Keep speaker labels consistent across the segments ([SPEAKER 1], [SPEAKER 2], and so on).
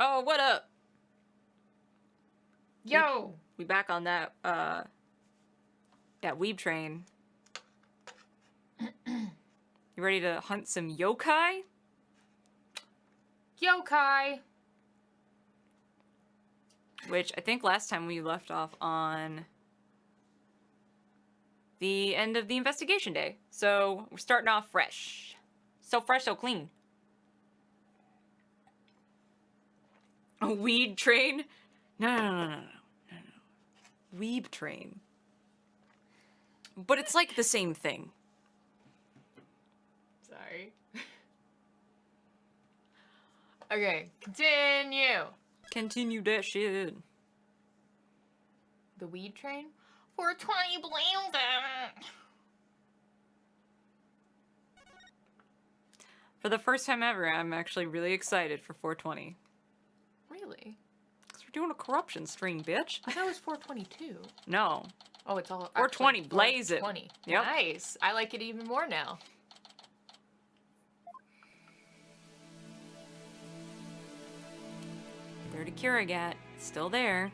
[SPEAKER 1] Oh, what up?
[SPEAKER 2] Yo!
[SPEAKER 1] We back on that weeb train. You ready to hunt some yokai?
[SPEAKER 2] Yokai!
[SPEAKER 1] Which I think last time we left off on the end of the investigation day. So we're starting off fresh. So fresh, so clean. A weed train? No. Weeb train. But it's like the same thing.
[SPEAKER 2] Sorry. Okay, continue.
[SPEAKER 1] Continue that shit.
[SPEAKER 2] The weed train? 420 blamed it.
[SPEAKER 1] For the first time ever, I'm actually really excited for 420.
[SPEAKER 2] Really?
[SPEAKER 1] Because we're doing a corruption stream, bitch.
[SPEAKER 2] I thought it was 422.
[SPEAKER 1] No.
[SPEAKER 2] Oh, it's all
[SPEAKER 1] 420, blaze it.
[SPEAKER 2] 420.
[SPEAKER 1] Yep.
[SPEAKER 2] Nice. I like it even more now.
[SPEAKER 1] Dirty Kiragat, still there.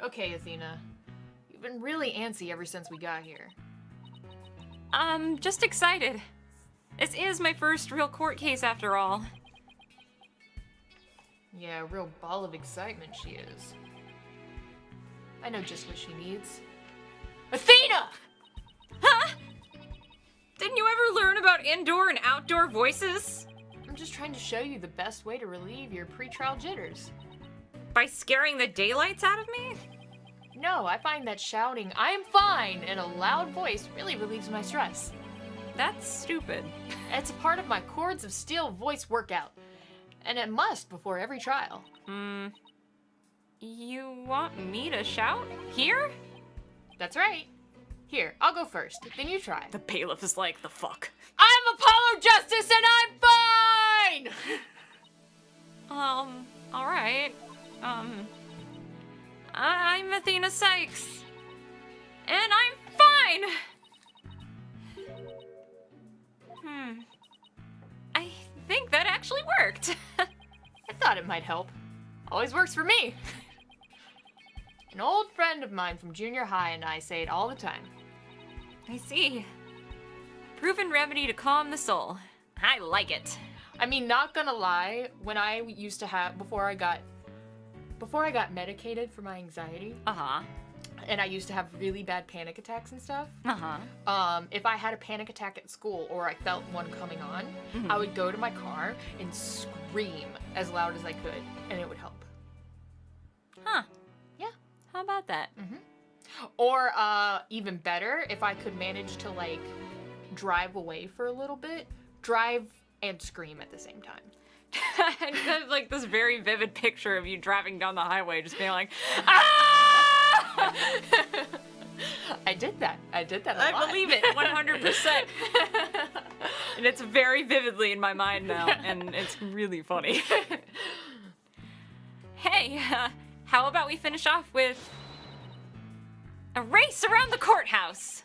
[SPEAKER 2] Okay, Athena. You've been really antsy ever since we got here.
[SPEAKER 1] I'm just excited. This is my first real court case after all.
[SPEAKER 2] Yeah, a real ball of excitement she is. I know just what she needs. Athena!
[SPEAKER 1] Huh? Didn't you ever learn about indoor and outdoor voices?
[SPEAKER 2] I'm just trying to show you the best way to relieve your pretrial jitters.
[SPEAKER 1] By scaring the daylights out of me?
[SPEAKER 2] No, I find that shouting, "I am fine," in a loud voice really relieves my stress.
[SPEAKER 1] That's stupid.
[SPEAKER 2] It's a part of my Chords of Steel voice workout. And it must before every trial.
[SPEAKER 1] You want me to shout? Here?
[SPEAKER 2] That's right. Here, I'll go first, then you try.
[SPEAKER 1] The bailiff is like, the fuck?
[SPEAKER 2] I'm Apollo Justice and I'm fine!
[SPEAKER 1] Alright. I'm Athena Sykes. And I'm fine! I think that actually worked.
[SPEAKER 2] I thought it might help. Always works for me. An old friend of mine from junior high and I say it all the time.
[SPEAKER 1] I see. Proven remedy to calm the soul. I like it.
[SPEAKER 2] I mean, not gonna lie, when I used to have, before I got medicated for my anxiety,
[SPEAKER 1] Uh-huh.
[SPEAKER 2] and I used to have really bad panic attacks and stuff,
[SPEAKER 1] Uh-huh.
[SPEAKER 2] if I had a panic attack at school or I felt one coming on, I would go to my car and scream as loud as I could, and it would help.
[SPEAKER 1] Huh.
[SPEAKER 2] Yeah.
[SPEAKER 1] How about that?
[SPEAKER 2] Or, even better, if I could manage to, like, drive away for a little bit, drive and scream at the same time.
[SPEAKER 1] I have like this very vivid picture of you driving down the highway just being like, ah!
[SPEAKER 2] I did that a lot.
[SPEAKER 1] I believe it, 100%. And it's very vividly in my mind now, and it's really funny. Hey, how about we finish off with a race around the courthouse?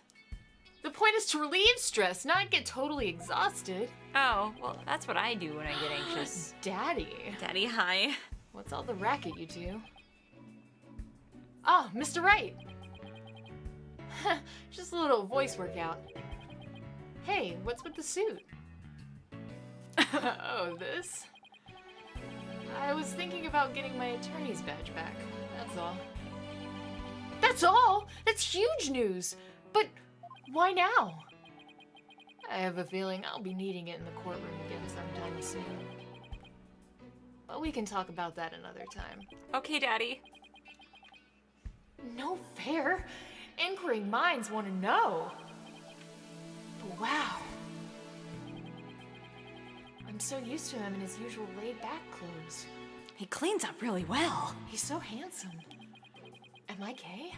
[SPEAKER 2] The point is to relieve stress, not get totally exhausted.
[SPEAKER 1] Oh, well, that's what I do when I get anxious.
[SPEAKER 2] Daddy.
[SPEAKER 1] Daddy, hi.
[SPEAKER 2] What's all the racket you two? Oh, Mr. Wright. Just a little voice workout. Hey, what's with the suit? Oh, this? I was thinking about getting my attorney's badge back. That's all. That's all? That's huge news! But why now? I have a feeling I'll be needing it in the courtroom again sometime soon. But we can talk about that another time.
[SPEAKER 1] Okay, Daddy.
[SPEAKER 2] No fair. Inquiring minds want to know. But wow. I'm so used to him in his usual laid-back clothes.
[SPEAKER 1] He cleans up really well.
[SPEAKER 2] He's so handsome. Am I gay?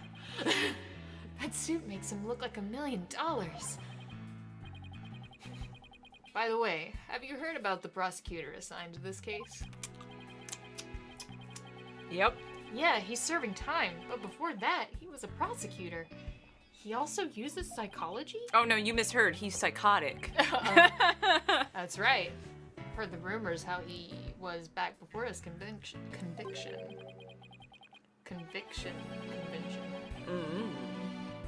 [SPEAKER 2] That suit makes him look like $1 million. By the way, have you heard about the prosecutor assigned to this case?
[SPEAKER 1] Yep.
[SPEAKER 2] Yeah, he's serving time, but before that, he was a prosecutor. He also uses psychology?
[SPEAKER 1] Oh no, you misheard. He's psychotic.
[SPEAKER 2] That's right. heard the rumors how he was back before his conviction.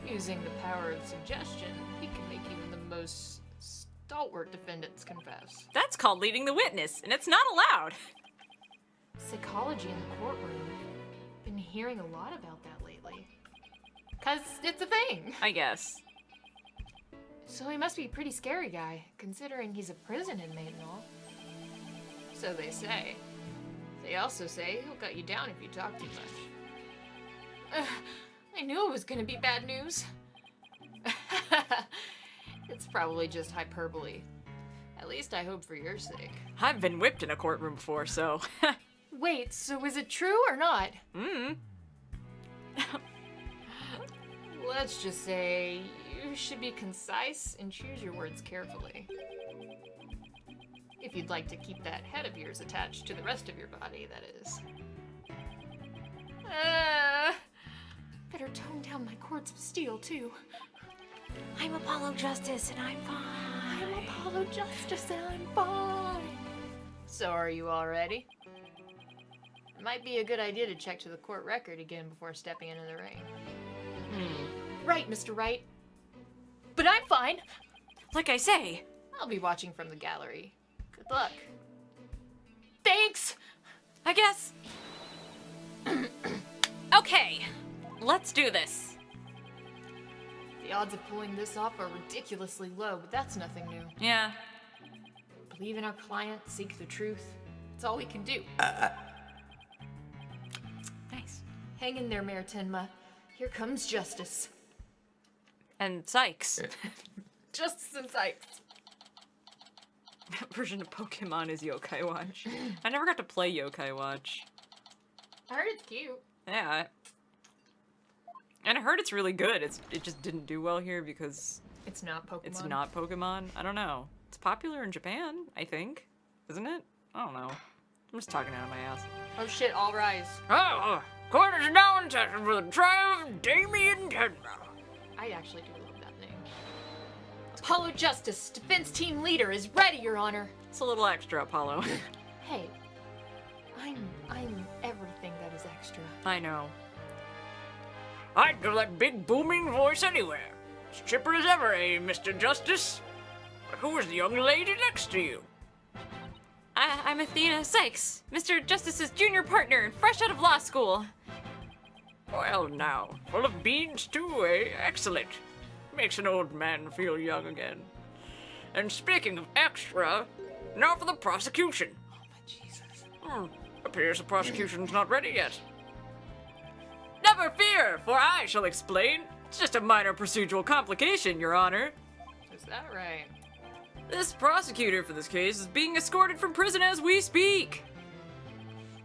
[SPEAKER 2] Using the power of suggestion, he can make even the most stalwart defendants confess.
[SPEAKER 1] That's called leading the witness, and it's not allowed.
[SPEAKER 2] Psychology in the courtroom. Been hearing a lot about that lately. 'Cause it's a thing.
[SPEAKER 1] I guess.
[SPEAKER 2] So he must be a pretty scary guy, considering he's a prison inmate and all. So they say. They also say he'll cut you down if you talk too much. I knew it was gonna be bad news. It's probably just hyperbole. At least I hope for your sake.
[SPEAKER 1] I've been whipped in a courtroom before, so...
[SPEAKER 2] Wait, so is it true or not? Let's just say you should be concise and choose your words carefully. If you'd like to keep that head of yours attached to the rest of your body, that is. Better tone down my cords of steel, too.
[SPEAKER 1] I'm Apollo Justice, and I'm fine.
[SPEAKER 2] I'm Apollo Justice, and I'm fine. So are you all ready? It might be a good idea to check to the court record again before stepping into the ring. Right, Mr. Wright. But I'm fine.
[SPEAKER 1] Like I say.
[SPEAKER 2] I'll be watching from the gallery. Good luck. Thanks!
[SPEAKER 1] I guess. Okay, let's do this.
[SPEAKER 2] The odds of pulling this off are ridiculously low, but that's nothing new.
[SPEAKER 1] Yeah.
[SPEAKER 2] Believe in our client, seek the truth. It's all we can do.
[SPEAKER 1] Nice.
[SPEAKER 2] Hang in there, Mayor Tenma. Here comes justice.
[SPEAKER 1] And Sykes.
[SPEAKER 2] Justice and Sykes.
[SPEAKER 1] That version of Pokemon is Yokai Watch. I never got to play Yokai Watch.
[SPEAKER 2] I heard it's cute.
[SPEAKER 1] Yeah. And I heard it's really good. It just didn't do well here because...
[SPEAKER 2] It's not Pokemon.
[SPEAKER 1] It's not Pokemon? I don't know. It's popular in Japan, I think. Isn't it? I don't know. I'm just talking out of my ass.
[SPEAKER 2] Oh shit, all rise.
[SPEAKER 1] Oh, court is now in session for the trial of Damien Tenma.
[SPEAKER 2] I actually do love that name. Apollo Justice, defense team leader, is ready, Your Honor.
[SPEAKER 1] It's a little extra, Apollo.
[SPEAKER 2] Hey, I'm everything that is extra.
[SPEAKER 1] I know. I'd do that big booming voice anywhere. As chipper as ever, eh, Mr. Justice? But who is the young lady next to you? I'm Athena Sykes, Mr. Justice's junior partner and fresh out of law school. Well now, full of beans too, eh? Excellent. Makes an old man feel young again. And speaking of extra, now for the prosecution.
[SPEAKER 2] Oh my Jesus.
[SPEAKER 1] Appears the prosecution's not ready yet. Never fear, for I shall explain. It's just a minor procedural complication, Your Honor.
[SPEAKER 2] Is that right?
[SPEAKER 1] This prosecutor for this case is being escorted from prison as we speak.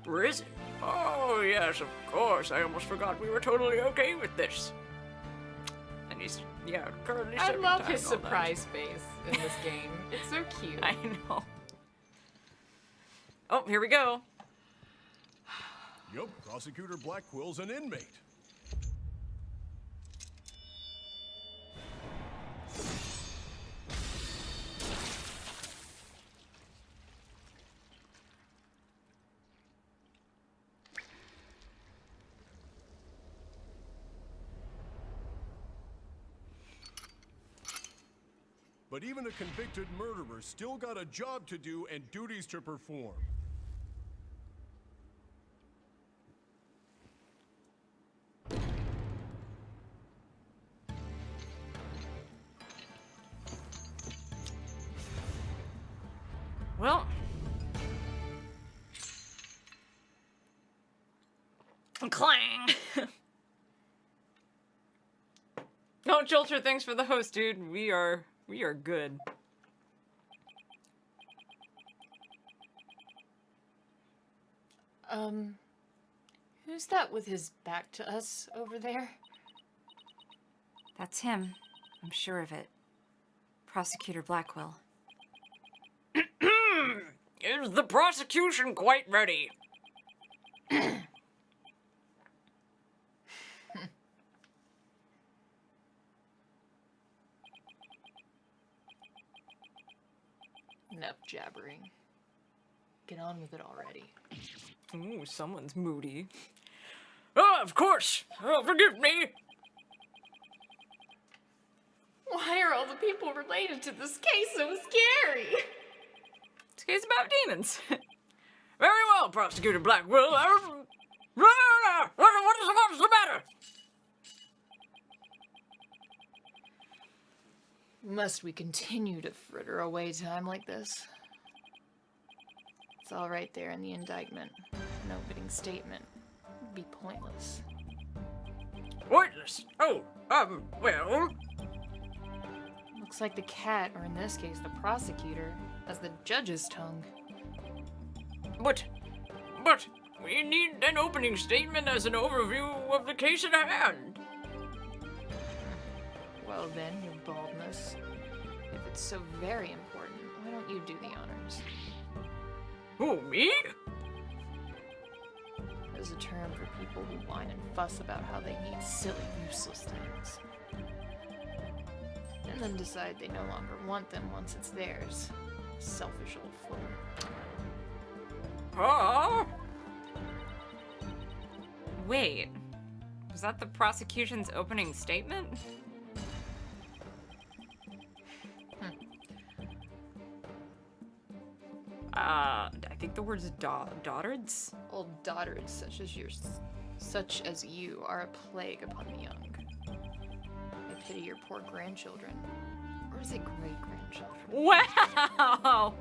[SPEAKER 1] Prison? Oh, yes, of course. I almost forgot we were totally okay with this. And he's, yeah, currently
[SPEAKER 2] I
[SPEAKER 1] serving
[SPEAKER 2] love
[SPEAKER 1] time
[SPEAKER 2] his
[SPEAKER 1] and all that.
[SPEAKER 2] surprise face in this game. It's so cute.
[SPEAKER 1] I know. Oh, here we go.
[SPEAKER 3] Yup, Prosecutor Blackwell's an inmate. But even a convicted murderer still got a job to do and duties to perform.
[SPEAKER 1] Well. Clang! No, Jolter, thanks for the host, dude. We are good.
[SPEAKER 2] Who's that with his back to us over there?
[SPEAKER 1] That's him. I'm sure of it. Prosecutor Blackwell. Is the prosecution quite ready?
[SPEAKER 2] Enough jabbering. Get on with it already.
[SPEAKER 4] Ooh, someone's moody.
[SPEAKER 1] Oh, of course. Oh, forgive me.
[SPEAKER 2] Why are all the people related to this case so scary?
[SPEAKER 4] It's a case about demons.
[SPEAKER 1] Very well, Prosecutor Blackwell. What's the matter?
[SPEAKER 2] Must we continue to fritter away time like this? It's all right there in the indictment. An opening statement would be pointless.
[SPEAKER 1] Pointless? Oh, well...
[SPEAKER 2] Looks like the cat, or in this case the prosecutor, has the judge's tongue.
[SPEAKER 1] But, we need an opening statement as an overview of the case at hand.
[SPEAKER 2] Well then, your baldness. If it's so very important, why don't you do the honors?
[SPEAKER 1] Who, me?
[SPEAKER 2] There's a term for people who whine and fuss about how they need silly, useless things. And then decide they no longer want them once it's theirs. Selfish old fool.
[SPEAKER 1] Huh?
[SPEAKER 4] Wait, was that the prosecution's opening statement? I think the word's dotards?
[SPEAKER 2] Old dotards such as you are a plague upon the young. I pity your poor grandchildren. Or is it great-grandchildren?
[SPEAKER 4] Wow!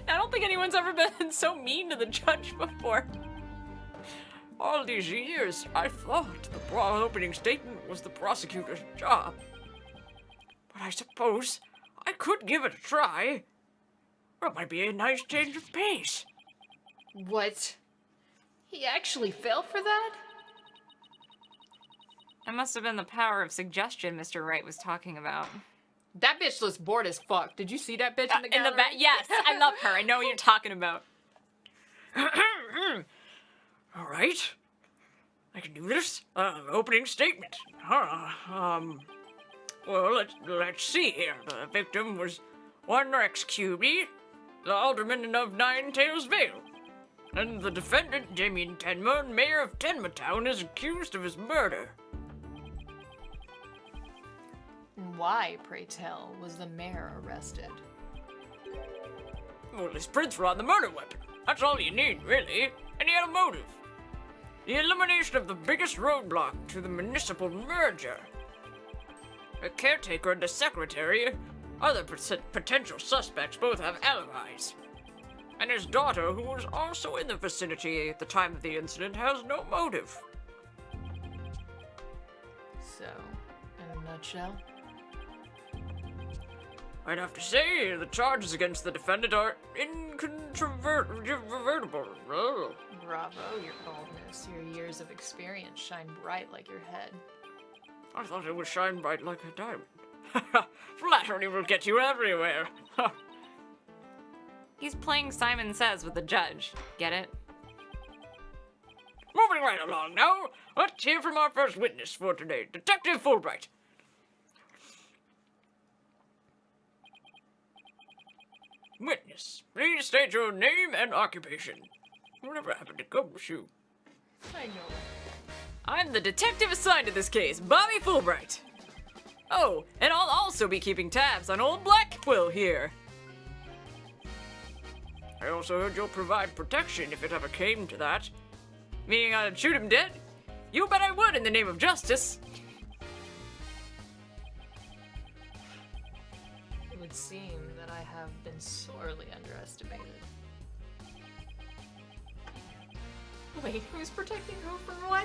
[SPEAKER 4] I don't think anyone's ever been so mean to the judge before.
[SPEAKER 1] All these years, I thought the broad opening statement was the prosecutor's job. But I suppose I could give it a try. It might be a nice change of pace.
[SPEAKER 2] What? He actually fell for that?
[SPEAKER 4] That must have been the power of suggestion Mr. Wright was talking about.
[SPEAKER 2] That bitch looks bored as fuck. Did you see that bitch in the gallery?
[SPEAKER 4] Yes, I love her. I know what you're talking about.
[SPEAKER 1] All right. I can do this. Opening statement. Well, let's see here. The victim was one Rex QB, the alderman of Nine Tails Vale. And the defendant, Damien Tenma, mayor of Tenma Town, is accused of his murder.
[SPEAKER 2] Why, pray tell, was the mayor arrested?
[SPEAKER 1] Well, his prints were on the murder weapon. That's all you need, really. And he had a motive. The elimination of the biggest roadblock to the municipal merger. The caretaker and the secretary, other potential suspects, both have alibis. And his daughter, who was also in the vicinity at the time of the incident, has no motive.
[SPEAKER 2] So, in a nutshell?
[SPEAKER 1] I'd have to say the charges against the defendant are incontrovertible.
[SPEAKER 2] Bravo, your baldness. Your years of experience shine bright like your head.
[SPEAKER 1] I thought it would shine bright like a diamond. Flattery will get you everywhere.
[SPEAKER 4] He's playing Simon Says with the judge. Get it?
[SPEAKER 1] Moving right along now, let's hear from our first witness for today, Detective Fulbright. Witness, please state your name and occupation. Whatever happened to Gumshoe?
[SPEAKER 2] I know.
[SPEAKER 4] I'm the detective assigned to this case, Bobby Fulbright. Oh, and I'll also be keeping tabs on old Black Quill here.
[SPEAKER 1] I also heard you'll provide protection if it ever came to that.
[SPEAKER 4] Meaning I'd shoot him dead? You bet I would in the name of justice.
[SPEAKER 2] It would seem that I have been sorely underestimated. Wait, who's protecting who from what?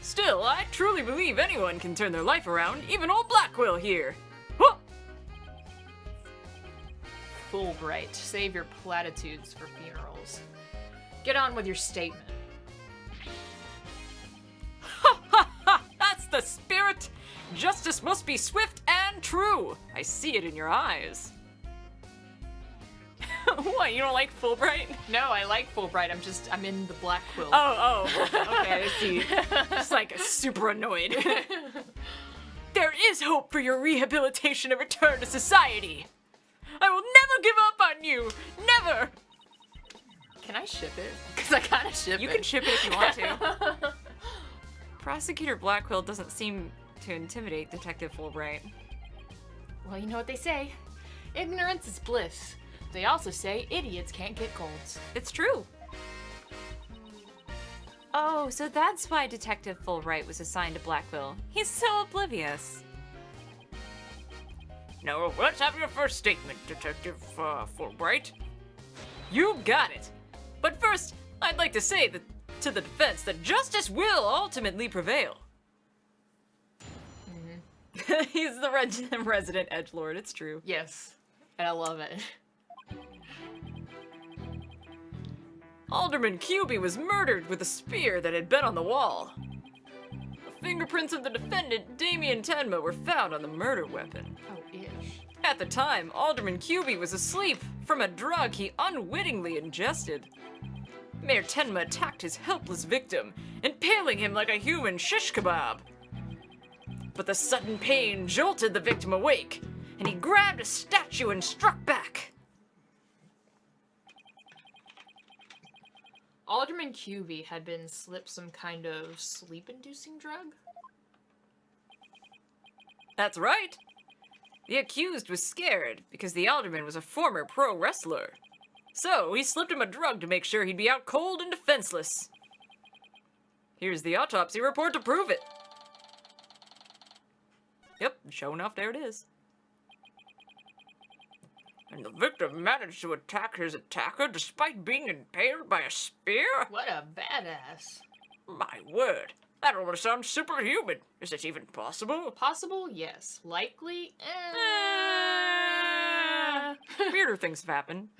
[SPEAKER 4] Still, I truly believe anyone can turn their life around, even old Black Quill here. Huh!
[SPEAKER 2] Fulbright, save your platitudes for funerals. Get on with your statement.
[SPEAKER 4] Ha ha ha! That's the spirit! Justice must be swift and true! I see it in your eyes. What, you don't like Fulbright?
[SPEAKER 2] No, I like Fulbright. I'm in the Black Quill.
[SPEAKER 4] Oh, okay, I see. Just like super annoyed. There is hope for your rehabilitation and return to society. I will never give up on you! Never!
[SPEAKER 2] Can I ship it? Because I kind of ship it.
[SPEAKER 4] You can ship it if you want to. Prosecutor Blackwell doesn't seem to intimidate Detective Fulbright.
[SPEAKER 2] Well, you know what they say. Ignorance is bliss. They also say idiots can't get colds.
[SPEAKER 4] It's true. Oh, so that's why Detective Fulbright was assigned to Blackwell. He's so oblivious.
[SPEAKER 1] Now, let's have your first statement, Detective Fulbright.
[SPEAKER 4] You got it. But first, I'd like to say that to the defense that justice will ultimately prevail. He's the resident edgelord, it's true.
[SPEAKER 2] Yes. And I love it.
[SPEAKER 4] Alderman Cubey was murdered with a spear that had been on the wall. The fingerprints of the defendant, Damien Tenma, were found on the murder weapon.
[SPEAKER 2] Oh, ish.
[SPEAKER 4] At the time, Alderman Cubey was asleep from a drug he unwittingly ingested. Mayor Tenma attacked his helpless victim, impaling him like a human shish kebab. But the sudden pain jolted the victim awake, and he grabbed a statue and struck back.
[SPEAKER 2] Alderman Cubey had been slipped some kind of sleep-inducing drug?
[SPEAKER 4] That's right. The accused was scared because the alderman was a former pro wrestler. So he slipped him a drug to make sure he'd be out cold and defenseless. Here's the autopsy report to prove it. Yep, sure enough, there it is.
[SPEAKER 1] And the victim managed to attack his attacker despite being impaled by a spear?
[SPEAKER 2] What a badass.
[SPEAKER 1] My word, that almost sounds superhuman. Is it even possible?
[SPEAKER 2] Possible? Yes. Likely?
[SPEAKER 4] Weirder things have happened.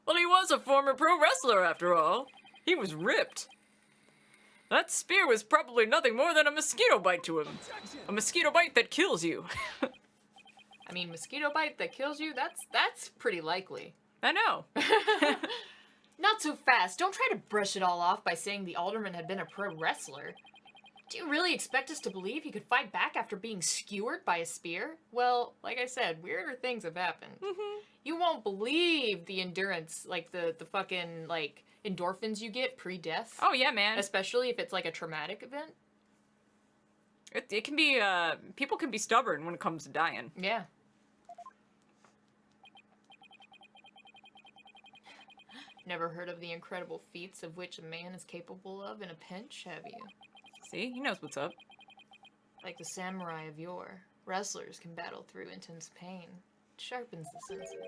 [SPEAKER 4] Well, he was a former pro wrestler after all. He was ripped. That spear was probably nothing more than a mosquito bite to him. A mosquito bite that kills you.
[SPEAKER 2] I mean, mosquito bite that kills you, that's pretty likely.
[SPEAKER 4] I know.
[SPEAKER 2] Not so fast. Don't try to brush it all off by saying the alderman had been a pro wrestler. Do you really expect us to believe he could fight back after being skewered by a spear? Well, like I said, weirder things have happened.
[SPEAKER 4] Mm-hmm.
[SPEAKER 2] You won't believe the endurance, like the fucking, like, endorphins you get pre-death.
[SPEAKER 4] Oh yeah, man.
[SPEAKER 2] Especially if it's like a traumatic event.
[SPEAKER 4] It can be, people can be stubborn when it comes to dying.
[SPEAKER 2] Yeah. Never heard of the incredible feats of which a man is capable of in a pinch, have you?
[SPEAKER 4] See, he knows what's up.
[SPEAKER 2] Like the samurai of yore, wrestlers can battle through intense pain. It sharpens the senses.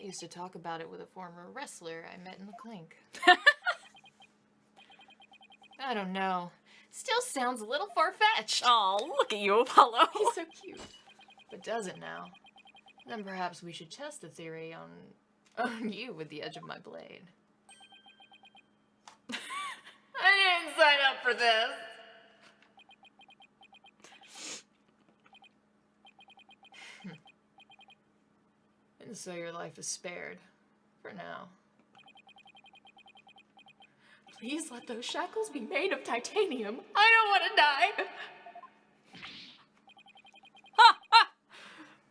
[SPEAKER 2] I used to talk about it with a former wrestler I met in the clink. I don't know. Still sounds a little far-fetched.
[SPEAKER 4] Oh, look at you, Apollo.
[SPEAKER 2] He's so cute. But does it now? Then perhaps we should test the theory on you with the edge of my blade. I didn't sign up for this. And so your life is spared. For now. Please let those shackles be made of titanium. I don't want to die.
[SPEAKER 4] Ha ha!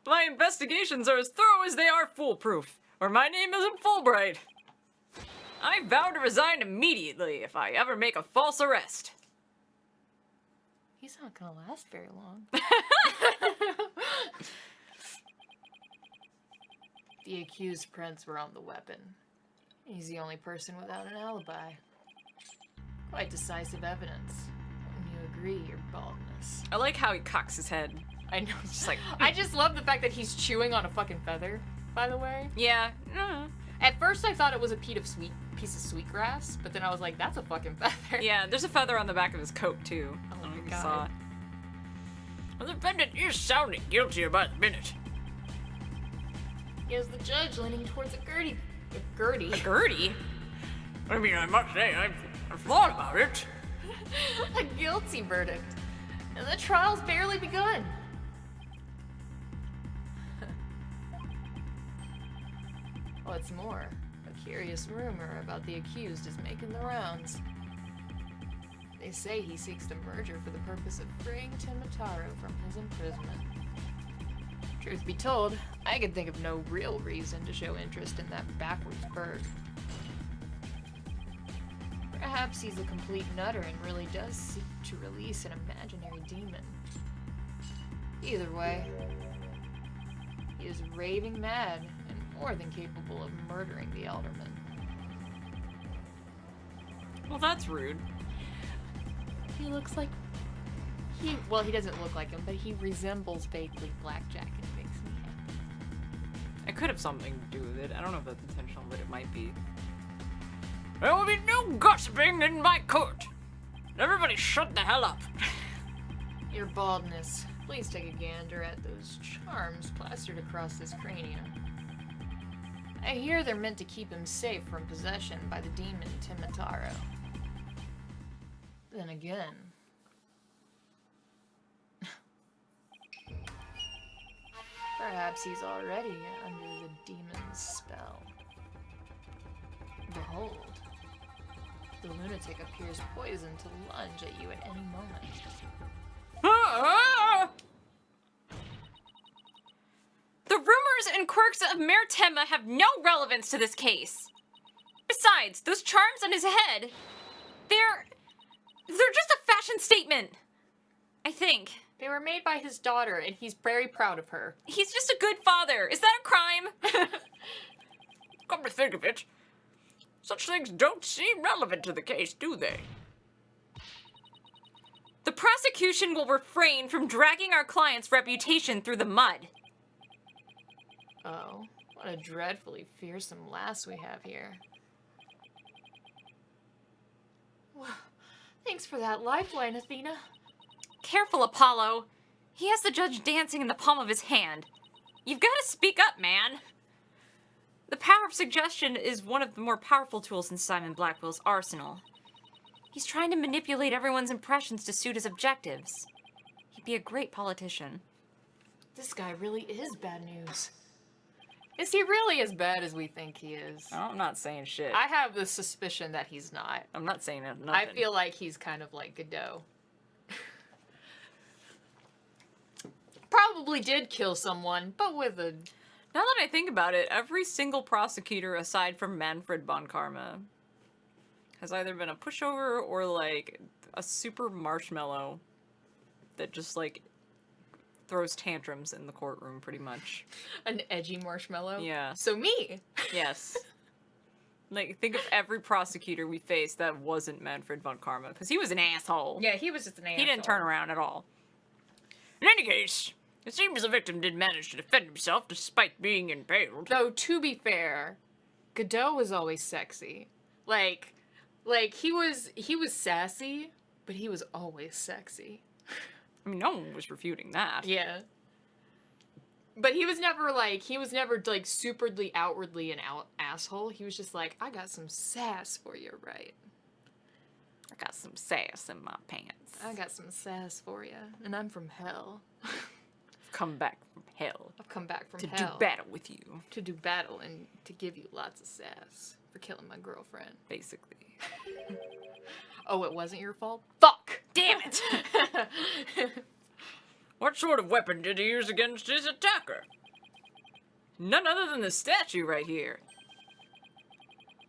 [SPEAKER 4] My investigations are as thorough as they are foolproof, or my name isn't Fulbright. I vow to resign immediately if I ever make a false arrest.
[SPEAKER 2] He's not gonna last very long. The accused prints were on the weapon. He's the only person without an alibi. Quite decisive evidence. Wouldn't you agree, your baldness?
[SPEAKER 4] I like how he cocks his head.
[SPEAKER 2] I know.
[SPEAKER 4] Just like,
[SPEAKER 2] I just love the fact that he's chewing on a fucking feather, by the way.
[SPEAKER 4] yeah.
[SPEAKER 2] At first I thought it was a piece of sweetgrass, but then I was like, that's a fucking feather.
[SPEAKER 4] Yeah, there's a feather on the back of his coat, too.
[SPEAKER 2] Oh
[SPEAKER 4] I don't know
[SPEAKER 2] my
[SPEAKER 4] if you
[SPEAKER 2] God.
[SPEAKER 4] saw it.
[SPEAKER 1] Well, the defendant is sounding guiltier by the minute.
[SPEAKER 2] Here's the judge leaning towards a Gertie. A Gertie?
[SPEAKER 4] A Gertie?
[SPEAKER 1] I mean, I must say, I've thought about it.
[SPEAKER 2] A guilty verdict. And the trial's barely begun. What's more, a curious rumor about the accused is making the rounds. They say he seeks to merge her for the purpose of freeing Timataro from his imprisonment. Truth be told, I could think of no real reason to show interest in that backwards bird. Perhaps he's a complete nutter and really does seek to release an imaginary demon. Either way, he is raving mad and more than capable of murdering the alderman.
[SPEAKER 4] Well, that's rude.
[SPEAKER 2] He looks like... Well, he doesn't look like him, but he resembles vaguely Blackjack and it makes me happy.
[SPEAKER 4] It could have something to do with it. I don't know if that's intentional, but it might be.
[SPEAKER 1] There will be no gossiping in my court. Everybody shut the hell up.
[SPEAKER 2] Your baldness. Please take a gander at those charms plastered across his cranium. I hear they're meant to keep him safe from possession by the demon Timitaro. Then again... perhaps he's already under the demon's spell. Behold, the lunatic appears poisoned to lunge at you at any moment.
[SPEAKER 4] The rumors and quirks of Mayor Tenma have no relevance to this case. Besides, those charms on his head, they're just a fashion statement. I think.
[SPEAKER 2] They were made by his daughter, and he's very proud of her.
[SPEAKER 4] He's just a good father. Is that a crime?
[SPEAKER 1] Come to think of it, such things don't seem relevant to the case, do they?
[SPEAKER 4] The prosecution will refrain from dragging our client's reputation through the mud.
[SPEAKER 2] Oh, what a dreadfully fearsome lass we have here. Well, thanks for that lifeline, Athena.
[SPEAKER 4] Careful, Apollo. He has the judge dancing in the palm of his hand. You've got to speak up, man. The power of suggestion is one of the more powerful tools in Simon Blackwell's arsenal. He's trying to manipulate everyone's impressions to suit his objectives. He'd be a great politician.
[SPEAKER 2] This guy really is bad news. Is he really as bad as we think he is?
[SPEAKER 4] I'm not saying shit.
[SPEAKER 2] I have the suspicion that he's not.
[SPEAKER 4] I'm not saying nothing.
[SPEAKER 2] I feel like he's kind of like Godot. Probably did kill someone, but with a...
[SPEAKER 4] Now that I think about it, every single prosecutor aside from Manfred von Karma has either been a pushover or like a super marshmallow that just like throws tantrums in the courtroom pretty much.
[SPEAKER 2] An edgy marshmallow?
[SPEAKER 4] Yeah.
[SPEAKER 2] So me!
[SPEAKER 4] Yes. Like, think of every prosecutor we faced that wasn't Manfred von Karma, because he was an asshole.
[SPEAKER 2] Yeah, he was just an asshole.
[SPEAKER 4] He didn't turn around at all.
[SPEAKER 1] In any case, it seems the victim did manage to defend himself despite being impaled.
[SPEAKER 2] Though, to be fair, Godot was always sexy. Like he was sassy, but he was always sexy.
[SPEAKER 4] I mean, no one was refuting that.
[SPEAKER 2] Yeah. But he was never like superly outwardly an asshole. He was just like, I got some sass for you, right?
[SPEAKER 4] I got some sass in my pants.
[SPEAKER 2] I got some sass for you, and I'm from hell.
[SPEAKER 4] I've come back from hell.
[SPEAKER 2] I've come back from
[SPEAKER 4] to
[SPEAKER 2] hell.
[SPEAKER 4] do battle with you.
[SPEAKER 2] To do battle and to give you lots of sass for killing my girlfriend.
[SPEAKER 4] Basically.
[SPEAKER 2] Oh, it wasn't your fault? Fuck!
[SPEAKER 4] Damn it!
[SPEAKER 1] What sort of weapon did he use against his attacker?
[SPEAKER 4] None other than the statue right here.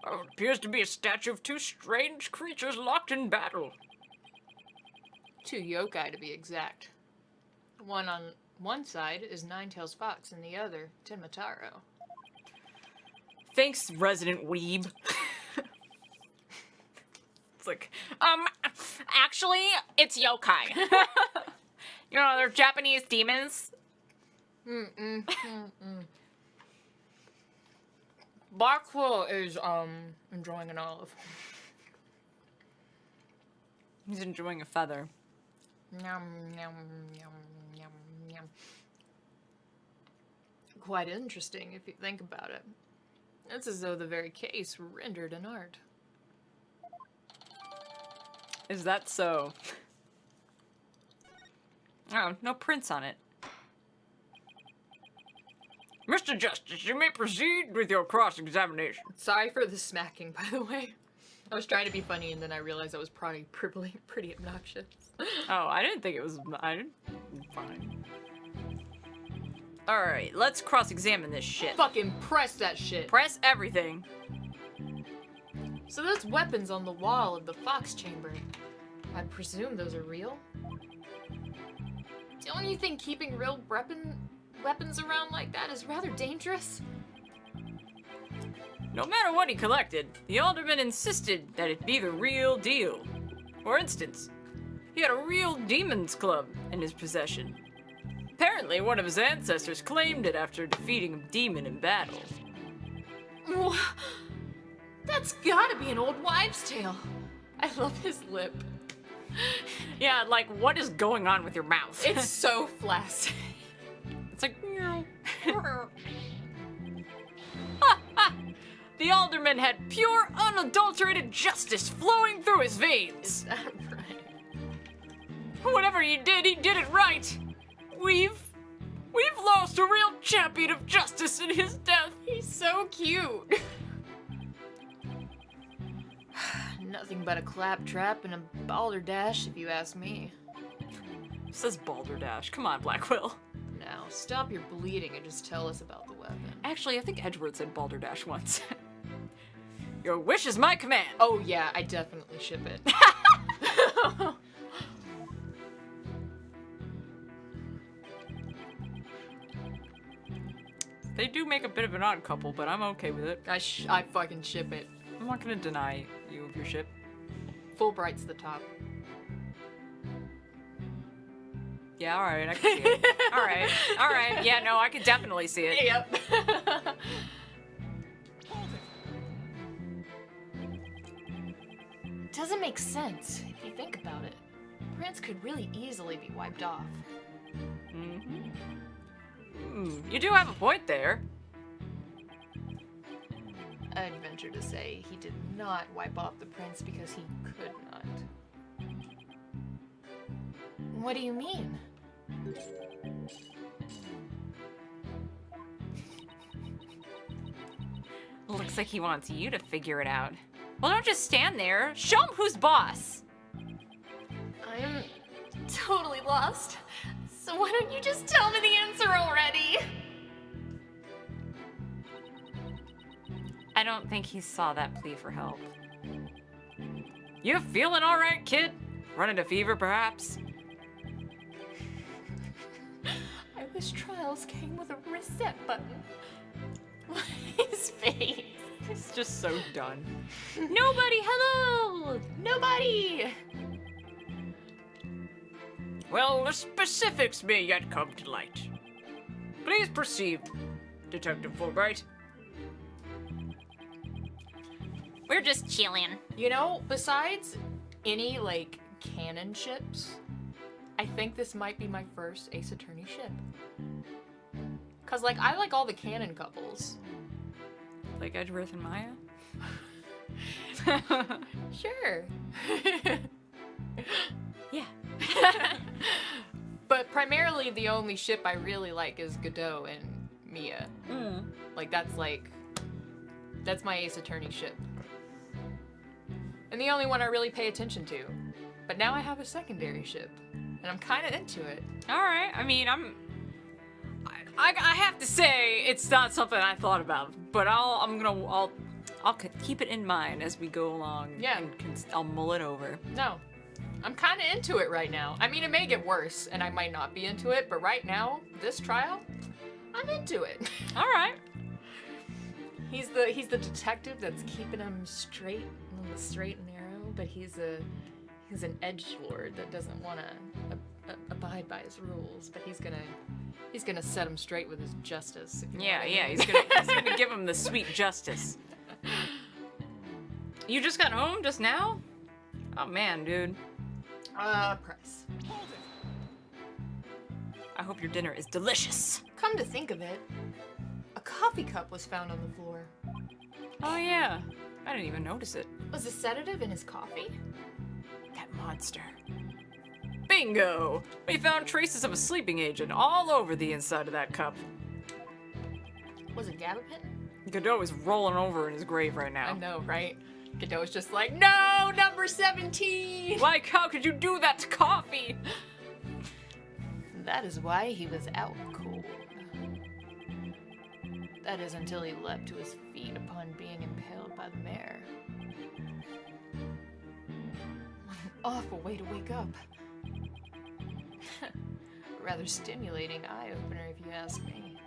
[SPEAKER 1] Oh, it appears to be a statue of two strange creatures locked in battle.
[SPEAKER 2] 2 yokai to be exact. One on one side is Ninetails Fox and the other Timitaro.
[SPEAKER 4] Thanks, resident weeb. It's like, actually, it's yokai. You know, they're Japanese demons.
[SPEAKER 2] Barkwell is, enjoying an olive.
[SPEAKER 4] He's enjoying a feather.
[SPEAKER 2] Yum, yum, yum, yum, yum. Quite interesting if you think about it. It's as though the very case rendered an art.
[SPEAKER 4] Is that so? Oh, no prints on it.
[SPEAKER 1] Mr. Justice, you may proceed with your cross-examination.
[SPEAKER 2] Sorry for the smacking, by the way. I was trying to be funny, and then I realized I was probably pretty obnoxious.
[SPEAKER 4] Oh, I didn't think it was... fine. Alright, let's cross-examine this shit.
[SPEAKER 2] Fucking press that shit.
[SPEAKER 4] Press everything.
[SPEAKER 2] So those weapons on the wall of the Fox Chamber, I presume those are real? Don't you think keeping real weapons around like that is rather dangerous?
[SPEAKER 4] No matter what he collected, the alderman insisted that it be the real deal. For instance, he had a real demon's club in his possession. Apparently, one of his ancestors claimed it after defeating a demon in battle.
[SPEAKER 2] That's gotta be an old wives' tale. I love his lip.
[SPEAKER 4] Yeah, like, what is going on with your mouth?
[SPEAKER 2] It's so flaccid.
[SPEAKER 4] It's like, the alderman had pure, unadulterated justice flowing through his veins.
[SPEAKER 2] Is that right?
[SPEAKER 4] Whatever he did it right. We've lost a real champion of justice in his death.
[SPEAKER 2] He's so cute. Nothing but a claptrap and a balderdash, if you ask me.
[SPEAKER 4] Says balderdash. Come on, Blackwell.
[SPEAKER 2] Now, stop your bleeding and just tell us about the weapon.
[SPEAKER 4] Actually, I think Edgeworth said balderdash once. Your wish is my command.
[SPEAKER 2] Oh yeah, I definitely ship it.
[SPEAKER 4] They do make a bit of an odd couple, but I'm okay with it.
[SPEAKER 2] I fucking ship it.
[SPEAKER 4] I'm not gonna deny you of your ship.
[SPEAKER 2] Fulbright's the top.
[SPEAKER 4] Yeah, alright, I can see it. Alright, yeah, no, I could definitely see it.
[SPEAKER 2] Yep. Doesn't make sense if you think about it. Prince could really easily be wiped off.
[SPEAKER 4] You do have a point there.
[SPEAKER 2] I'd venture to say he did not wipe off the prince because he could not. What do you mean?
[SPEAKER 4] Looks like he wants you to figure it out. Well, don't just stand there. Show him who's boss.
[SPEAKER 2] I'm totally lost. So why don't you just tell me the answer already?
[SPEAKER 4] I don't think he saw that plea for help. You feeling all right, kid? Running a fever, perhaps?
[SPEAKER 2] I wish trials came with a reset button. His face.
[SPEAKER 4] He's just so done. Nobody, hello!
[SPEAKER 2] Nobody!
[SPEAKER 1] Well, the specifics may yet come to light. Please proceed, Detective Fulbright.
[SPEAKER 4] We're just chilling.
[SPEAKER 2] You know, besides any, like, canon ships, I think this might be my first Ace Attorney ship. Cause, like, I like all the canon couples.
[SPEAKER 4] Like Edgeworth and Maya?
[SPEAKER 2] Sure.
[SPEAKER 4] Yeah.
[SPEAKER 2] But primarily the only ship I really like is Godot and Mia. Like, that's my Ace Attorney ship. And the only one I really pay attention to. But now I have a secondary ship, and I'm kind of into it.
[SPEAKER 4] All right. I mean, I have to say it's not something I thought about, but I'll keep it in mind as we go along.
[SPEAKER 2] Yeah.
[SPEAKER 4] And I'll mull it over.
[SPEAKER 2] No, I'm kind of into it right now. I mean, it may get worse, and I might not be into it, but right now, this trial, I'm into it.
[SPEAKER 4] All right.
[SPEAKER 2] He's the detective that's keeping him straight on the straight and narrow, but he's an edgelord that doesn't want to abide by his rules, but he's gonna set him straight with his justice. If you know what I mean.
[SPEAKER 4] He's gonna give him the sweet justice. You just got home just now? Oh man, dude.
[SPEAKER 2] Press.
[SPEAKER 4] I hope your dinner is delicious.
[SPEAKER 2] Come to think of it, a coffee cup was found on the floor.
[SPEAKER 4] Oh yeah, I didn't even notice it.
[SPEAKER 2] Was a sedative in his coffee?
[SPEAKER 4] That monster. Bingo! We found traces of a sleeping agent all over the inside of that cup.
[SPEAKER 2] Was it gabapentin?
[SPEAKER 4] Godot is rolling over in his grave right now.
[SPEAKER 2] I know, right? Godot's just like, no, number 17!
[SPEAKER 4] Like, how could you do that to coffee?
[SPEAKER 2] That is why he was out cold. That is until he leapt to his feet upon being impaled by the mare. Awful way to wake up. Rather stimulating eye-opener if you ask me.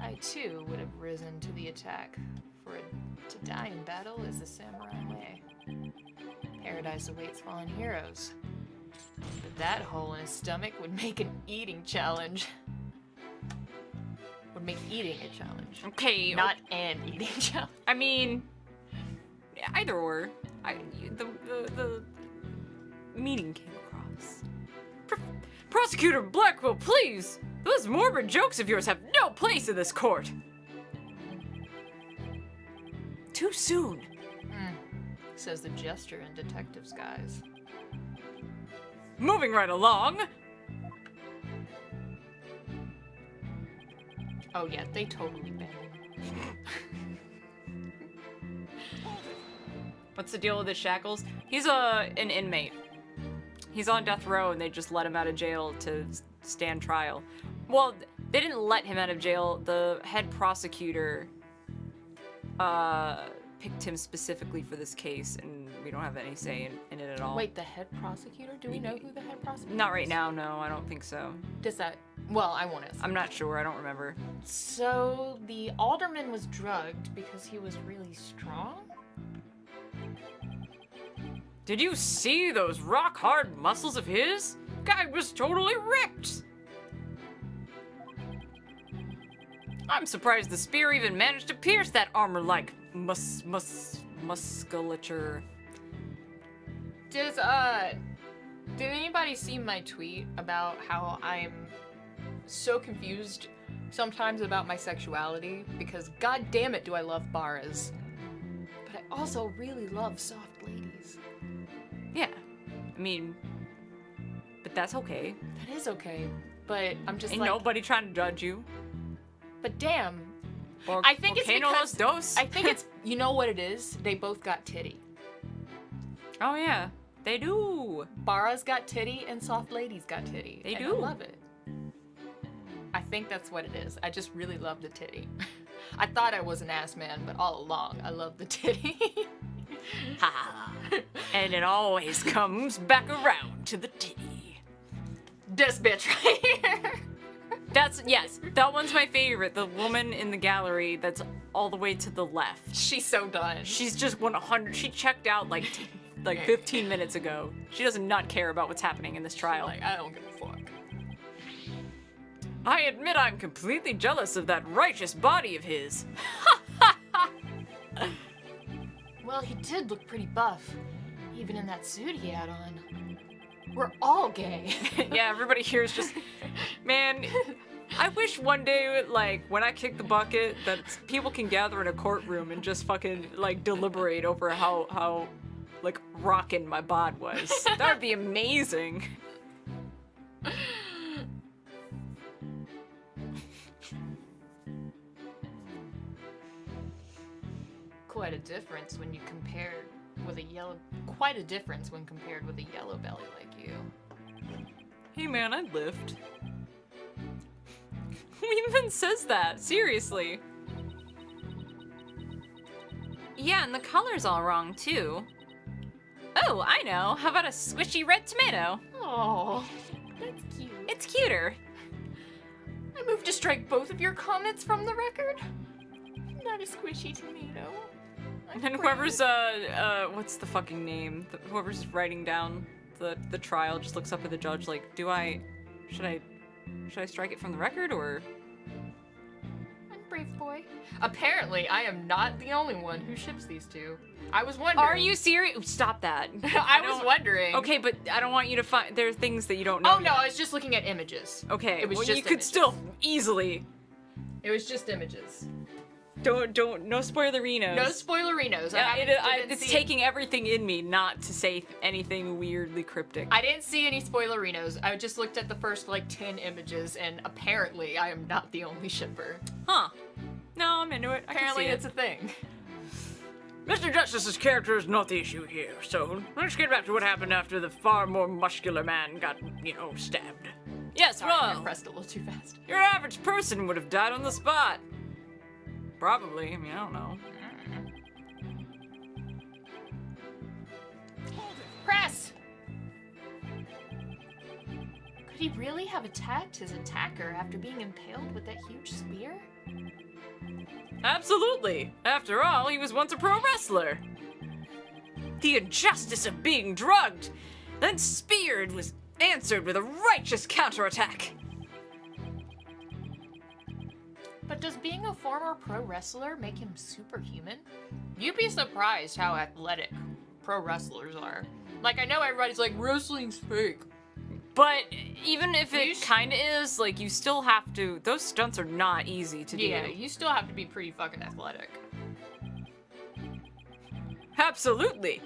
[SPEAKER 2] I too would have risen to the attack, for to die in battle is the samurai way. Paradise awaits fallen heroes. But that hole in his stomach would make an eating challenge. Would make eating a challenge.
[SPEAKER 4] Okay.
[SPEAKER 2] Not an eating challenge.
[SPEAKER 4] I mean, either or. The meaning came across. Prosecutor Blackwell, please! Those morbid jokes of yours have no place in this court! Too soon.
[SPEAKER 2] Says the jester in detective skies.
[SPEAKER 4] Moving right along.
[SPEAKER 2] Oh yeah, they totally banned him.
[SPEAKER 4] What's the deal with his shackles? He's an inmate. He's on death row and they just let him out of jail to stand trial. Well, they didn't let him out of jail. The head prosecutor picked him specifically for this case, and we don't have any say in it at all.
[SPEAKER 2] Wait, the head prosecutor? Do we know who the head prosecutor
[SPEAKER 4] Not
[SPEAKER 2] is?
[SPEAKER 4] right now, no, I don't think so.
[SPEAKER 2] Does that... Well, I won't ask.
[SPEAKER 4] I'm not sure, I don't remember.
[SPEAKER 2] So, the alderman was drugged because he was really strong?
[SPEAKER 4] Did you see those rock-hard muscles of his? Guy was totally ripped! I'm surprised the spear even managed to pierce that armor-like musculature.
[SPEAKER 2] Did anybody see my tweet about how I'm so confused sometimes about my sexuality? Because god damn it do I love Barras. But I also really love soft ladies.
[SPEAKER 4] Yeah, I mean, but that's okay.
[SPEAKER 2] That is okay, but I'm just
[SPEAKER 4] Ain't
[SPEAKER 2] like...
[SPEAKER 4] nobody trying to judge you.
[SPEAKER 2] But damn.
[SPEAKER 4] Or
[SPEAKER 2] I think it's
[SPEAKER 4] volcano
[SPEAKER 2] because...
[SPEAKER 4] los dos.
[SPEAKER 2] I think it's... You know what it is? They both got titty.
[SPEAKER 4] Oh yeah, they do.
[SPEAKER 2] Barras got titty and soft ladies got titty.
[SPEAKER 4] They
[SPEAKER 2] and
[SPEAKER 4] do.
[SPEAKER 2] I love it. I think that's what it is. I just really love the titty. I thought I was an ass man, but all along I love the titty.
[SPEAKER 4] Ha! And it always comes back around to the titty.
[SPEAKER 2] This bitch right here.
[SPEAKER 4] Yes, that one's my favorite. The woman in the gallery that's all the way to the left.
[SPEAKER 2] She's so done.
[SPEAKER 4] She's just 100. She checked out like 15 minutes ago. She does not care about what's happening in this trial.
[SPEAKER 2] Like, I don't give a fuck.
[SPEAKER 4] I admit I'm completely jealous of that righteous body of his.
[SPEAKER 2] Well, he did look pretty buff, even in that suit he had on. We're all gay.
[SPEAKER 4] Yeah, everybody here is just, man, I wish one day, like, when I kick the bucket, that people can gather in a courtroom and just fucking, like, deliberate over how like, rockin' my bod was. That would be amazing.
[SPEAKER 2] Quite a difference when compared with a yellow belly like you.
[SPEAKER 4] Hey man, I lift. Who even says that? Seriously. Yeah, and the color's all wrong too. Oh, I know. How about a squishy red tomato?
[SPEAKER 2] Oh, that's cute.
[SPEAKER 4] It's cuter.
[SPEAKER 2] I move to strike both of your comments from the record. Not a squishy tomato.
[SPEAKER 4] And whoever's, what's the fucking name? Whoever's writing down the trial just looks up at the judge like, should I strike it from the record, or?
[SPEAKER 2] I'm brave boy. Apparently, I am not the only one who ships these two. I was wondering.
[SPEAKER 4] Are you serious? Stop that.
[SPEAKER 2] I was wondering.
[SPEAKER 4] Okay, but I don't want you to find, there are things that you don't know
[SPEAKER 2] Oh no,
[SPEAKER 4] yet.
[SPEAKER 2] I was just looking at images.
[SPEAKER 4] Okay,
[SPEAKER 2] It was
[SPEAKER 4] well,
[SPEAKER 2] just
[SPEAKER 4] you could
[SPEAKER 2] images.
[SPEAKER 4] still easily.
[SPEAKER 2] It was just images.
[SPEAKER 4] No spoilerinos.
[SPEAKER 2] No spoilerinos.
[SPEAKER 4] Yeah,
[SPEAKER 2] didn't
[SPEAKER 4] it's
[SPEAKER 2] see-
[SPEAKER 4] taking everything in me not to say anything weirdly cryptic.
[SPEAKER 2] I didn't see any spoilerinos. I just looked at the first, 10 images, and apparently I am not the only shipper.
[SPEAKER 4] Huh. No, I'm into it.
[SPEAKER 2] Apparently
[SPEAKER 4] I can
[SPEAKER 2] it's
[SPEAKER 4] see
[SPEAKER 2] a thing.
[SPEAKER 1] Mr. Justice's character is not the issue here, so let's get back to what happened after the far more muscular man got, stabbed.
[SPEAKER 4] it. Yes,
[SPEAKER 2] Sorry, I
[SPEAKER 4] well,
[SPEAKER 2] pressed a little too fast.
[SPEAKER 4] your average person would have died on the spot. Probably. I mean, I don't know.
[SPEAKER 2] Press! Could he really have attacked his attacker after being impaled with that huge spear?
[SPEAKER 4] Absolutely. After all, he was once a pro wrestler. The injustice of being drugged, then speared, was answered with a righteous counterattack.
[SPEAKER 2] But does being a former pro wrestler make him superhuman? You'd be surprised how athletic pro wrestlers are. Like, I know everybody's like, wrestling's fake.
[SPEAKER 4] But even if it kind of is, like, you still have to... Those stunts are not easy to do.
[SPEAKER 2] Yeah, you still have to be pretty fucking athletic.
[SPEAKER 4] Absolutely.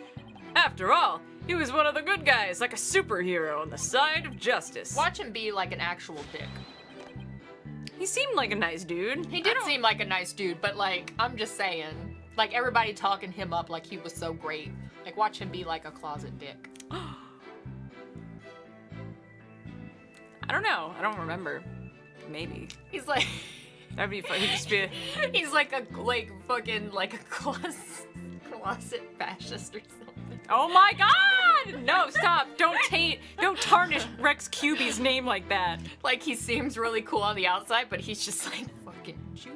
[SPEAKER 4] After all, he was one of the good guys, like a superhero on the side of justice.
[SPEAKER 2] Watch him be like an actual dick.
[SPEAKER 4] He seemed like a nice dude.
[SPEAKER 2] He did seem like a nice dude, but like, I'm just saying, like everybody talking him up like he was so great. Like watch him be like a closet dick.
[SPEAKER 4] I don't know. I don't remember. Maybe.
[SPEAKER 2] He's like,
[SPEAKER 4] That'd be fun. He'd just be a...
[SPEAKER 2] he's like a fucking like a closet fascist or something.
[SPEAKER 4] Oh my god! No, stop. Don't tarnish Rex QB's name like that.
[SPEAKER 2] Like he seems really cool on the outside, but he's just like fucking Jew.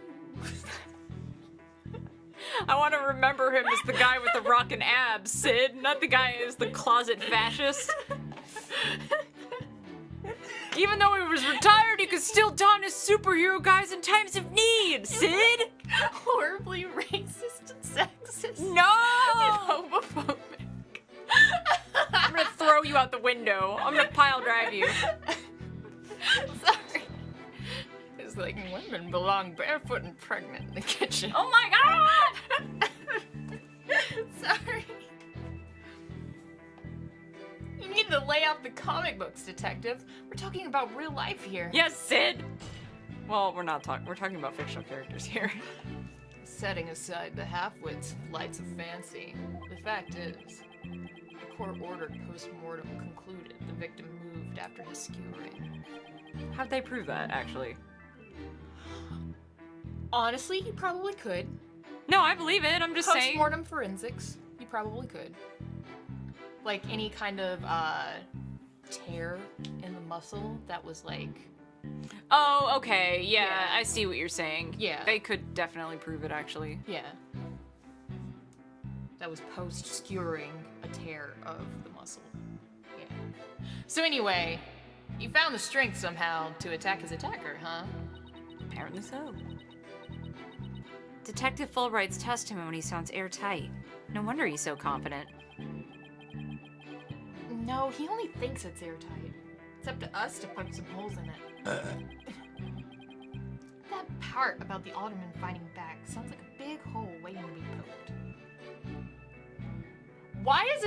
[SPEAKER 4] I want to remember him as the guy with the rockin' abs, Sid, not the guy as the closet fascist. Even though he was retired, he could still don his superhero guise in times of need, Sid!
[SPEAKER 2] Horribly racist and sexist.
[SPEAKER 4] No!
[SPEAKER 2] And homophobic.
[SPEAKER 4] I'm gonna throw you out the window. I'm gonna pile drive you.
[SPEAKER 2] Sorry. It's like women belong barefoot and pregnant in the kitchen.
[SPEAKER 4] Oh my god!
[SPEAKER 2] Sorry. You need to lay out the comic books, detective. We're talking about real life here.
[SPEAKER 4] Yes, Sid! Well, we're talking about fictional characters here.
[SPEAKER 2] Setting aside the half-wits flights of fancy, the fact is, the court-ordered post-mortem concluded the victim moved after his skewering.
[SPEAKER 4] How'd they prove that, actually?
[SPEAKER 2] Honestly, you probably could.
[SPEAKER 4] No, I believe it. I'm just saying.
[SPEAKER 2] Post-mortem forensics, you probably could. Like any kind of tear in the muscle that was like...
[SPEAKER 4] Oh, okay. Yeah,
[SPEAKER 2] Yeah.
[SPEAKER 4] I see what you're saying.
[SPEAKER 2] Yeah.
[SPEAKER 4] They could definitely prove it, actually.
[SPEAKER 2] Yeah. That was post-skewering a tear of the muscle. Yeah. So anyway, you found the strength somehow to attack his attacker, huh?
[SPEAKER 4] Apparently so. Detective Fulbright's testimony sounds airtight. No wonder he's so confident.
[SPEAKER 2] No, he only thinks it's airtight. It's up to us to poke some holes in it. That part about the alderman fighting back sounds like a big hole waiting to be poked. Why is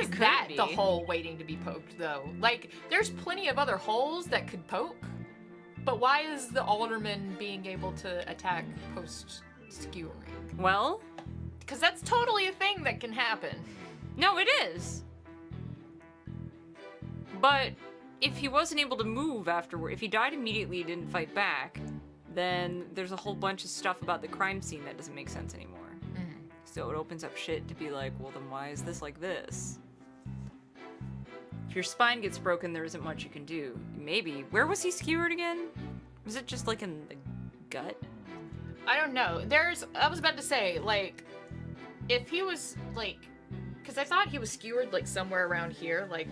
[SPEAKER 4] could
[SPEAKER 2] that
[SPEAKER 4] be.
[SPEAKER 2] the hole waiting to be poked, though? Like, there's plenty of other holes that could poke, but why is the alderman being able to attack post-skewering?
[SPEAKER 4] Well?
[SPEAKER 2] Because that's totally a thing that can happen.
[SPEAKER 4] No, it is. But if he wasn't able to move afterward, if he died immediately and didn't fight back, then there's a whole bunch of stuff about the crime scene that doesn't make sense anymore.
[SPEAKER 2] Mm-hmm.
[SPEAKER 4] So it opens up shit to be like, well, then why is this like this? If your spine gets broken, there isn't much you can do. Maybe. Where was he skewered again? Was it just like in the gut?
[SPEAKER 2] I don't know. I was about to say, like, if he was, like, because I thought he was skewered, like, somewhere around here, like,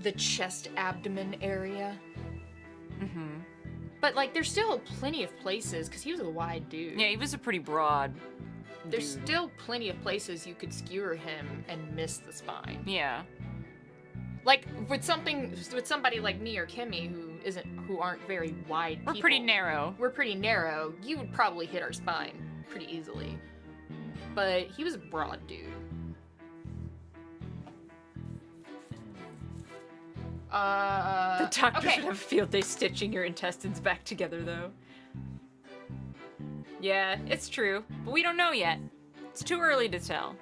[SPEAKER 2] the chest abdomen area.
[SPEAKER 4] Mm-hmm.
[SPEAKER 2] But, like, there's still plenty of places, because he was a wide dude.
[SPEAKER 4] Yeah, he was a pretty broad
[SPEAKER 2] There's
[SPEAKER 4] dude.
[SPEAKER 2] still plenty of places you could skewer him and miss the spine.
[SPEAKER 4] Yeah.
[SPEAKER 2] Like, with somebody like me or Kemi who aren't very wide
[SPEAKER 4] We're
[SPEAKER 2] people,
[SPEAKER 4] pretty narrow.
[SPEAKER 2] We're pretty narrow. You would probably hit our spine pretty easily. But he was a broad dude.
[SPEAKER 4] The doctor
[SPEAKER 2] okay.
[SPEAKER 4] should have a field day stitching your intestines back together, though. Yeah, it's true, but we don't know yet. It's too early to tell.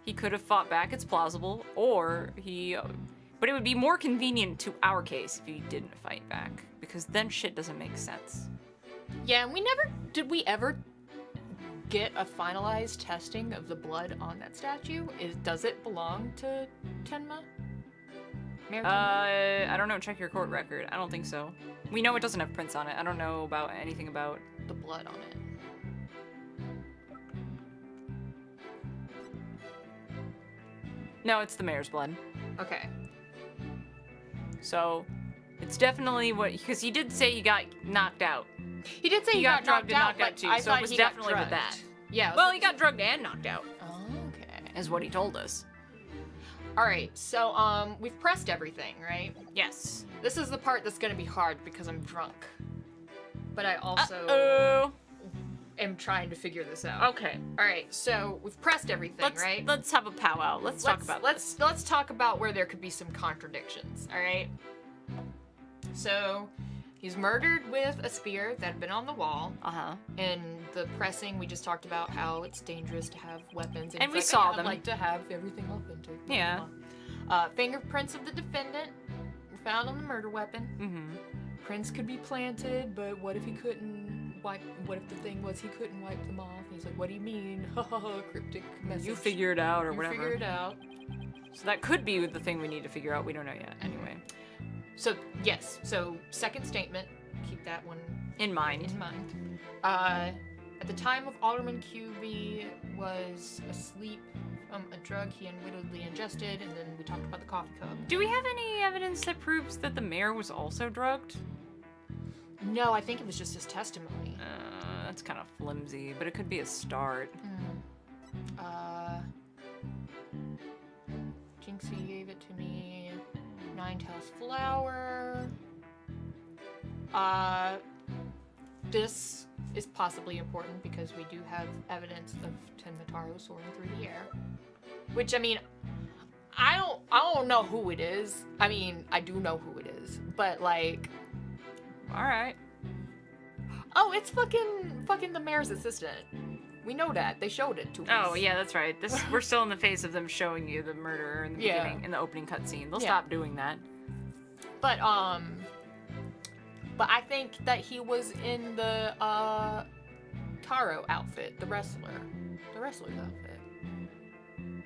[SPEAKER 4] He could have fought back, it's plausible, or he... But it would be more convenient to our case if he didn't fight back, because then shit doesn't make sense.
[SPEAKER 2] Yeah, and did we ever get a finalized testing of the blood on that statue? Does it belong to Tenma? Mayor Tenma?
[SPEAKER 4] I don't know. Check your court record. I don't think so. We know it doesn't have prints on it. I don't know about anything about
[SPEAKER 2] The blood on it.
[SPEAKER 4] No, it's the mayor's blood.
[SPEAKER 2] Okay.
[SPEAKER 4] So, it's definitely what, because he did say he got knocked out.
[SPEAKER 2] He did say he
[SPEAKER 4] got
[SPEAKER 2] got
[SPEAKER 4] drugged
[SPEAKER 2] knocked
[SPEAKER 4] and
[SPEAKER 2] out,
[SPEAKER 4] knocked out
[SPEAKER 2] but
[SPEAKER 4] too,
[SPEAKER 2] I
[SPEAKER 4] so it
[SPEAKER 2] thought
[SPEAKER 4] was
[SPEAKER 2] he got
[SPEAKER 4] definitely with
[SPEAKER 2] drugged.
[SPEAKER 4] that.
[SPEAKER 2] Yeah.
[SPEAKER 4] Well, he got drugged and knocked out,
[SPEAKER 2] Okay.
[SPEAKER 4] is what he told us.
[SPEAKER 2] All right. So we've pressed everything, right?
[SPEAKER 4] Yes.
[SPEAKER 2] This is the part that's gonna be hard because I'm drunk. But I also
[SPEAKER 4] Uh-oh.
[SPEAKER 2] am trying to figure this out.
[SPEAKER 4] Okay.
[SPEAKER 2] All right. So we've pressed everything, right?
[SPEAKER 4] Let's have a powwow. Let's talk about this.
[SPEAKER 2] Let's talk about where there could be some contradictions. All right. So he's murdered with a spear that had been on the wall.
[SPEAKER 4] Uh-huh.
[SPEAKER 2] And the pressing, we just talked about how it's dangerous to have weapons.
[SPEAKER 4] And
[SPEAKER 2] it's
[SPEAKER 4] we
[SPEAKER 2] like,
[SPEAKER 4] saw
[SPEAKER 2] I'd
[SPEAKER 4] them.
[SPEAKER 2] like to have everything authentic.
[SPEAKER 4] Yeah.
[SPEAKER 2] Fingerprints of the defendant were found on the murder weapon.
[SPEAKER 4] Mm-hmm.
[SPEAKER 2] Prints could be planted, but what if he couldn't wipe? What if the thing was he couldn't wipe them off? He's like, "What do you mean?" Cryptic message.
[SPEAKER 4] You figure it out or
[SPEAKER 2] You
[SPEAKER 4] whatever.
[SPEAKER 2] figure it out.
[SPEAKER 4] So that could be the thing we need to figure out. We don't know yet. Anyway.
[SPEAKER 2] So yes. So second statement. Keep that one
[SPEAKER 4] In mind.
[SPEAKER 2] in mind. At the time of Alderman QB was asleep from a drug he unwittingly ingested, and then we talked about the coffee cup.
[SPEAKER 4] Do we have any evidence that proves that the mayor was also drugged?
[SPEAKER 2] No, I think it was just his testimony.
[SPEAKER 4] That's kind of flimsy, but it could be a start.
[SPEAKER 2] Jinxie gave it to me. Ninetales flower. This is possibly important because we do have evidence of Tenmataro soaring through the air. Which, I mean, I don't know who it is. I mean, I do know who it is, but like,
[SPEAKER 4] All right.
[SPEAKER 2] oh, it's fucking the mayor's assistant. We know that. They showed it to us.
[SPEAKER 4] Oh yeah, that's right. We're still in the phase of them showing you the murderer in the
[SPEAKER 2] Yeah.
[SPEAKER 4] beginning, in the opening cutscene. They'll
[SPEAKER 2] Yeah.
[SPEAKER 4] stop doing that.
[SPEAKER 2] But I think that he was in the Taro outfit, the wrestler's outfit.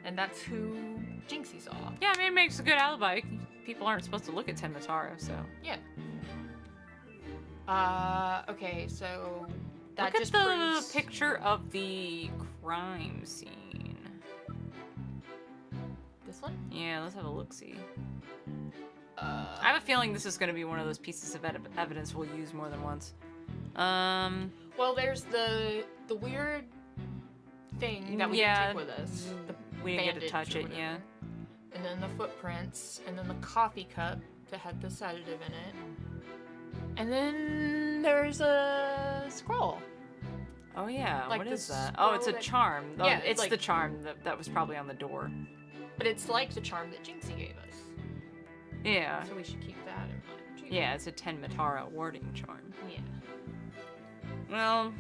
[SPEAKER 2] And that's who Jinxie saw.
[SPEAKER 4] Yeah, I mean, it makes a good alibi. People aren't supposed to look at Tenmataro, so.
[SPEAKER 2] Yeah. Okay, so that
[SPEAKER 4] Look at
[SPEAKER 2] just
[SPEAKER 4] the
[SPEAKER 2] proves
[SPEAKER 4] picture of the crime scene.
[SPEAKER 2] this one.
[SPEAKER 4] Yeah, let's have a look-see. I have a feeling this is going to be one of those pieces of evidence we'll use more than once.
[SPEAKER 2] Well, there's the weird thing that we
[SPEAKER 4] Yeah.
[SPEAKER 2] took with us. The
[SPEAKER 4] We didn't get to
[SPEAKER 2] bandage
[SPEAKER 4] touch
[SPEAKER 2] or
[SPEAKER 4] it,
[SPEAKER 2] whatever.
[SPEAKER 4] yeah.
[SPEAKER 2] And then the footprints, and then the coffee cup that had the sedative in it. And then there's a scroll.
[SPEAKER 4] Oh yeah,
[SPEAKER 2] Like
[SPEAKER 4] what
[SPEAKER 2] the
[SPEAKER 4] is that? Oh, it's a
[SPEAKER 2] scroll that-
[SPEAKER 4] charm. Oh,
[SPEAKER 2] Yeah,
[SPEAKER 4] it's
[SPEAKER 2] like-
[SPEAKER 4] the charm that was probably on the door.
[SPEAKER 2] But it's like the charm that Jinxie gave us.
[SPEAKER 4] Yeah.
[SPEAKER 2] So we should keep that in mind too.
[SPEAKER 4] Yeah, it's a Tenmataro warding charm.
[SPEAKER 2] Yeah.
[SPEAKER 4] Well,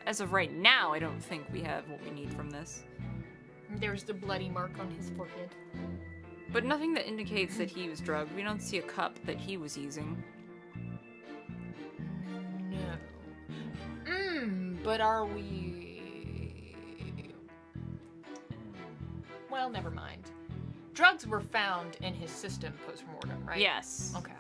[SPEAKER 4] as of right now, I don't think we have what we need from this.
[SPEAKER 2] There's the bloody mark on his forehead.
[SPEAKER 4] But nothing that indicates that he was drugged. We don't see a cup that he was using.
[SPEAKER 2] No. But are we... Well, never mind. Drugs were found in his system post-mortem, right?
[SPEAKER 4] Yes.
[SPEAKER 2] Okay.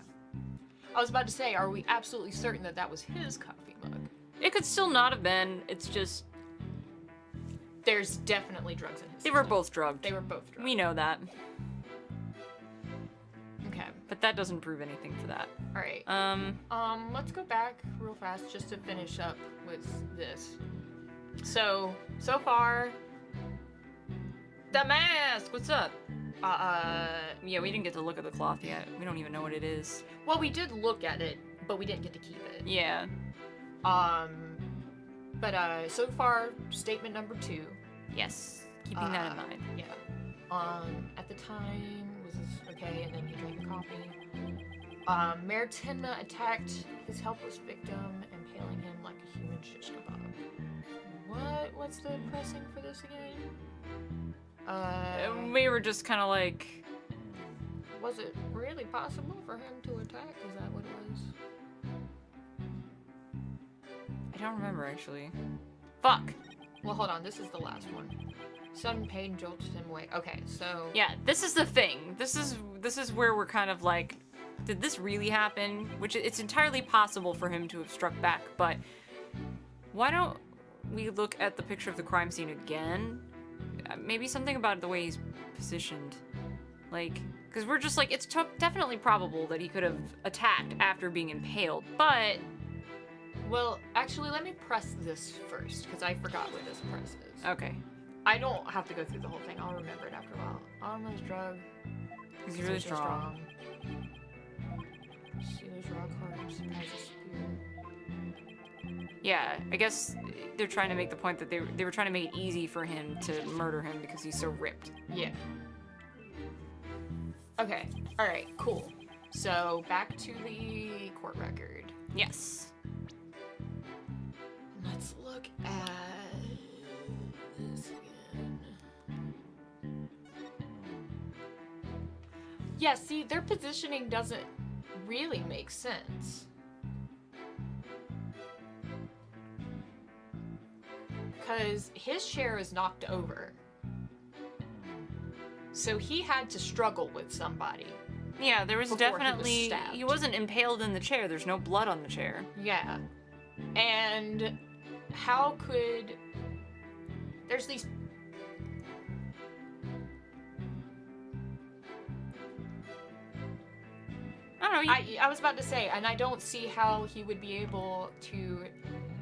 [SPEAKER 2] I was about to say, are we absolutely certain that that was his coffee mug?
[SPEAKER 4] It could still not have been. It's just
[SPEAKER 2] There's definitely drugs in his
[SPEAKER 4] they
[SPEAKER 2] system.
[SPEAKER 4] were both drugged.
[SPEAKER 2] They were both drugs.
[SPEAKER 4] We know that,
[SPEAKER 2] Okay.
[SPEAKER 4] but that doesn't prove anything for that.
[SPEAKER 2] All right. Let's go back real fast just to finish up with this. So far,
[SPEAKER 4] The mask. What's up?
[SPEAKER 2] uh,
[SPEAKER 4] Yeah, we didn't get to look at the cloth yet. We don't even know what it is.
[SPEAKER 2] well, we did look at it, but we didn't get to keep it.
[SPEAKER 4] Yeah.
[SPEAKER 2] But so far, statement number 2.
[SPEAKER 4] Yes. Keeping that in mind.
[SPEAKER 2] Yeah. At the time, was this okay? And then he drank the coffee. Mayor Tenma attacked his helpless victim, impaling him like a human shish kebab. What's the pressing for this again?
[SPEAKER 4] We were just kind of like,
[SPEAKER 2] Was it really possible for him to attack? Is that what it was?
[SPEAKER 4] don't remember, actually. Fuck.
[SPEAKER 2] Well, hold on. This is the last one. Sudden pain jolts him away. Okay, so...
[SPEAKER 4] Yeah, this is the thing. This is where we're kind of like, did this really happen? Which it's entirely possible for him to have struck back, but why don't we look at the picture of the crime scene again? Maybe something about the way he's positioned. Like, because we're just like, it's definitely probable that he could have attacked after being impaled, but...
[SPEAKER 2] Well, actually, let me press this first, because I forgot where this press is.
[SPEAKER 4] Okay.
[SPEAKER 2] I don't have to go through the whole thing. I'll remember it after a while. Armor's drug.
[SPEAKER 4] He's really strong.
[SPEAKER 2] Sealer's rock hard. Has a spear.
[SPEAKER 4] Yeah, I guess they're trying to make the point that they were trying to make it easy for him to murder him because he's so ripped.
[SPEAKER 2] Yeah. Okay. All right. Cool. So back to the court record.
[SPEAKER 4] Yes.
[SPEAKER 2] Let's look at this again. Yeah. See, their positioning doesn't really make sense. Because his chair is knocked over. So he had to struggle with somebody.
[SPEAKER 4] Yeah, there was
[SPEAKER 2] Before
[SPEAKER 4] definitely...
[SPEAKER 2] he was stabbed.
[SPEAKER 4] He wasn't impaled in the chair. There's no blood on the chair.
[SPEAKER 2] Yeah. And how could... There's these...
[SPEAKER 4] I don't know.
[SPEAKER 2] I was about to say, and I don't see how he would be able to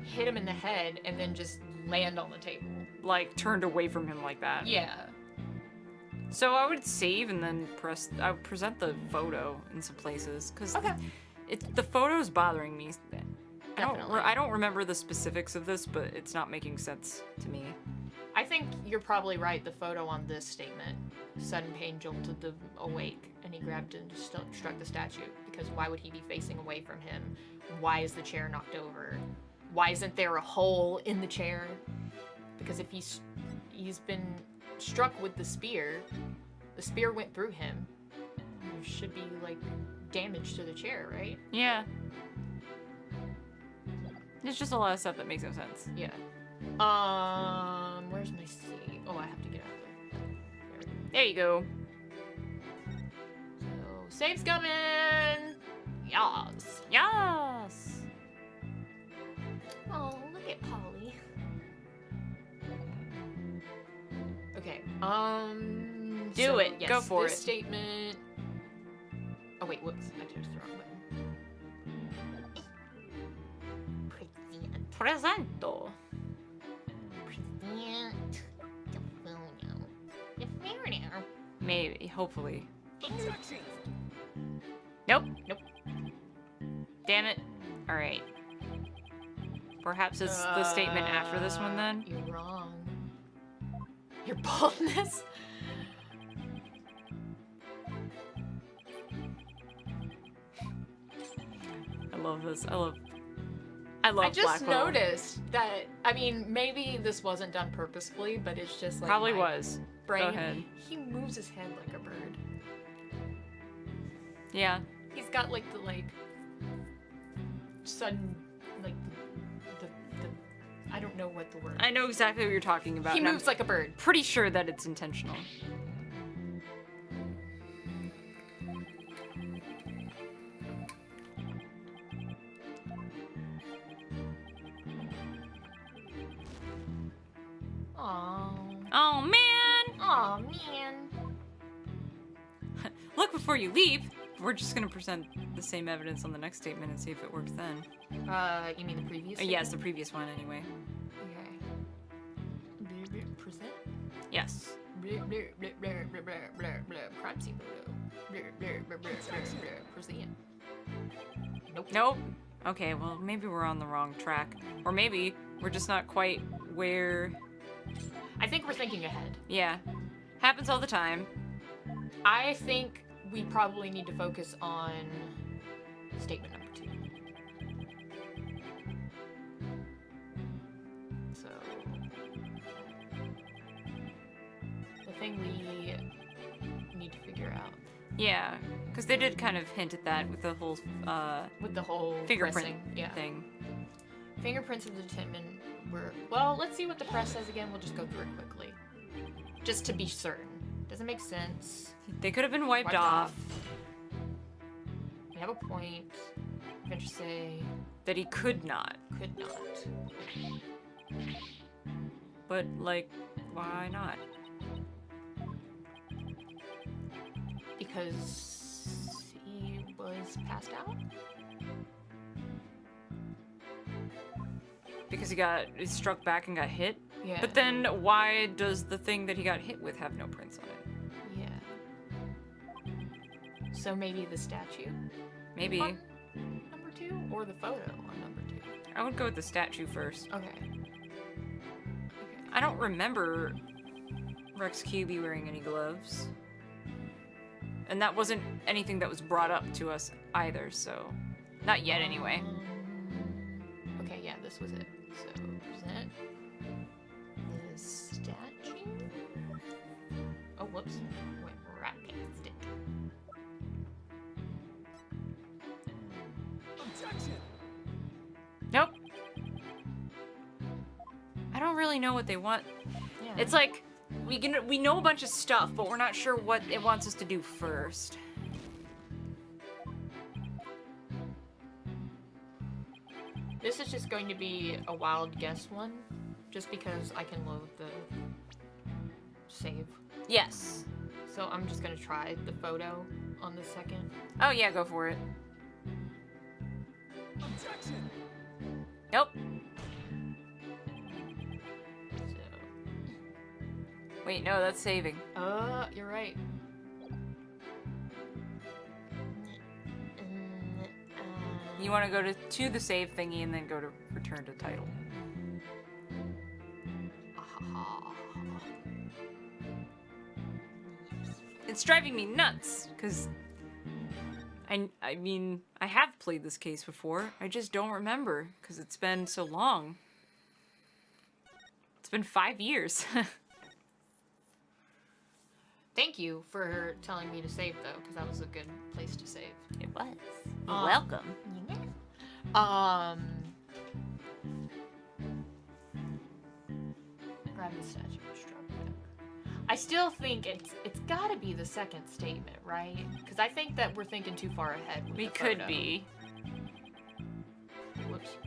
[SPEAKER 2] hit him in the head and then just land on the table.
[SPEAKER 4] Like, turned away from him like that.
[SPEAKER 2] Yeah.
[SPEAKER 4] So I would save and then I would present the photo in some places, because
[SPEAKER 2] Okay.
[SPEAKER 4] the photo's bothering me.
[SPEAKER 2] Definitely.
[SPEAKER 4] I don't remember the specifics of this, but it's not making sense to me.
[SPEAKER 2] I think you're probably right. The photo on this statement, sudden pain jolted them awake, and he grabbed and struck the statue. Because why would he be facing away from him? Why is the chair knocked over? Why isn't there a hole in the chair? Because if he's been struck with the spear went through him. There should be like damage to the chair, right?
[SPEAKER 4] Yeah. There's just a lot of stuff that makes no sense.
[SPEAKER 2] Yeah. Where's my save? Oh, I have to get out of there.
[SPEAKER 4] There you go.
[SPEAKER 2] So, save's coming! Yas!
[SPEAKER 4] Yes.
[SPEAKER 2] Oh, look at Polly. Okay,
[SPEAKER 4] Do
[SPEAKER 2] so,
[SPEAKER 4] it.
[SPEAKER 2] yes,
[SPEAKER 4] Go for
[SPEAKER 2] this
[SPEAKER 4] it.
[SPEAKER 2] statement... Oh, wait, whoops. I touched the wrong button.
[SPEAKER 4] Presento. Maybe. Hopefully. Nope.
[SPEAKER 2] Nope.
[SPEAKER 4] Damn it. Alright. Perhaps it's the statement after this one then?
[SPEAKER 2] You're wrong. Your baldness?
[SPEAKER 4] I love this. I love
[SPEAKER 2] I just
[SPEAKER 4] Blackwell.
[SPEAKER 2] noticed that, I mean, maybe this wasn't done purposefully, but it's just like
[SPEAKER 4] Probably
[SPEAKER 2] my
[SPEAKER 4] was.
[SPEAKER 2] brain.
[SPEAKER 4] Go ahead.
[SPEAKER 2] He moves his head like a bird.
[SPEAKER 4] Yeah.
[SPEAKER 2] He's got like the sudden the I don't know what the word.
[SPEAKER 4] I know exactly what you're talking about.
[SPEAKER 2] He
[SPEAKER 4] and I'm
[SPEAKER 2] moves like a bird.
[SPEAKER 4] pretty sure that it's intentional.
[SPEAKER 2] Aww.
[SPEAKER 4] Oh man!
[SPEAKER 2] Aw, man.
[SPEAKER 4] Look before you leave. We're just gonna present the same evidence on the next statement and see if it works then.
[SPEAKER 2] You mean the previous?
[SPEAKER 4] Yes, the previous one anyway.
[SPEAKER 2] Okay. Present.
[SPEAKER 4] Yes.
[SPEAKER 2] Crime scene photo. Present. Nope.
[SPEAKER 4] Nope. Okay, well, maybe we're on the wrong track. Or maybe we're just not quite where...
[SPEAKER 2] I think we're thinking ahead.
[SPEAKER 4] Yeah. Happens all the time.
[SPEAKER 2] I think we probably need to focus on statement number 2. So, the thing we need to figure out
[SPEAKER 4] Yeah, because they did kind of hint at that with the whole
[SPEAKER 2] with the whole
[SPEAKER 4] fingerprint
[SPEAKER 2] pressing, yeah.
[SPEAKER 4] thing.
[SPEAKER 2] Fingerprints of the Tinman were... Well, let's see what the press says again. We'll just go through it quickly. Just to be certain. Doesn't make sense.
[SPEAKER 4] They could have been wiped off.
[SPEAKER 2] We have a point. Adventure say...
[SPEAKER 4] That he could not.
[SPEAKER 2] Could not.
[SPEAKER 4] But, like, why not?
[SPEAKER 2] Because he was passed out?
[SPEAKER 4] Because he struck back and got hit?
[SPEAKER 2] Yeah.
[SPEAKER 4] But then why does the thing that he got hit with have no prints on it?
[SPEAKER 2] Yeah. So maybe the statue?
[SPEAKER 4] Maybe.
[SPEAKER 2] On number 2? Or the photo on number 2?
[SPEAKER 4] I would go with the statue first.
[SPEAKER 2] Okay.
[SPEAKER 4] I don't remember Rex QB wearing any gloves. And that wasn't anything that was brought up to us either, so... Not yet, anyway.
[SPEAKER 2] Okay, yeah, this was it. So, present the statue. Oh, whoops. Went right past it.
[SPEAKER 3] Objection!
[SPEAKER 4] Nope. I don't really know what they want.
[SPEAKER 2] Yeah.
[SPEAKER 4] It's like, we know a bunch of stuff, but we're not sure what it wants us to do first.
[SPEAKER 2] This is just going to be a wild guess one, just because I can load the save.
[SPEAKER 4] Yes.
[SPEAKER 2] So I'm just gonna try the photo on the second.
[SPEAKER 4] Oh yeah, go for it.
[SPEAKER 3] Objection!
[SPEAKER 4] Nope.
[SPEAKER 2] So,
[SPEAKER 4] Wait, no, that's saving.
[SPEAKER 2] you're right.
[SPEAKER 4] You want to go to the save thingy and then go to return to title. It's driving me nuts, because I mean, I have played this case before. I just don't remember, because it's been so long. It's been 5 years.
[SPEAKER 2] Thank you for telling me to save though, because that was a good place to save.
[SPEAKER 4] It was.
[SPEAKER 2] Welcome. Grab the statue and struck back. I still think it's gotta be the second statement, right? Because I think that we're thinking too far ahead with
[SPEAKER 4] We
[SPEAKER 2] the
[SPEAKER 4] could
[SPEAKER 2] photo.
[SPEAKER 4] be.
[SPEAKER 2] Whoops.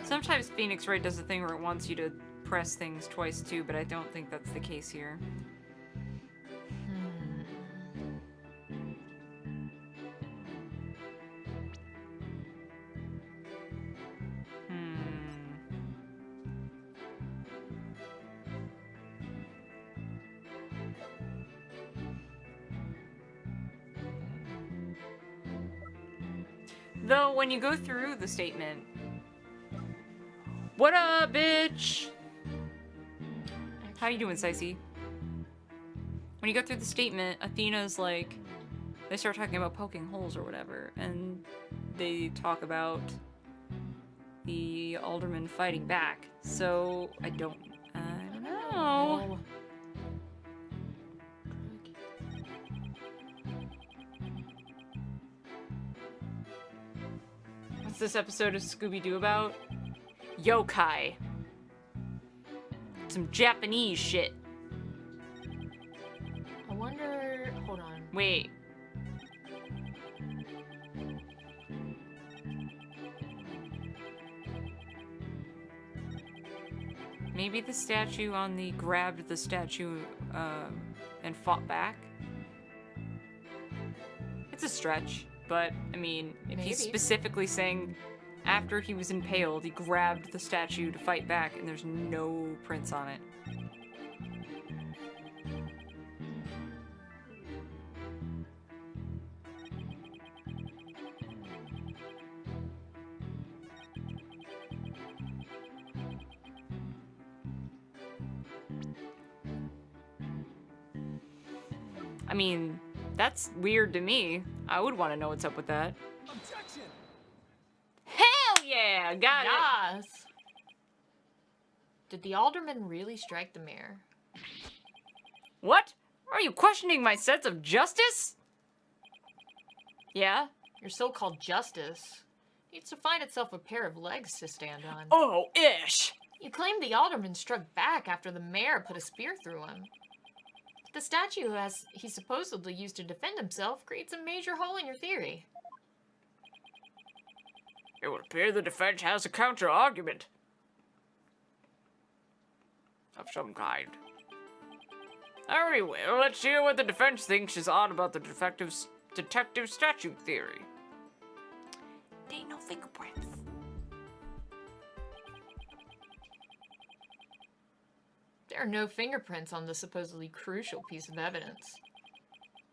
[SPEAKER 4] Sometimes Phoenix Wright does a thing where it wants you to press things twice too, but I don't think that's the case here. Though, when you go through the statement... What up, bitch? How you doing, Sicey? When you go through the statement, Athena's like... They start talking about poking holes or whatever, and they talk about the alderman fighting back. So, I don't know. What's this episode of Scooby-Doo about? Yokai. Some Japanese shit.
[SPEAKER 2] I wonder. Hold on.
[SPEAKER 4] Wait. Maybe the statue on the grabbed the statue and fought back? It's a stretch, but I mean, if he's
[SPEAKER 2] Maybe.
[SPEAKER 4] specifically saying after he was impaled, he grabbed the statue to fight back and there's no prints on it. I mean, that's weird to me. I would want to know what's up with that.
[SPEAKER 3] Objection!
[SPEAKER 4] Hell yeah! Got it!
[SPEAKER 2] Yes. Did the alderman really strike the mayor?
[SPEAKER 4] What? Are you questioning my sense of justice? Yeah?
[SPEAKER 2] Your so-called justice needs to find itself a pair of legs to stand on.
[SPEAKER 1] Oh, ish!
[SPEAKER 2] You claim the alderman struck back after the mayor put a spear through him. The statue as he supposedly used to defend himself creates a major hole in your theory.
[SPEAKER 1] It would appear the defense has a counter-argument. Of some kind. Very well, let's hear what the defense thinks is odd about the detective statue theory. There ain't no fingerprints.
[SPEAKER 2] There are no fingerprints on the supposedly crucial piece of evidence.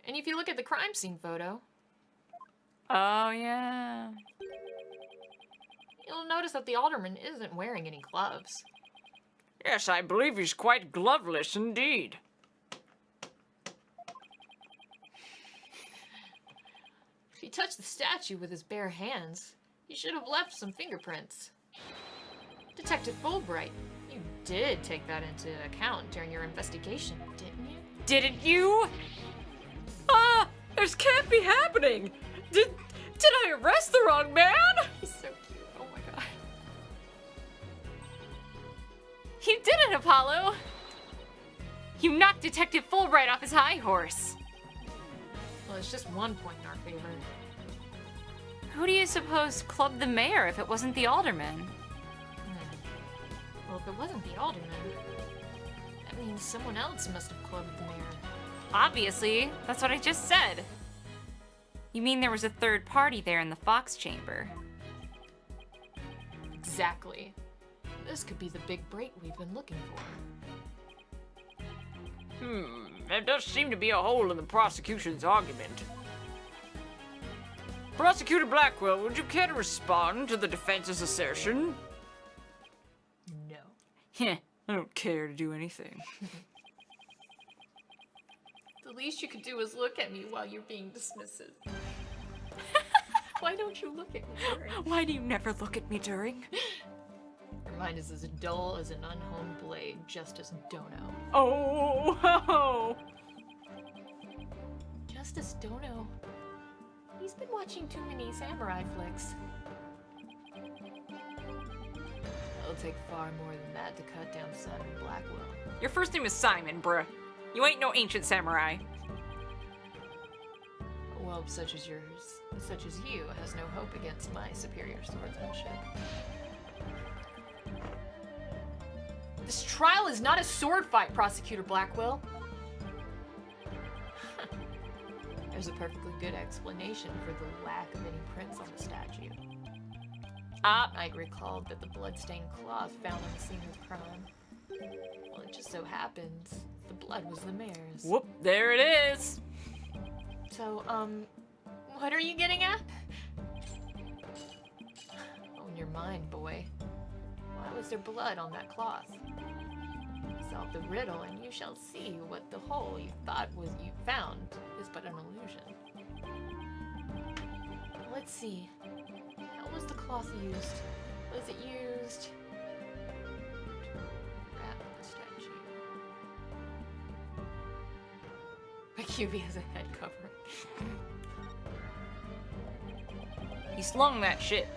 [SPEAKER 2] And if you look at the crime scene photo,
[SPEAKER 4] Oh, yeah.
[SPEAKER 2] you'll notice that the alderman isn't wearing any gloves.
[SPEAKER 1] Yes, I believe he's quite gloveless indeed.
[SPEAKER 2] If he touched the statue with his bare hands, he should have left some fingerprints. Detective Fulbright, you did take that into account during your investigation, didn't you?
[SPEAKER 4] Didn't you? Ah, this can't be happening. Did I arrest the wrong man?
[SPEAKER 2] He's so cute. Oh my god.
[SPEAKER 4] You did it, Apollo. You knocked Detective Fulbright off his high horse.
[SPEAKER 2] Well, it's just 1 point in our favor.
[SPEAKER 4] Who do you suppose clubbed the mayor if it wasn't the alderman?
[SPEAKER 2] Well, if it wasn't the alderman, that means someone else must have clubbed the mayor.
[SPEAKER 4] Obviously, that's what I just said. You mean there was a third party there in the Fox chamber?
[SPEAKER 2] Exactly. This could be the big break we've been looking for.
[SPEAKER 1] There does seem to be a hole in the prosecution's argument. Prosecutor Blackwell, would you care to respond to the defense's assertion?
[SPEAKER 2] No.
[SPEAKER 4] Heh, I don't care to do anything.
[SPEAKER 2] The least you could do is look at me while you're being dismissive. Why don't you look at me during?
[SPEAKER 4] Why do you never look at me during?
[SPEAKER 2] Your mind is as dull as an unhomed blade, Justice Dono.
[SPEAKER 4] Oh!
[SPEAKER 2] Justice Dono? He's been watching too many samurai flicks. It'll take far more than that to cut down Simon Blackwell.
[SPEAKER 4] Your first name is Simon, bruh. You ain't no ancient samurai.
[SPEAKER 2] A whelp such as yours, such as you, has no hope against my superior swordsmanship. This trial is not a sword fight, Prosecutor Blackwell. There's a perfectly good explanation for the lack of any prints on the statue. I recalled that the blood-stained cloth found on the scene of the crime. Well, it just so happens the blood was the mayor's.
[SPEAKER 4] Whoop, there it is.
[SPEAKER 2] So, what are you getting at? Own your mind, boy. Why was there blood on that cloth? Solve the riddle and you shall see what the hole you thought was you found is but an illusion. Let's see. How was the cloth used? Was it used to wrap the statue? My QB has a head covering.
[SPEAKER 4] He slung that shit.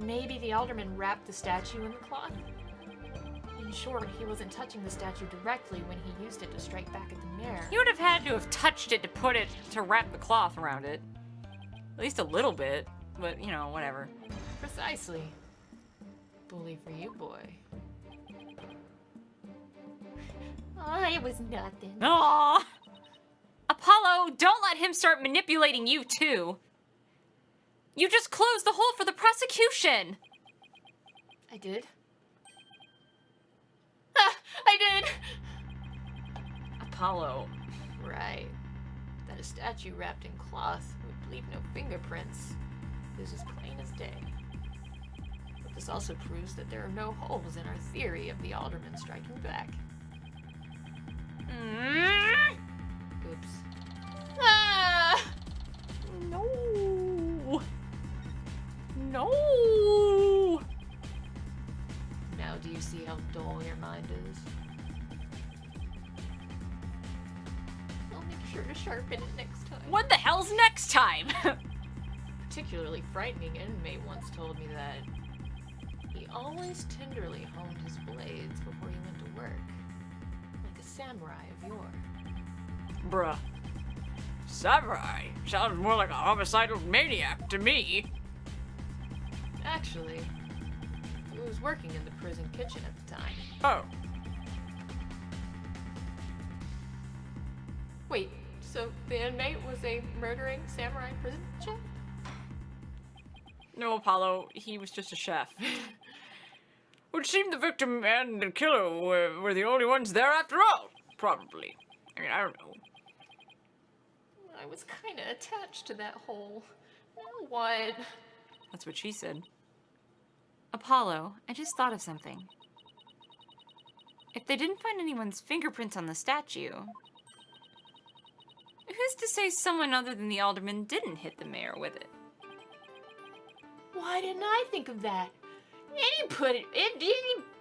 [SPEAKER 2] Maybe the alderman wrapped the statue in the cloth? In short, he wasn't touching the statue directly when he used it to strike back at the mayor.
[SPEAKER 4] He would have had to have touched it to wrap the cloth around it. At least a little bit, but you know, whatever.
[SPEAKER 2] Precisely. Bully for you, boy. Oh, it was nothing.
[SPEAKER 4] Aww! Apollo, don't let him start manipulating you too. You just closed the hole for the prosecution.
[SPEAKER 2] I did? Ah, I did!
[SPEAKER 4] Apollo.
[SPEAKER 2] Right. That a statue wrapped in cloth would leave no fingerprints is as plain as day. But this also proves that there are no holes in our theory of the alderman striking back. Oops. Ah!
[SPEAKER 4] No. No.
[SPEAKER 2] Now do you see how dull your mind is? I'll make sure to sharpen it next time.
[SPEAKER 4] What the hell's next time?
[SPEAKER 2] particularly frightening inmate once told me that he always tenderly honed his blades before he went to work, like a samurai of yore.
[SPEAKER 1] Bruh. Samurai sounds more like a homicidal maniac to me.
[SPEAKER 2] Actually, he was working in the prison kitchen at the time.
[SPEAKER 1] Oh,
[SPEAKER 2] Wait, so the inmate was a murdering samurai prison chef?
[SPEAKER 4] No, Apollo, he was just a chef.
[SPEAKER 1] would seem the victim and the killer were the only ones there after all. Probably. I mean, I don't know.
[SPEAKER 2] I was kinda attached to that hole. Now what?
[SPEAKER 4] That's what she said.
[SPEAKER 5] Apollo, I just thought of something. If they didn't find anyone's fingerprints on the statue, who's to say someone other than the alderman didn't hit the mayor with it?
[SPEAKER 2] Why didn't I think of that?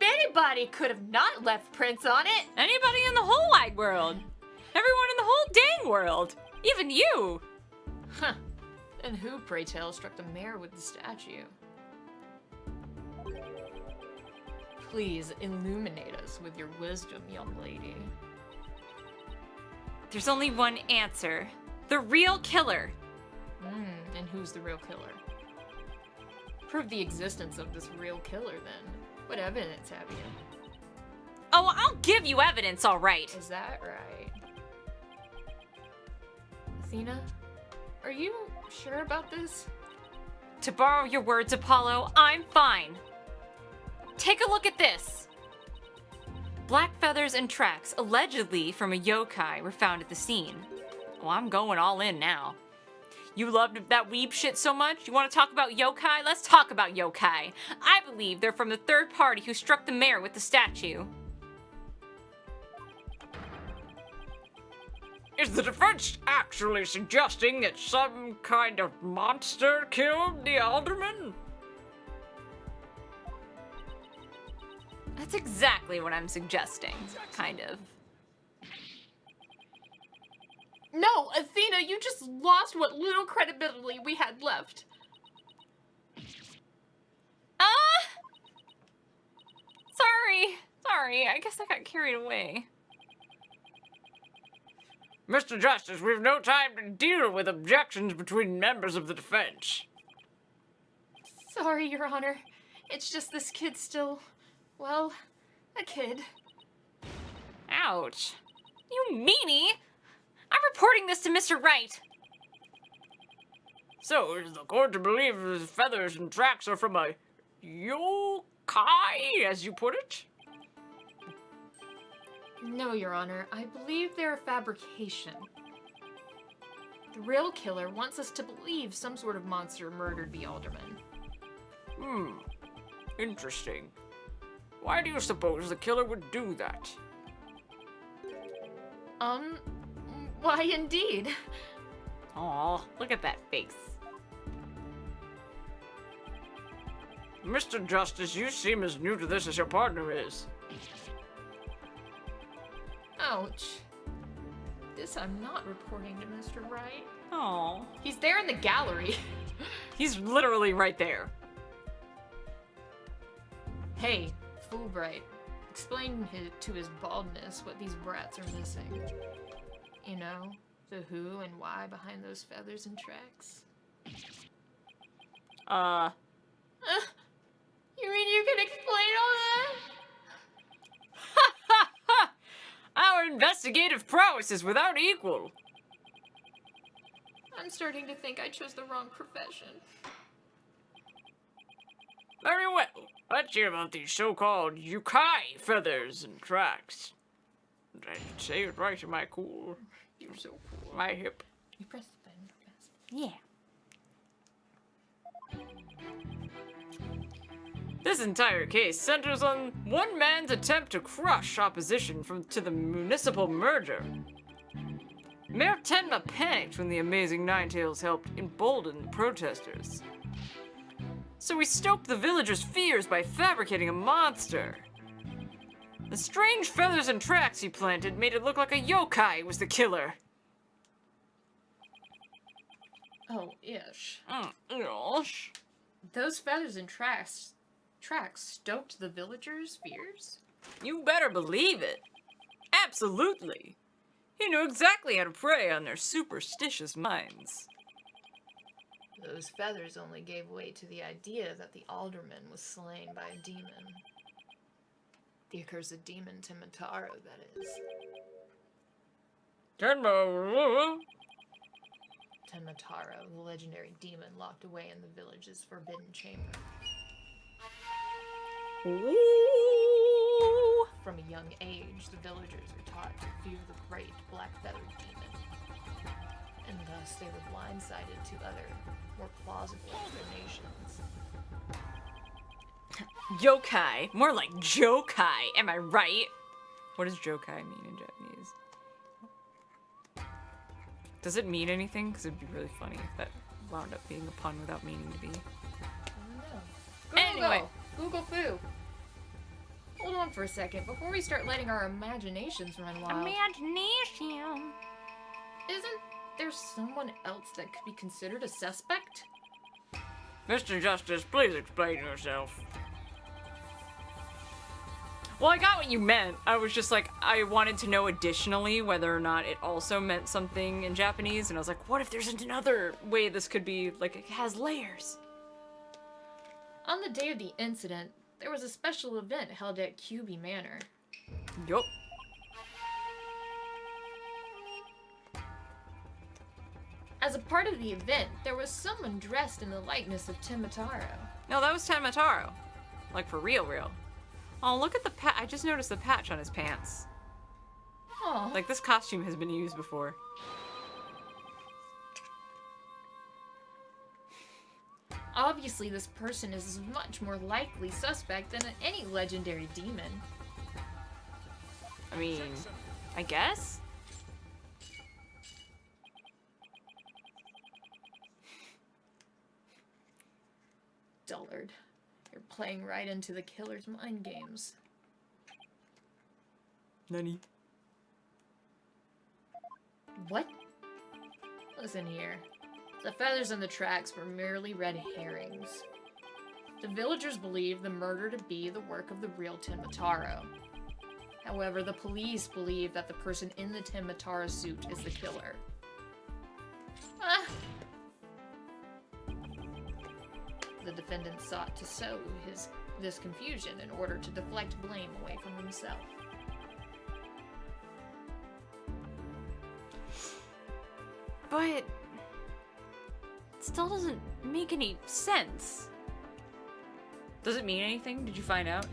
[SPEAKER 2] Anybody could have not left prints on it.
[SPEAKER 4] Anybody in the whole wide world. Everyone in the whole dang world. Even you.
[SPEAKER 2] Huh. And who, pray tell, struck the mayor with the statue? Please illuminate us with your wisdom, young lady.
[SPEAKER 5] There's only one answer. The real killer.
[SPEAKER 2] And who's the real killer? Prove the existence of this real killer, then. What evidence have you?
[SPEAKER 5] Oh, I'll give you evidence, all right.
[SPEAKER 2] Is that right? Athena, are you sure about this?
[SPEAKER 5] To borrow your words, Apollo, I'm fine. Take a look at this. Black feathers and tracks, allegedly from a yokai, were found at the scene. Well, I'm going all in now. You loved that weeb shit so much? You want to talk about yokai? Let's talk about yokai. I believe they're from the third party who struck the mayor with the statue.
[SPEAKER 1] Is the defense actually suggesting that some kind of monster killed the alderman?
[SPEAKER 5] That's exactly what I'm suggesting, kind of.
[SPEAKER 2] No, Athena, you just lost what little credibility we had left.
[SPEAKER 5] Sorry, I guess I got carried away.
[SPEAKER 1] Mr. Justice, we've no time to deal with objections between members of the defense.
[SPEAKER 2] Sorry, Your Honor. It's just this kid's still, well, a kid.
[SPEAKER 5] Ouch. You meanie! I'm reporting this to Mr. Wright.
[SPEAKER 1] So, is the court to believe the feathers and tracks are from a yokai, as you put it?
[SPEAKER 2] No, Your Honor. I believe they're a fabrication. The real killer wants us to believe some sort of monster murdered the alderman.
[SPEAKER 1] Interesting. Why do you suppose the killer would do that?
[SPEAKER 2] Why indeed?
[SPEAKER 5] Aw, look at that face.
[SPEAKER 1] Mr. Justice, you seem as new to this as your partner is.
[SPEAKER 2] Ouch. This I'm not reporting to Mr. Wright.
[SPEAKER 5] Aw.
[SPEAKER 2] He's there in the gallery.
[SPEAKER 4] He's literally right there.
[SPEAKER 2] Hey, Fulbright. Explain to his baldness what these brats are missing. You know, the who and why behind those feathers and tracks. You mean you can explain all that?
[SPEAKER 4] Our investigative prowess is without equal.
[SPEAKER 2] I'm starting to think I chose the wrong profession.
[SPEAKER 1] Very well. Let's hear about these so-called yokai feathers and tracks. Did I say it right? Am I cool?
[SPEAKER 2] You're so cool.
[SPEAKER 1] Am I hip?
[SPEAKER 2] You press the button fast.
[SPEAKER 5] Yeah.
[SPEAKER 4] This entire case centers on one man's attempt to crush opposition to the municipal merger. Mayor Tenma panicked when the amazing Ninetales helped embolden the protesters. So he stoked the villagers' fears by fabricating a monster. The strange feathers and tracks he planted made it look like a yokai was the killer.
[SPEAKER 2] Oh, ish.
[SPEAKER 4] Gosh.
[SPEAKER 2] Those feathers and tracks stoked the villagers' fears?
[SPEAKER 4] You better believe it. Absolutely. He knew exactly how to prey on their superstitious minds.
[SPEAKER 2] Those feathers only gave way to the idea that the alderman was slain by a demon. The accursed demon Timitaro, that is.
[SPEAKER 4] Tenma.
[SPEAKER 2] Timitaro, the legendary demon locked away in the village's forbidden chamber.
[SPEAKER 4] Ooh.
[SPEAKER 2] From a young age, the villagers are taught to fear the great black-feathered demon, and thus they were blindsided to other, more plausible explanations.
[SPEAKER 4] Yokai. More like jokai. Am I right? What does jokai mean in Japanese? Does it mean anything? Because it'd be really funny if that wound up being a pun without meaning to be.
[SPEAKER 2] I don't know.
[SPEAKER 4] Anyway.
[SPEAKER 2] Google foo. Hold on for a second before we start letting our imaginations run wild.
[SPEAKER 5] Imagination.
[SPEAKER 2] Isn't there someone else that could be considered a suspect?
[SPEAKER 1] Mr. Justice, please explain yourself.
[SPEAKER 4] Well, I got what you meant. I was just like, I wanted to know additionally whether or not it also meant something in Japanese, and I was like, what if there's another way this could be, like, it has layers?
[SPEAKER 2] On the day of the incident, there was a special event held at Kyubi Manor.
[SPEAKER 4] Yup.
[SPEAKER 2] As a part of the event, there was someone dressed in the likeness of Timitaro.
[SPEAKER 4] No, that was Tenmataro. Like, for real, real. Oh, look at the patch. I just noticed the patch on his pants.
[SPEAKER 2] Oh,
[SPEAKER 4] Like, this costume has been used before.
[SPEAKER 2] obviously this person is a much more likely suspect than any legendary demon.
[SPEAKER 4] I mean, I guess?
[SPEAKER 2] Dullard, you're playing right into the killer's mind games.
[SPEAKER 4] Nani?
[SPEAKER 2] What? Listen here. The feathers in the tracks were merely red herrings. The villagers believe the murder to be the work of the real Timitaro. However, the police believe that the person in the Timitaro suit is the killer. Ah. The defendant sought to sow this confusion in order to deflect blame away from himself.
[SPEAKER 5] But it still doesn't make any sense.
[SPEAKER 4] Does it mean anything? Did you find out?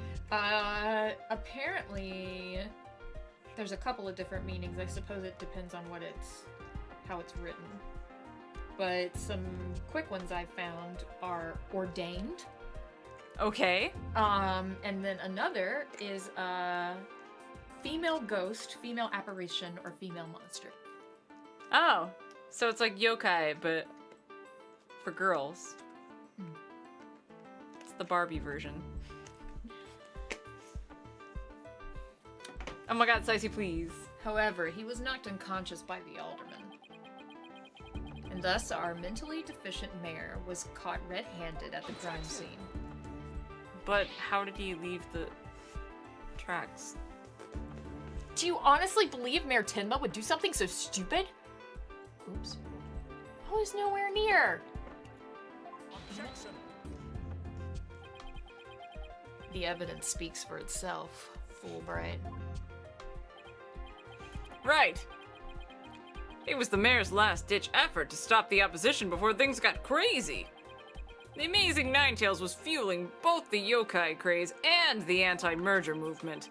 [SPEAKER 2] Apparently, there's a couple of different meanings. I suppose it depends on how it's written. But some quick ones I found are ordained.
[SPEAKER 4] Okay.
[SPEAKER 2] And then another is female ghost, female apparition, or female monster.
[SPEAKER 4] Oh, so it's like yokai, but for girls. It's the Barbie version. Oh my god, Cicey, please.
[SPEAKER 2] However, he was knocked unconscious by the alderman. And thus, our mentally deficient mayor was caught red-handed at the crime scene.
[SPEAKER 4] But how did he leave the tracks?
[SPEAKER 2] Do you honestly believe Mayor Tenma would do something so stupid? Oops. I was nowhere near. The evidence speaks for itself, Fulbright.
[SPEAKER 4] Right. It was the mayor's last-ditch effort to stop the opposition before things got crazy. The Amazing Ninetales was fueling both the yokai craze and the anti-merger movement.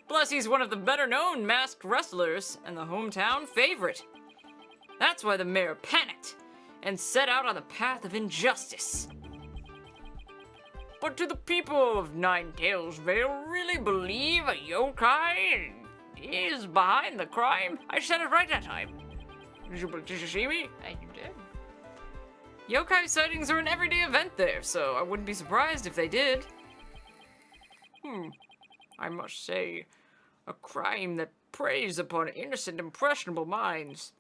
[SPEAKER 4] Plus, he's one of the better-known masked wrestlers and the hometown favorite. That's why the mayor panicked and set out on the path of injustice. But do the people of Ninetales really believe a yokai is behind the crime? I said it right that time. Did you see me?
[SPEAKER 2] And you did.
[SPEAKER 4] Yokai sightings are an everyday event there, so I wouldn't be surprised if they did. I must say, a crime that preys upon innocent, impressionable minds.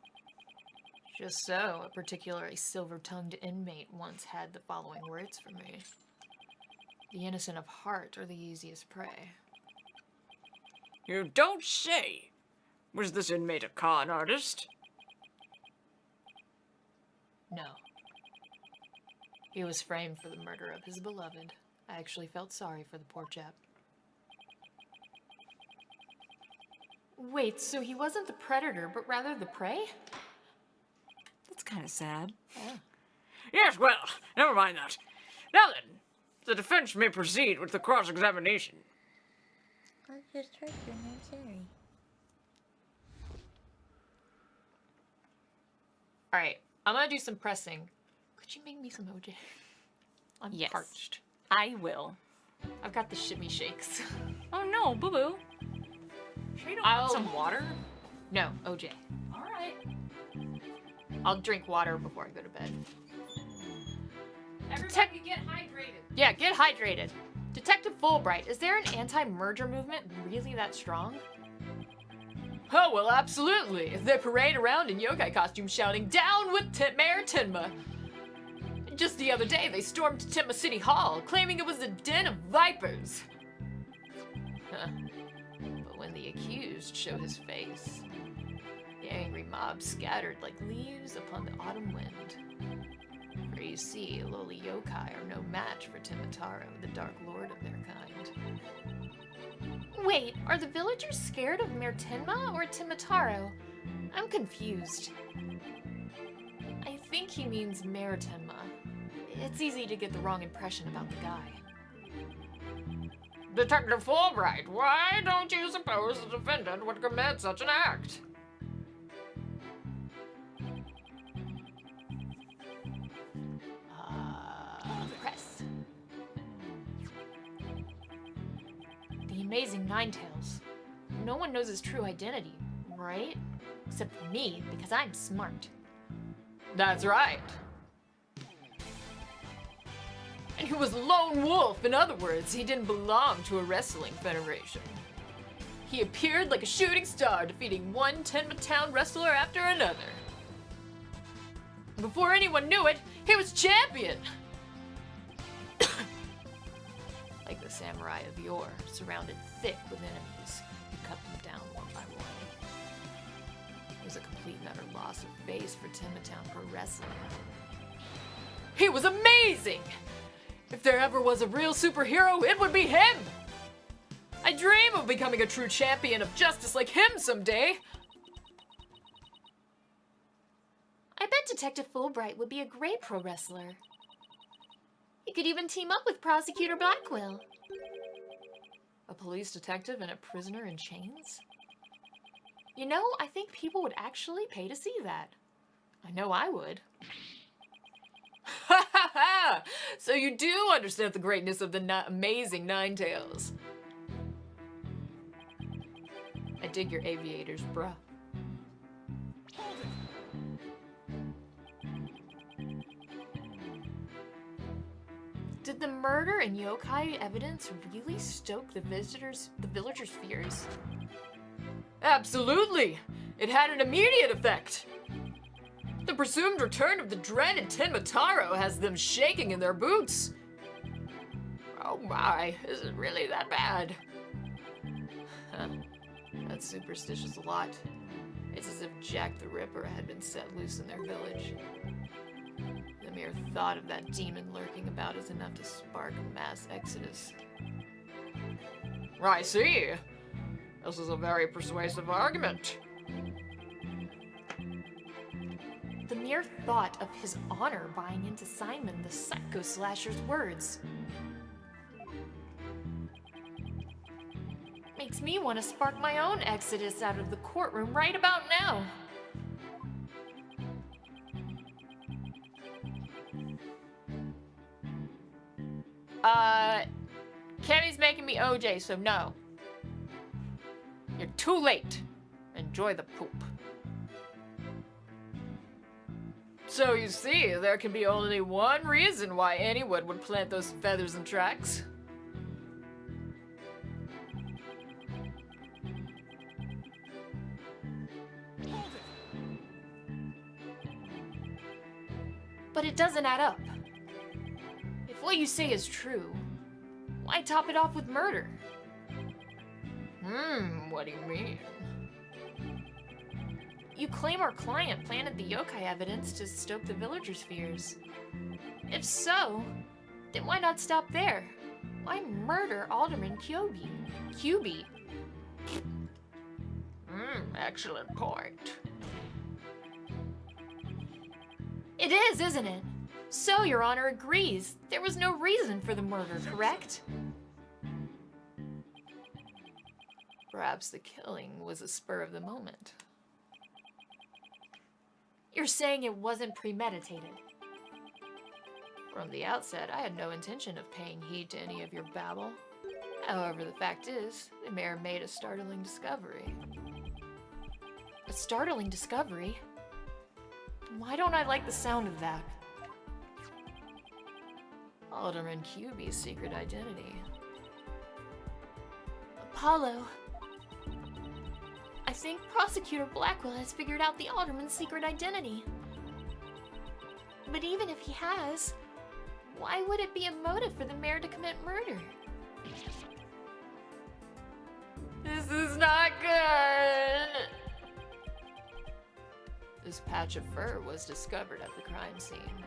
[SPEAKER 2] Just so, a particularly silver-tongued inmate once had the following words for me. The innocent of heart are the easiest prey.
[SPEAKER 1] You don't say. Was this inmate a con artist?
[SPEAKER 2] No. He was framed for the murder of his beloved. I actually felt sorry for the poor chap. Wait, so he wasn't the predator, but rather the prey?
[SPEAKER 4] That's kind of sad.
[SPEAKER 2] Yeah.
[SPEAKER 1] Yes, well, never mind that. Now then, the defense may proceed with the cross-examination.
[SPEAKER 6] What's his character name, Sari?
[SPEAKER 2] Alright, I'm gonna do some pressing. Could you make me some OJ? I'm
[SPEAKER 5] Yes.
[SPEAKER 2] parched.
[SPEAKER 5] I will.
[SPEAKER 2] I've got the shimmy shakes.
[SPEAKER 5] Oh no, boo boo.
[SPEAKER 2] I'll...
[SPEAKER 5] Some water?
[SPEAKER 2] No, OJ.
[SPEAKER 5] Alright.
[SPEAKER 2] I'll drink water before I go to bed.
[SPEAKER 5] Everybody get hydrated.
[SPEAKER 2] Yeah, get hydrated. Detective Fulbright, is there an anti-merger movement really that strong? Oh, well, absolutely. They parade around in yokai costumes shouting, "Down with Mayor Tenma!" Just the other day, they stormed Tenma City Hall, claiming it was a den of vipers. Huh. But when the accused showed his face, the angry mob scattered like leaves upon the autumn wind. For you see, lowly yokai are no match for Timataro, the Dark Lord of their kind. Wait, are the villagers scared of Mayor Tenma or Timataro? I'm confused. I think he means Mayor Tenma. It's easy to get the wrong impression about the guy.
[SPEAKER 1] Detective Fulbright, why don't you suppose the defendant would commit such an act?
[SPEAKER 2] Press. The amazing Ninetales. No one knows his true identity, right? Except for me, because I'm smart. That's right. And he was a lone wolf. In other words, he didn't belong to a wrestling federation. He appeared like a shooting star, defeating one Tenma Town wrestler after another. Before anyone knew it, he was champion! Like the samurai of yore, surrounded thick with enemies, who cut them down one by one. It was a complete and utter loss of face for Tenma Town Pro Wrestling. He was amazing! If there ever was a real superhero, it would be him! I dream of becoming a true champion of justice like him someday! I bet Detective Fulbright would be a great pro wrestler. He could even team up with Prosecutor Blackwell. A police detective and a prisoner in chains? You know, I think people would actually pay to see that. I know I would. Ha ha ha! So you do understand the greatness of the amazing Ninetales. I dig your aviators, bruh. Did the murder and yokai evidence really stoke the villagers' fears? Absolutely! It had an immediate effect! The presumed return of the dreaded Tenmataro has them shaking in their boots. Oh my, is it really that bad? Huh. That's superstitious a lot. It's as if Jack the Ripper had been set loose in their village. The mere thought of that demon lurking about is enough to spark a mass exodus. I see. This is a very persuasive argument. The mere thought of his honor buying into Simon the Psycho Slasher's words makes me want to spark my own exodus out of the courtroom right about now. Kemi's making me OJ, so no. You're too late. Enjoy the poop. So you see, there can be only one reason why anyone would plant those feathers and tracks. But it doesn't add up. If what you say is true, why top it off with murder? What do you mean? You claim our client planted the yokai evidence to stoke the villagers' fears. If so, then why not stop there? Why murder Alderman Kyubi? Excellent point. It is, isn't it? So, Your Honor agrees. There was no reason for the murder, correct? Perhaps the killing was a spur of the moment. You're saying it wasn't premeditated? From the outset, I had no intention of paying heed to any of your babble. However, the fact is, the mayor made a startling discovery. A startling discovery? Why don't I like the sound of that? Alderman Kyubi's secret identity. Apollo. I think Prosecutor Blackwell has figured out the Alderman's secret identity. But even if he has, why would it be a motive for the mayor to commit murder? This is not good! This patch of fur was discovered at the crime scene.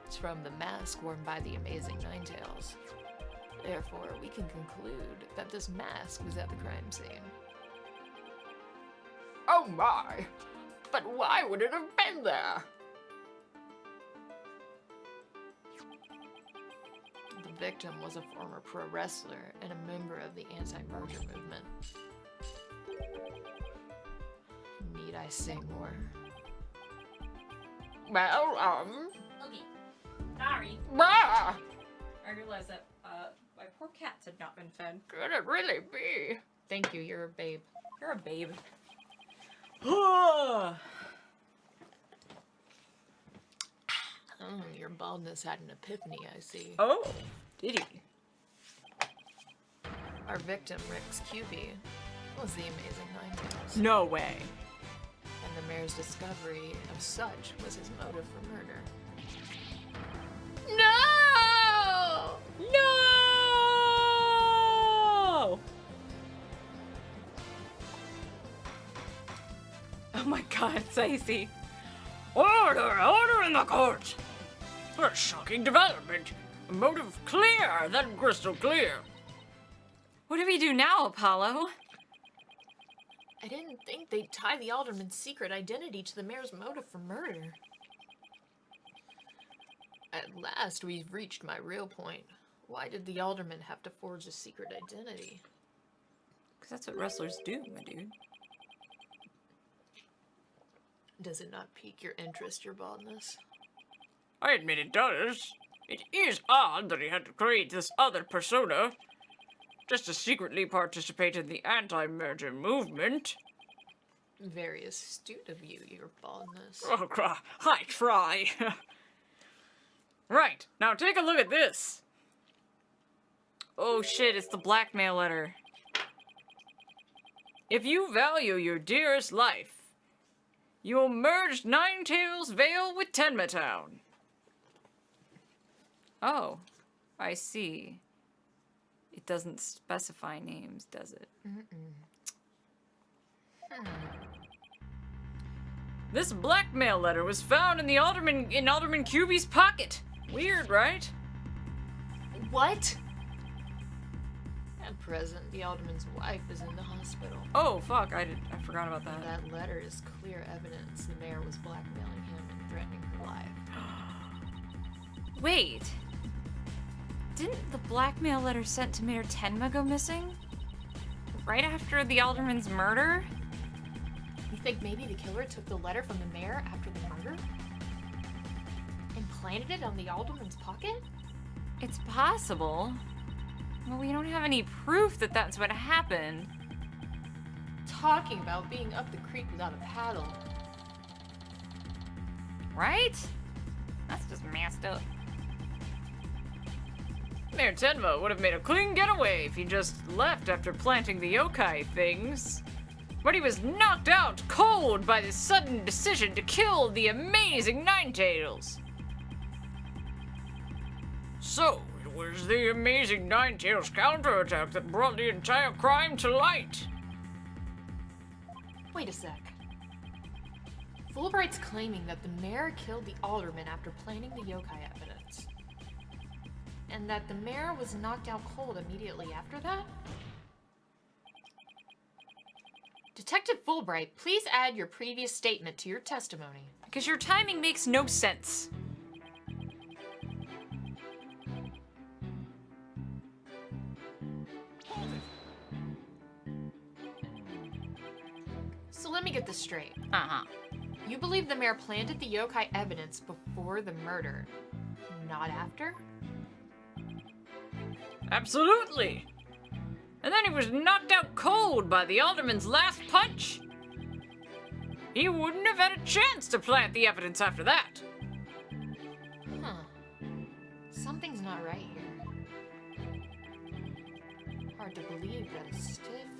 [SPEAKER 2] It's from the mask worn by the amazing Ninetales. Therefore, we can conclude that this mask was at the crime scene. Oh my! But why would it have been there? The victim was a former pro wrestler and a member of the anti-merger movement. Need I say more? Well,
[SPEAKER 5] Okay. Sorry.
[SPEAKER 2] bah!
[SPEAKER 5] I realized that my poor cats had not been fed.
[SPEAKER 2] Could it really be? Thank you, you're a babe.
[SPEAKER 5] You're a babe.
[SPEAKER 2] Your baldness had an epiphany, I see.
[SPEAKER 4] Oh, did he?
[SPEAKER 2] Our victim, Rex QB, was the amazing Ninetales.
[SPEAKER 4] No way.
[SPEAKER 2] And the mayor's discovery of such was his motive for murder. No!
[SPEAKER 4] No! Oh my god, Stacey.
[SPEAKER 1] Order! Order in the court! What a shocking development. A motive clear, then crystal clear.
[SPEAKER 5] What do we do now, Apollo?
[SPEAKER 2] I didn't think they'd tie the Alderman's secret identity to the mayor's motive for murder. At last, we've reached my real point. Why did the Alderman have to forge a secret identity?
[SPEAKER 4] Because that's what wrestlers do, my dude.
[SPEAKER 2] Does it not pique your interest, your baldness?
[SPEAKER 1] I admit it does. It is odd that he had to create this other persona just to secretly participate in the anti-merger movement.
[SPEAKER 2] Very astute of you, your baldness.
[SPEAKER 1] Oh, I try. Right, now take a look at this.
[SPEAKER 4] Oh shit, it's the blackmail letter.
[SPEAKER 1] If you value your dearest life, you will merge Ninetales Vale with Tenma Town.
[SPEAKER 4] Oh, I see. It doesn't specify names, does it?
[SPEAKER 1] This blackmail letter was found in Alderman QB's pocket. Weird, right?
[SPEAKER 2] What? At present, the Alderman's wife is in the hospital.
[SPEAKER 4] Oh fuck, I forgot about that.
[SPEAKER 2] That letter is clear evidence the mayor was blackmailing him and threatening her life.
[SPEAKER 5] Wait. Didn't the blackmail letter sent to Mayor Tenma go missing? Right after the Alderman's murder?
[SPEAKER 2] You think maybe the killer took the letter from the mayor after the murder? And planted it on the Alderman's pocket?
[SPEAKER 5] It's possible. Well, we don't have any proof that that's what happened.
[SPEAKER 2] Talking about being up the creek without a paddle.
[SPEAKER 5] Right? That's just messed up.
[SPEAKER 1] Mayor Tenma would have made a clean getaway if he just left after planting the yokai things. But he was knocked out cold by the sudden decision to kill the amazing Ninetales. So, it was the amazing Ninetales counterattack that brought the entire crime to light.
[SPEAKER 2] Wait a sec. Fulbright's claiming that the mayor killed the alderman after planting the yokai evidence. And that the mayor was knocked out cold immediately after that? Detective Fulbright, please add your previous statement to your testimony.
[SPEAKER 4] Because your timing makes no sense.
[SPEAKER 2] So let me get this straight.
[SPEAKER 4] Uh-huh.
[SPEAKER 2] You believe the mayor planted the yokai evidence before the murder, not after?
[SPEAKER 1] Absolutely. And then he was knocked out cold by the alderman's last punch. He wouldn't have had a chance to plant the evidence after that.
[SPEAKER 2] Huh. Something's not right here. Hard to believe that a stiff,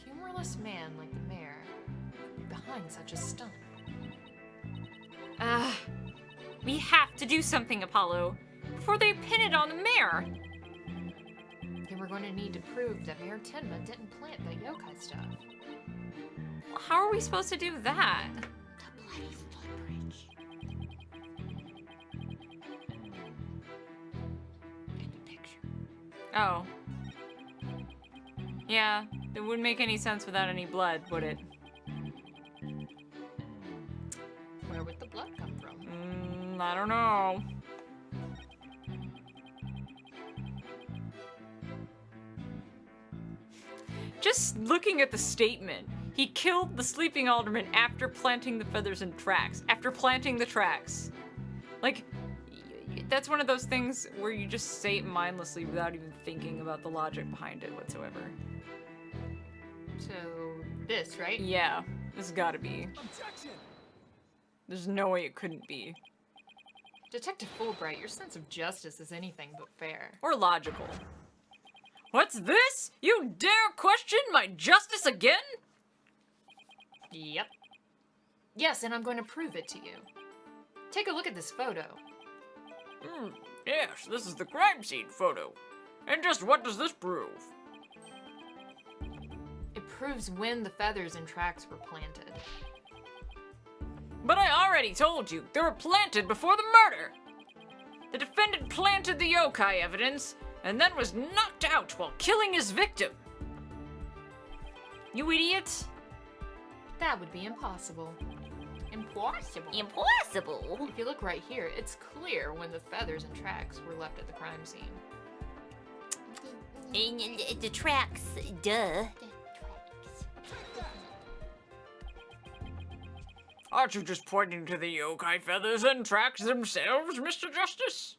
[SPEAKER 2] humorless man like the mayor could be behind such a stunt.
[SPEAKER 5] We have to do something, Apollo, before they pin it on the mayor.
[SPEAKER 2] Then we're going to need to prove that Mayor Tenma didn't plant the yokai stuff.
[SPEAKER 5] Well, how are we supposed to do that?
[SPEAKER 2] The bloody footbridge. In the picture.
[SPEAKER 5] Oh. Yeah, it wouldn't make any sense without any blood, would it?
[SPEAKER 2] Where would the blood come from?
[SPEAKER 5] I don't know. Just looking at the statement, he killed the sleeping alderman after planting the feathers and tracks. After planting the tracks. Like, that's one of those things where you just say it mindlessly without even thinking about the logic behind it whatsoever.
[SPEAKER 2] So, this, right?
[SPEAKER 5] Yeah, this has gotta be. There's no way it couldn't be.
[SPEAKER 2] Detective Fulbright, your sense of justice is anything but fair.
[SPEAKER 5] Or logical.
[SPEAKER 1] What's this? You dare question my justice again?
[SPEAKER 2] Yep. Yes, and I'm going to prove it to you. Take a look at this photo.
[SPEAKER 1] Yes, this is the crime scene photo. And just what does this prove?
[SPEAKER 2] It proves when the feathers and tracks were planted.
[SPEAKER 1] But I already told you, they were planted before the murder. The defendant planted the yokai evidence, and then was knocked out while killing his victim.
[SPEAKER 5] You idiot!
[SPEAKER 2] That would be impossible. Impossible?
[SPEAKER 6] Impossible.
[SPEAKER 2] If you look right here, it's clear when the feathers and tracks were left at the crime scene.
[SPEAKER 6] And the tracks, duh.
[SPEAKER 1] Aren't you just pointing to the yokai feathers and tracks themselves, Mr. Justice?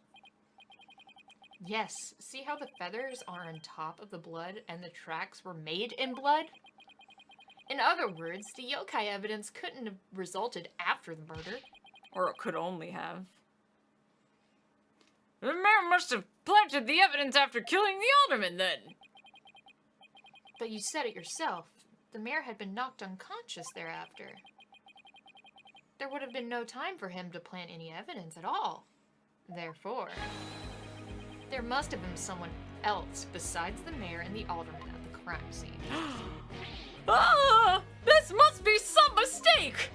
[SPEAKER 2] Yes, see how the feathers are on top of the blood and the tracks were made in blood? In other words, the yokai evidence couldn't have resulted after the murder.
[SPEAKER 5] Or it could only have.
[SPEAKER 1] The mayor must have planted the evidence after killing the alderman, then.
[SPEAKER 2] But you said it yourself. The mayor had been knocked unconscious thereafter. There would have been no time for him to plant any evidence at all. Therefore, there must have been someone else besides the mayor and the alderman at the crime scene.
[SPEAKER 1] Ah! This must be some mistake!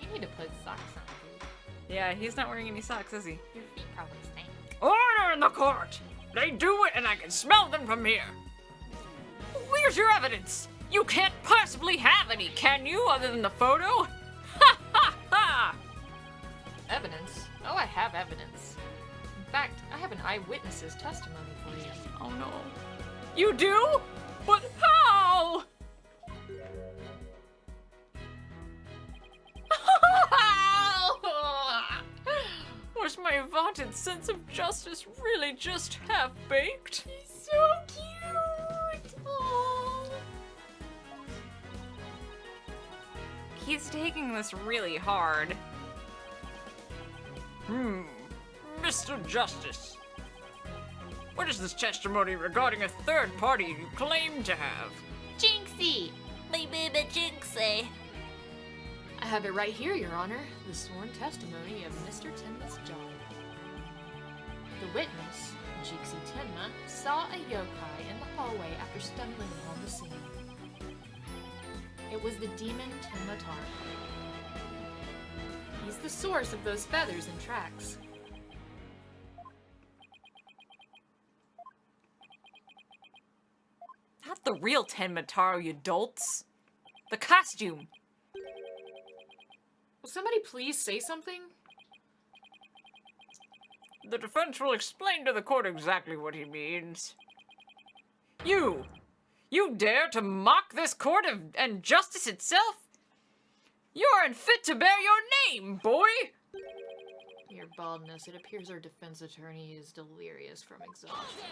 [SPEAKER 2] You need to put socks on, dude.
[SPEAKER 5] Yeah, he's not wearing any socks, is he?
[SPEAKER 2] Your feet probably stink.
[SPEAKER 1] Order in the court! They do it and I can smell them from here. Where's your evidence? You can't possibly have any, can you, other than the photo? Ha ha ha!
[SPEAKER 2] Evidence? Oh, I have evidence. In fact, I have an eyewitness's testimony for you.
[SPEAKER 5] Oh no.
[SPEAKER 1] You do? But how? Was my vaunted sense of justice really just half-baked?
[SPEAKER 6] So cute. Aww.
[SPEAKER 5] He's taking this really hard.
[SPEAKER 1] Mr. Justice. What is this testimony regarding a third party you claim to have?
[SPEAKER 6] Jinxie. My baby Jinxie.
[SPEAKER 2] I have it right here, Your Honor. The sworn testimony of Mr. Tenma's daughter. witness, Jixie Tenma, saw a yokai in the hallway after stumbling upon the scene. It was the demon Tenma Taro. He's the source of those feathers and tracks.
[SPEAKER 4] Not the real Tenma Taro, you dolts. The costume.
[SPEAKER 2] Will somebody please say something?
[SPEAKER 1] The defense will explain to the court exactly what he means.
[SPEAKER 4] You! You dare to mock this court and justice itself? You're unfit to bear your name, boy!
[SPEAKER 2] Your baldness, it appears our defense attorney is delirious from exhaustion.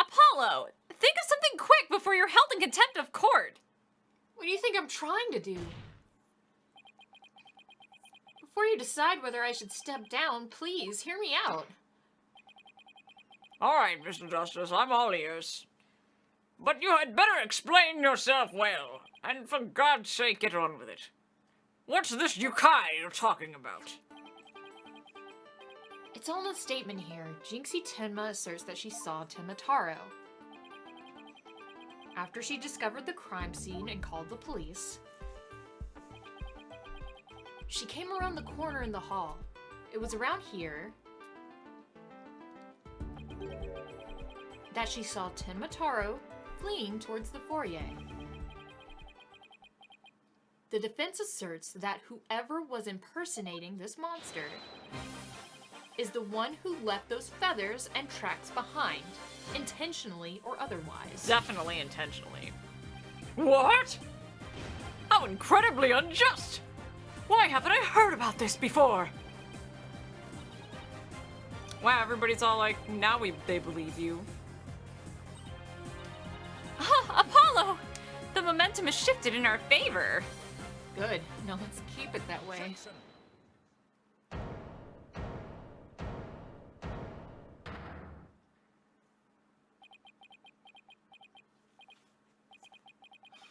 [SPEAKER 5] Apollo, think of something quick before you're held in contempt of court.
[SPEAKER 2] What do you think I'm trying to do? Before you decide whether I should step down, please hear me out.
[SPEAKER 1] All right, Mr. Justice, I'm all ears. But you had better explain yourself well, and for God's sake, get on with it. What's this yokai you're talking about?
[SPEAKER 2] It's all in a statement here. Jixie Tenma asserts that she saw Tenma Taro. After she discovered the crime scene and called the police, she came around the corner in the hall. It was around here that she saw Tenma Taro fleeing towards the foyer. The defense asserts that whoever was impersonating this monster is the one who left those feathers and tracks behind, intentionally or otherwise.
[SPEAKER 4] Definitely intentionally. What? How incredibly unjust! Why haven't I heard about this before? Wow, everybody's all like, now they believe you.
[SPEAKER 5] Apollo! The momentum has shifted in our favor.
[SPEAKER 2] Good. Now let's keep it that way.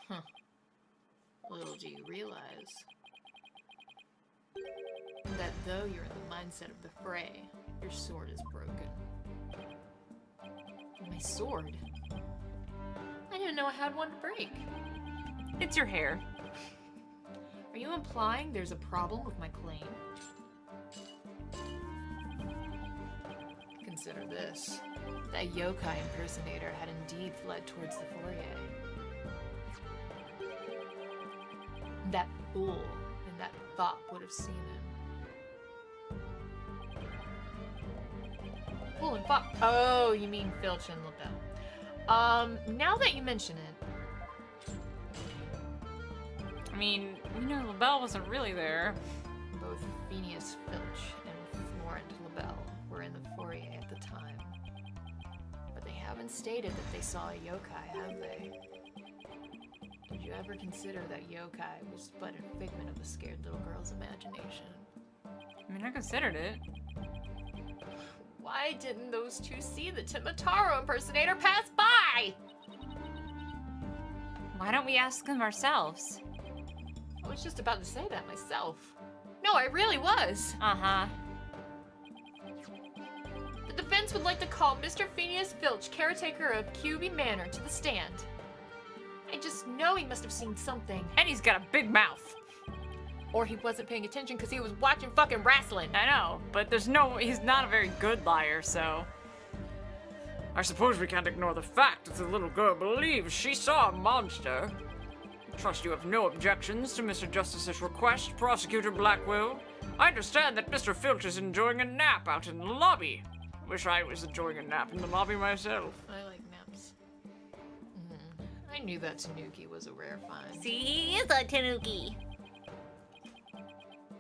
[SPEAKER 2] Huh. Little do you realize that though you're in the mindset of the fray, your sword is broken. My sword? I didn't know I had one to break.
[SPEAKER 4] It's your hair.
[SPEAKER 2] Are you implying there's a problem with my claim? Consider this. That yokai impersonator had indeed fled towards the foyer. That fool in that thought would have seen him. Fool and thought. Oh, you mean Filch and LaBelle. Now that you mention it,
[SPEAKER 4] I mean, we know LaBelle wasn't really there.
[SPEAKER 2] both Phineas Filch and Florent LaBelle were in the foyer at the time. But they haven't stated that they saw a yokai, have they? Did you ever consider that yokai was but a figment of a scared little girl's imagination?
[SPEAKER 4] I mean, I considered it.
[SPEAKER 2] Why didn't those two see the Tenma Taro impersonator pass by?
[SPEAKER 5] Why don't we ask them ourselves?
[SPEAKER 2] I was just about to say that myself. No, I really was.
[SPEAKER 5] Uh-huh.
[SPEAKER 2] The defense would like to call Mr. Phineas Filch, caretaker of QB Manor, to the stand. I just know he must have seen something.
[SPEAKER 4] And he's got a big mouth.
[SPEAKER 2] Or he wasn't paying attention because he was watching fucking wrestling.
[SPEAKER 4] I know, but he's not a very good liar, so.
[SPEAKER 1] I suppose we can't ignore the fact that the little girl believes she saw a monster. Trust you have no objections to Mr. Justice's request, Prosecutor Blackwell. I understand that Mr. Filch is enjoying a nap out in the lobby. Wish I was enjoying a nap in the lobby myself.
[SPEAKER 2] I like naps. I knew that Tanuki was a rare find.
[SPEAKER 6] See, he is a tanuki.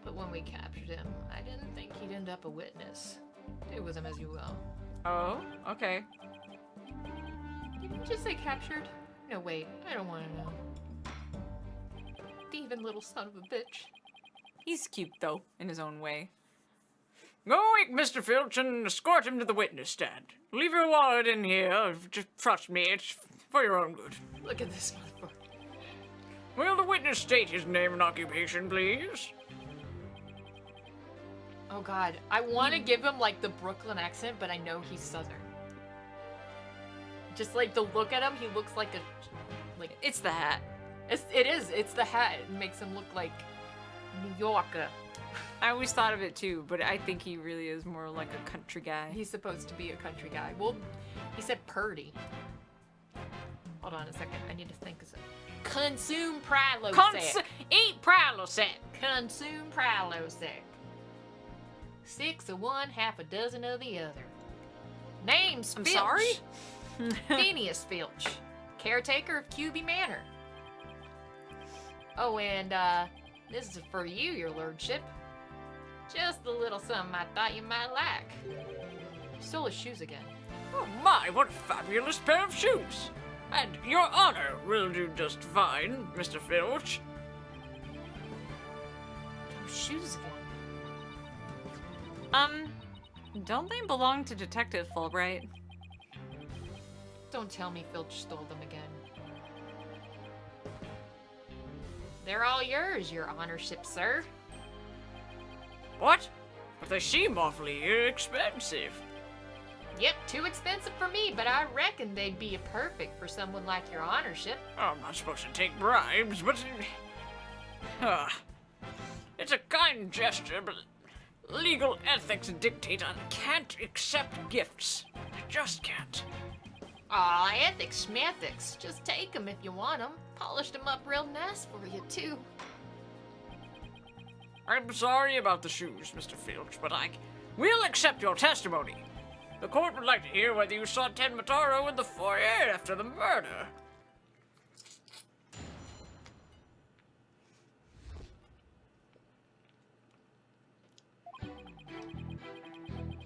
[SPEAKER 2] But when we captured him, I didn't think he'd end up a witness. Deal with him as you will.
[SPEAKER 4] Oh, okay.
[SPEAKER 2] Did you just say captured? No, wait. I don't want to know. Thieving little son of a bitch.
[SPEAKER 4] He's cute, though, in his own way.
[SPEAKER 1] Go wake Mr. Filch and escort him to the witness stand. Leave your wallet in here. Just trust me, it's for your own good.
[SPEAKER 2] Look at this motherfucker.
[SPEAKER 1] Will the witness state his name and occupation, please?
[SPEAKER 2] Oh god, I want to give him like the Brooklyn accent, but I know he's Southern. Just like the look at him, he looks like a
[SPEAKER 4] It's the hat.
[SPEAKER 2] It's the hat. It makes him look like New Yorker.
[SPEAKER 4] I always thought of it too, but I think he really is more like a country guy.
[SPEAKER 2] He's supposed to be a country guy. Well, he said Purdy. Hold on a second. I need to think of something. Consume Prilosec.
[SPEAKER 1] Eat Prilosec.
[SPEAKER 2] Consume Prilosec. 6 of one, half a dozen of the other. Name's
[SPEAKER 4] I'm
[SPEAKER 2] Filch.
[SPEAKER 4] sorry?
[SPEAKER 2] Phineas Filch, caretaker of QB Manor. Oh, and this is for you, your lordship. Just a little something I thought you might like. Stole his shoes again.
[SPEAKER 1] Oh my, what a fabulous pair of shoes. And your honor will do just fine, Mr. Filch.
[SPEAKER 2] Those shoes again.
[SPEAKER 4] Don't they belong to Detective Fulbright?
[SPEAKER 2] Don't tell me Filch stole them again. They're all yours, your honorship, sir.
[SPEAKER 1] What? But they seem awfully expensive.
[SPEAKER 2] Yep, too expensive for me, but I reckon they'd be perfect for someone like your honorship.
[SPEAKER 1] I'm not supposed to take bribes, but... it's a kind gesture, but legal ethics dictate I can't accept gifts. I just can't.
[SPEAKER 2] Aw, ethics schmethics. Just take them if you want them. Polished them up real nice for you, too.
[SPEAKER 1] I'm sorry about the shoes, Mr. Filch, but will accept your testimony. The court would like to hear whether you saw Ted Mataro in the foyer after the murder.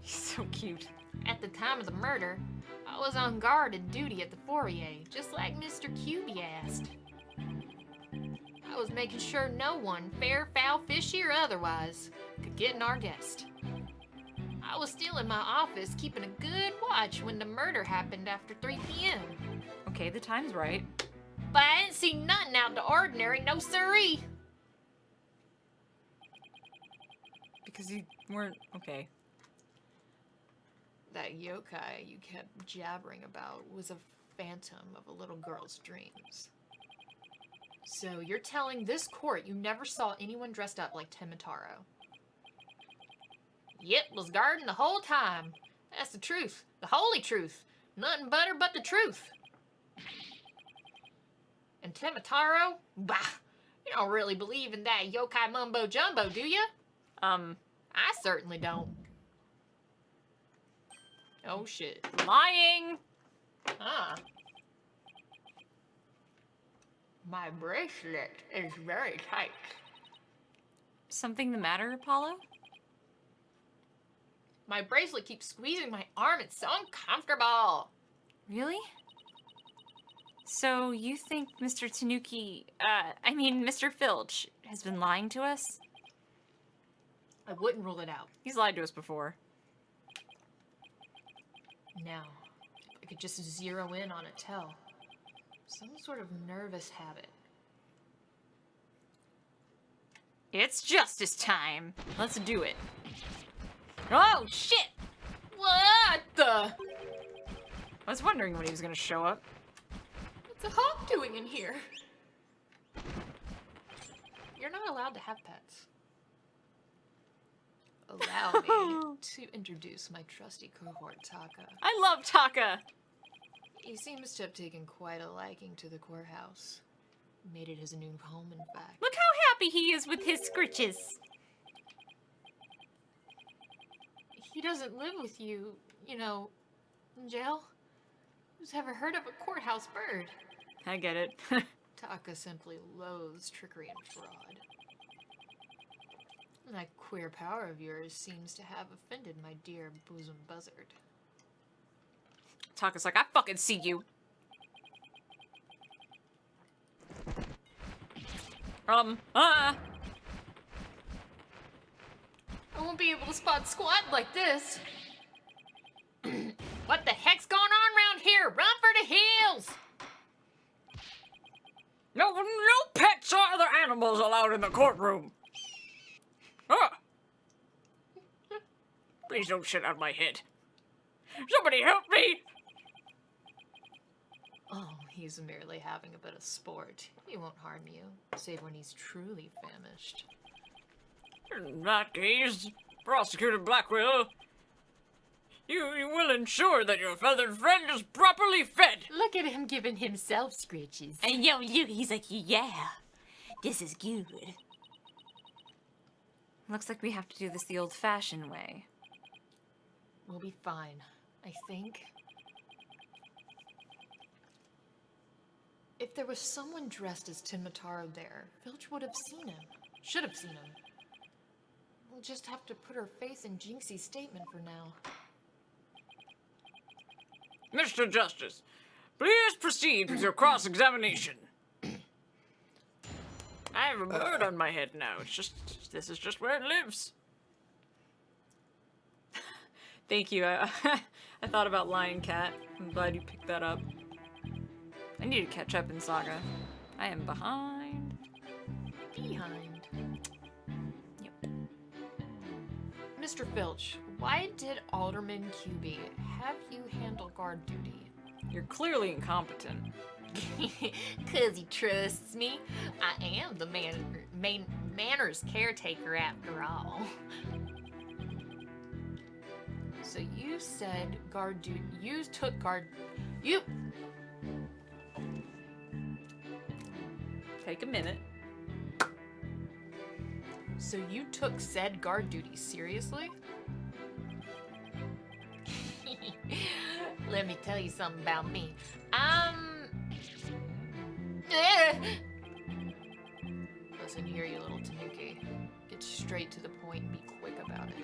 [SPEAKER 4] He's so cute.
[SPEAKER 2] At the time of the murder, I was on guard and duty at the foyer, just like Mr. QB asked. I was making sure no one, fair, foul, fishy, or otherwise, could get in our guest. I was still in my office keeping a good watch when the murder happened after 3 p.m.
[SPEAKER 4] Okay, the time's right.
[SPEAKER 2] But I didn't see nothing out of the ordinary, no siree.
[SPEAKER 4] Because you weren't... Okay.
[SPEAKER 2] That yokai you kept jabbering about was a phantom of a little girl's dreams. So you're telling this court you never saw anyone dressed up like Temitaro? Yep, was guarding the whole time. That's the truth. The holy truth. Nothing better but the truth. And Temitaro? Bah! You don't really believe in that yokai mumbo jumbo, do you? I certainly don't. Oh shit.
[SPEAKER 4] Lying!
[SPEAKER 2] Ah. My bracelet is very tight.
[SPEAKER 4] Something the matter, Apollo?
[SPEAKER 2] My bracelet keeps squeezing my arm. It's so uncomfortable.
[SPEAKER 4] Really? So you think Mr. Mr. Filch has been lying to us?
[SPEAKER 2] I wouldn't rule it out.
[SPEAKER 4] He's lied to us before.
[SPEAKER 2] Now, if I could just zero in on a tell. Some sort of nervous habit.
[SPEAKER 4] It's justice time. Let's do it. Oh, shit!
[SPEAKER 2] What the?
[SPEAKER 4] I was wondering when he was gonna show up.
[SPEAKER 2] What's a hawk doing in here? You're not allowed to have pets. Allow me to introduce my trusty cohort, Taka.
[SPEAKER 4] I love Taka!
[SPEAKER 2] He seems to have taken quite a liking to the courthouse. Made it his new home, in fact.
[SPEAKER 5] Look how happy he is with his scritches.
[SPEAKER 2] He doesn't live with you, you know, in jail. Who's ever heard of a courthouse bird?
[SPEAKER 4] I get it.
[SPEAKER 2] Taka simply loathes trickery and fraud. And that queer power of yours seems to have offended my dear bosom buzzard.
[SPEAKER 4] Taka's like, I fucking see you.
[SPEAKER 2] I won't be able to spot squat like this. What the heck's going on around here? Run for the hills!
[SPEAKER 1] No pets or other animals allowed in the courtroom. Please don't shit out my head. Somebody help me!
[SPEAKER 2] Oh, he's merely having a bit of sport. He won't harm you, save when he's truly famished.
[SPEAKER 1] In that case, Prosecutor Blackwell, you will ensure that your feathered friend is properly fed.
[SPEAKER 2] Look at him giving himself scritches.
[SPEAKER 6] And yo, look, he's like, yeah, this is good.
[SPEAKER 5] Looks like we have to do this the old-fashioned way.
[SPEAKER 2] We'll be fine, I think. If there was someone dressed as Tinmataro there, Filch would have seen him. Should have seen him. We'll just have to put our faith in Jinxie's statement for now.
[SPEAKER 1] Mr. Justice, please proceed with your cross-examination. I have a bird on my head now. This is just where it lives.
[SPEAKER 4] Thank you. I thought about Lion Cat. I'm glad you picked that up. I need to catch up in Saga. I am behind.
[SPEAKER 2] Behind.
[SPEAKER 4] Yep.
[SPEAKER 2] Mr. Filch, why did Alderman QB have you handle guard duty?
[SPEAKER 4] You're clearly incompetent.
[SPEAKER 6] 'Cause he trusts me. I am the manners caretaker after all.
[SPEAKER 2] So you said guard duty. You took guard. You.
[SPEAKER 4] Take a minute.
[SPEAKER 2] So you took said guard duty seriously?
[SPEAKER 6] Let me tell you something about me.
[SPEAKER 2] Listen here, you little Tanuki. Get straight to the point and be quick about it.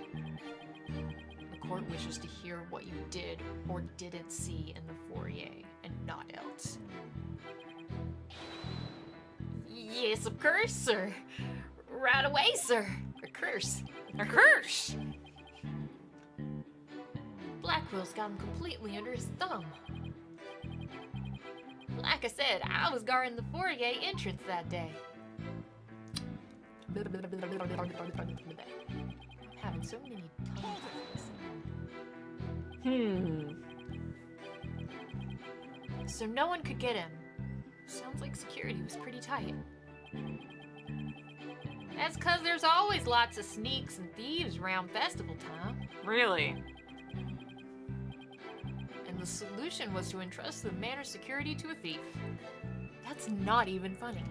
[SPEAKER 2] The court wishes to hear what you did or didn't see in the foyer, and not else.
[SPEAKER 6] Yes, of course, sir. Right away, sir. A curse.
[SPEAKER 4] A curse!
[SPEAKER 2] Blackwell's got him completely under his thumb.
[SPEAKER 6] Like I said, I was guarding the foyer entrance that day.
[SPEAKER 2] I'm having so many tongue twists. So no one could get him. Sounds like security was pretty tight.
[SPEAKER 6] That's 'cause there's always lots of sneaks and thieves around festival time.
[SPEAKER 4] Really?
[SPEAKER 2] And the solution was to entrust the manor security to a thief. That's not even funny.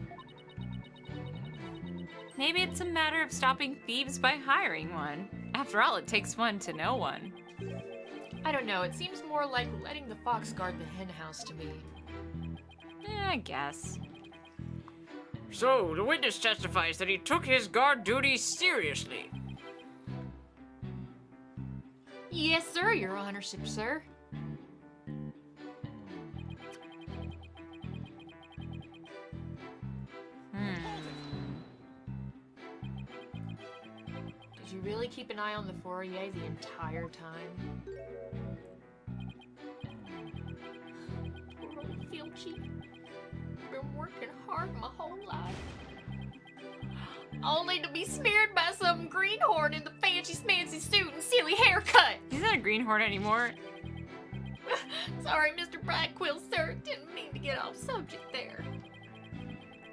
[SPEAKER 5] Maybe it's a matter of stopping thieves by hiring one. After all, it takes one to know one.
[SPEAKER 2] I don't know, it seems more like letting the fox guard the hen house to me.
[SPEAKER 5] I guess.
[SPEAKER 1] So, the witness testifies that he took his guard duties seriously.
[SPEAKER 2] Yes, sir, your honorship, sir. Did you really keep an eye on the foyer the entire time?
[SPEAKER 6] Poor old Filchy. Been working hard my whole life. Only to be smeared by some greenhorn in the fancy smancy suit and silly haircut.
[SPEAKER 5] He's not a greenhorn anymore.
[SPEAKER 6] Sorry, Mr. Brightquill, sir. Didn't mean to get off subject there.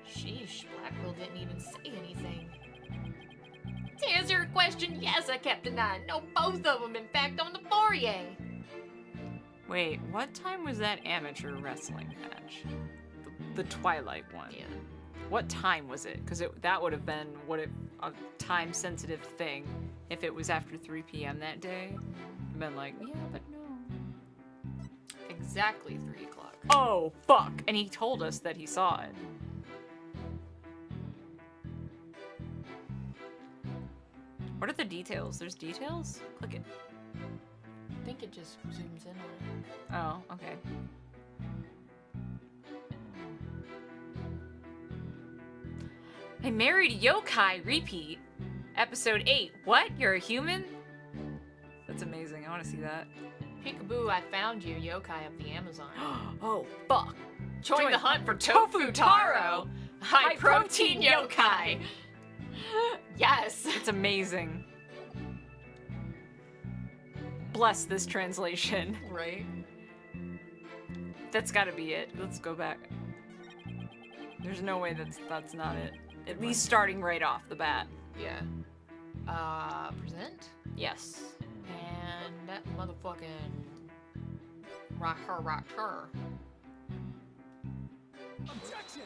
[SPEAKER 2] Sheesh, Blackwell didn't even say anything.
[SPEAKER 6] To answer your question, yes, I kept an eye. No, both of them, in fact, on the foyer.
[SPEAKER 4] Wait, what time was that amateur wrestling match? The Twilight one.
[SPEAKER 2] Yeah.
[SPEAKER 4] What time was it? Because that would have been a time-sensitive thing if it was after 3 p.m. that day. I've been like, yeah, but no.
[SPEAKER 2] Exactly 3 o'clock.
[SPEAKER 4] Oh, fuck. And he told us that he saw it. What are the details? There's details? Click it.
[SPEAKER 2] I think it just zooms in on it.
[SPEAKER 4] Oh, okay.
[SPEAKER 5] I married yokai repeat. Episode 8. What? You're a human?
[SPEAKER 4] That's amazing. I want to see that.
[SPEAKER 2] Peekaboo, I found you, yokai of the Amazon.
[SPEAKER 4] Oh, fuck.
[SPEAKER 2] Join the hunt for Tofu Taro! High protein yokai! Yes!
[SPEAKER 4] It's amazing. Bless this translation.
[SPEAKER 2] Right?
[SPEAKER 4] That's gotta be it. Let's go back. There's no way that's not it. At least starting right off the bat.
[SPEAKER 2] Yeah. Present?
[SPEAKER 4] Yes.
[SPEAKER 2] And that motherfucking rock her.
[SPEAKER 3] Objection!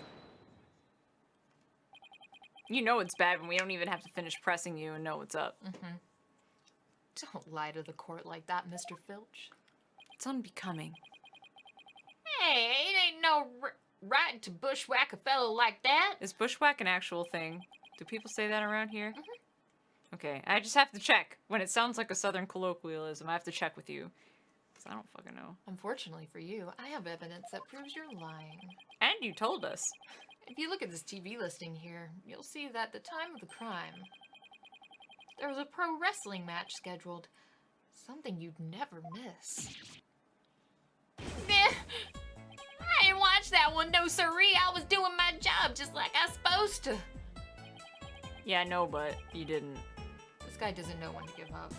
[SPEAKER 4] You know it's bad when we don't even have to finish pressing you and know what's up.
[SPEAKER 2] Don't lie to the court like that, Mr. Filch.
[SPEAKER 4] It's unbecoming.
[SPEAKER 6] Hey, it ain't no right to bushwhack a fellow like that.
[SPEAKER 4] Is bushwhack an actual thing? Do people say that around here? Okay, I just have to check. When it sounds like a southern colloquialism, I have to check with you. Because I don't fucking know.
[SPEAKER 2] Unfortunately for you, I have evidence that proves you're lying.
[SPEAKER 4] And you told us.
[SPEAKER 2] If you look at this TV listing here, you'll see that the time of the crime, there was a pro wrestling match scheduled. Something you'd never miss.
[SPEAKER 6] I didn't watch that one, no siree. I was doing my job just like I was supposed to.
[SPEAKER 4] Yeah, I know, but you didn't.
[SPEAKER 2] This guy doesn't know when to give up.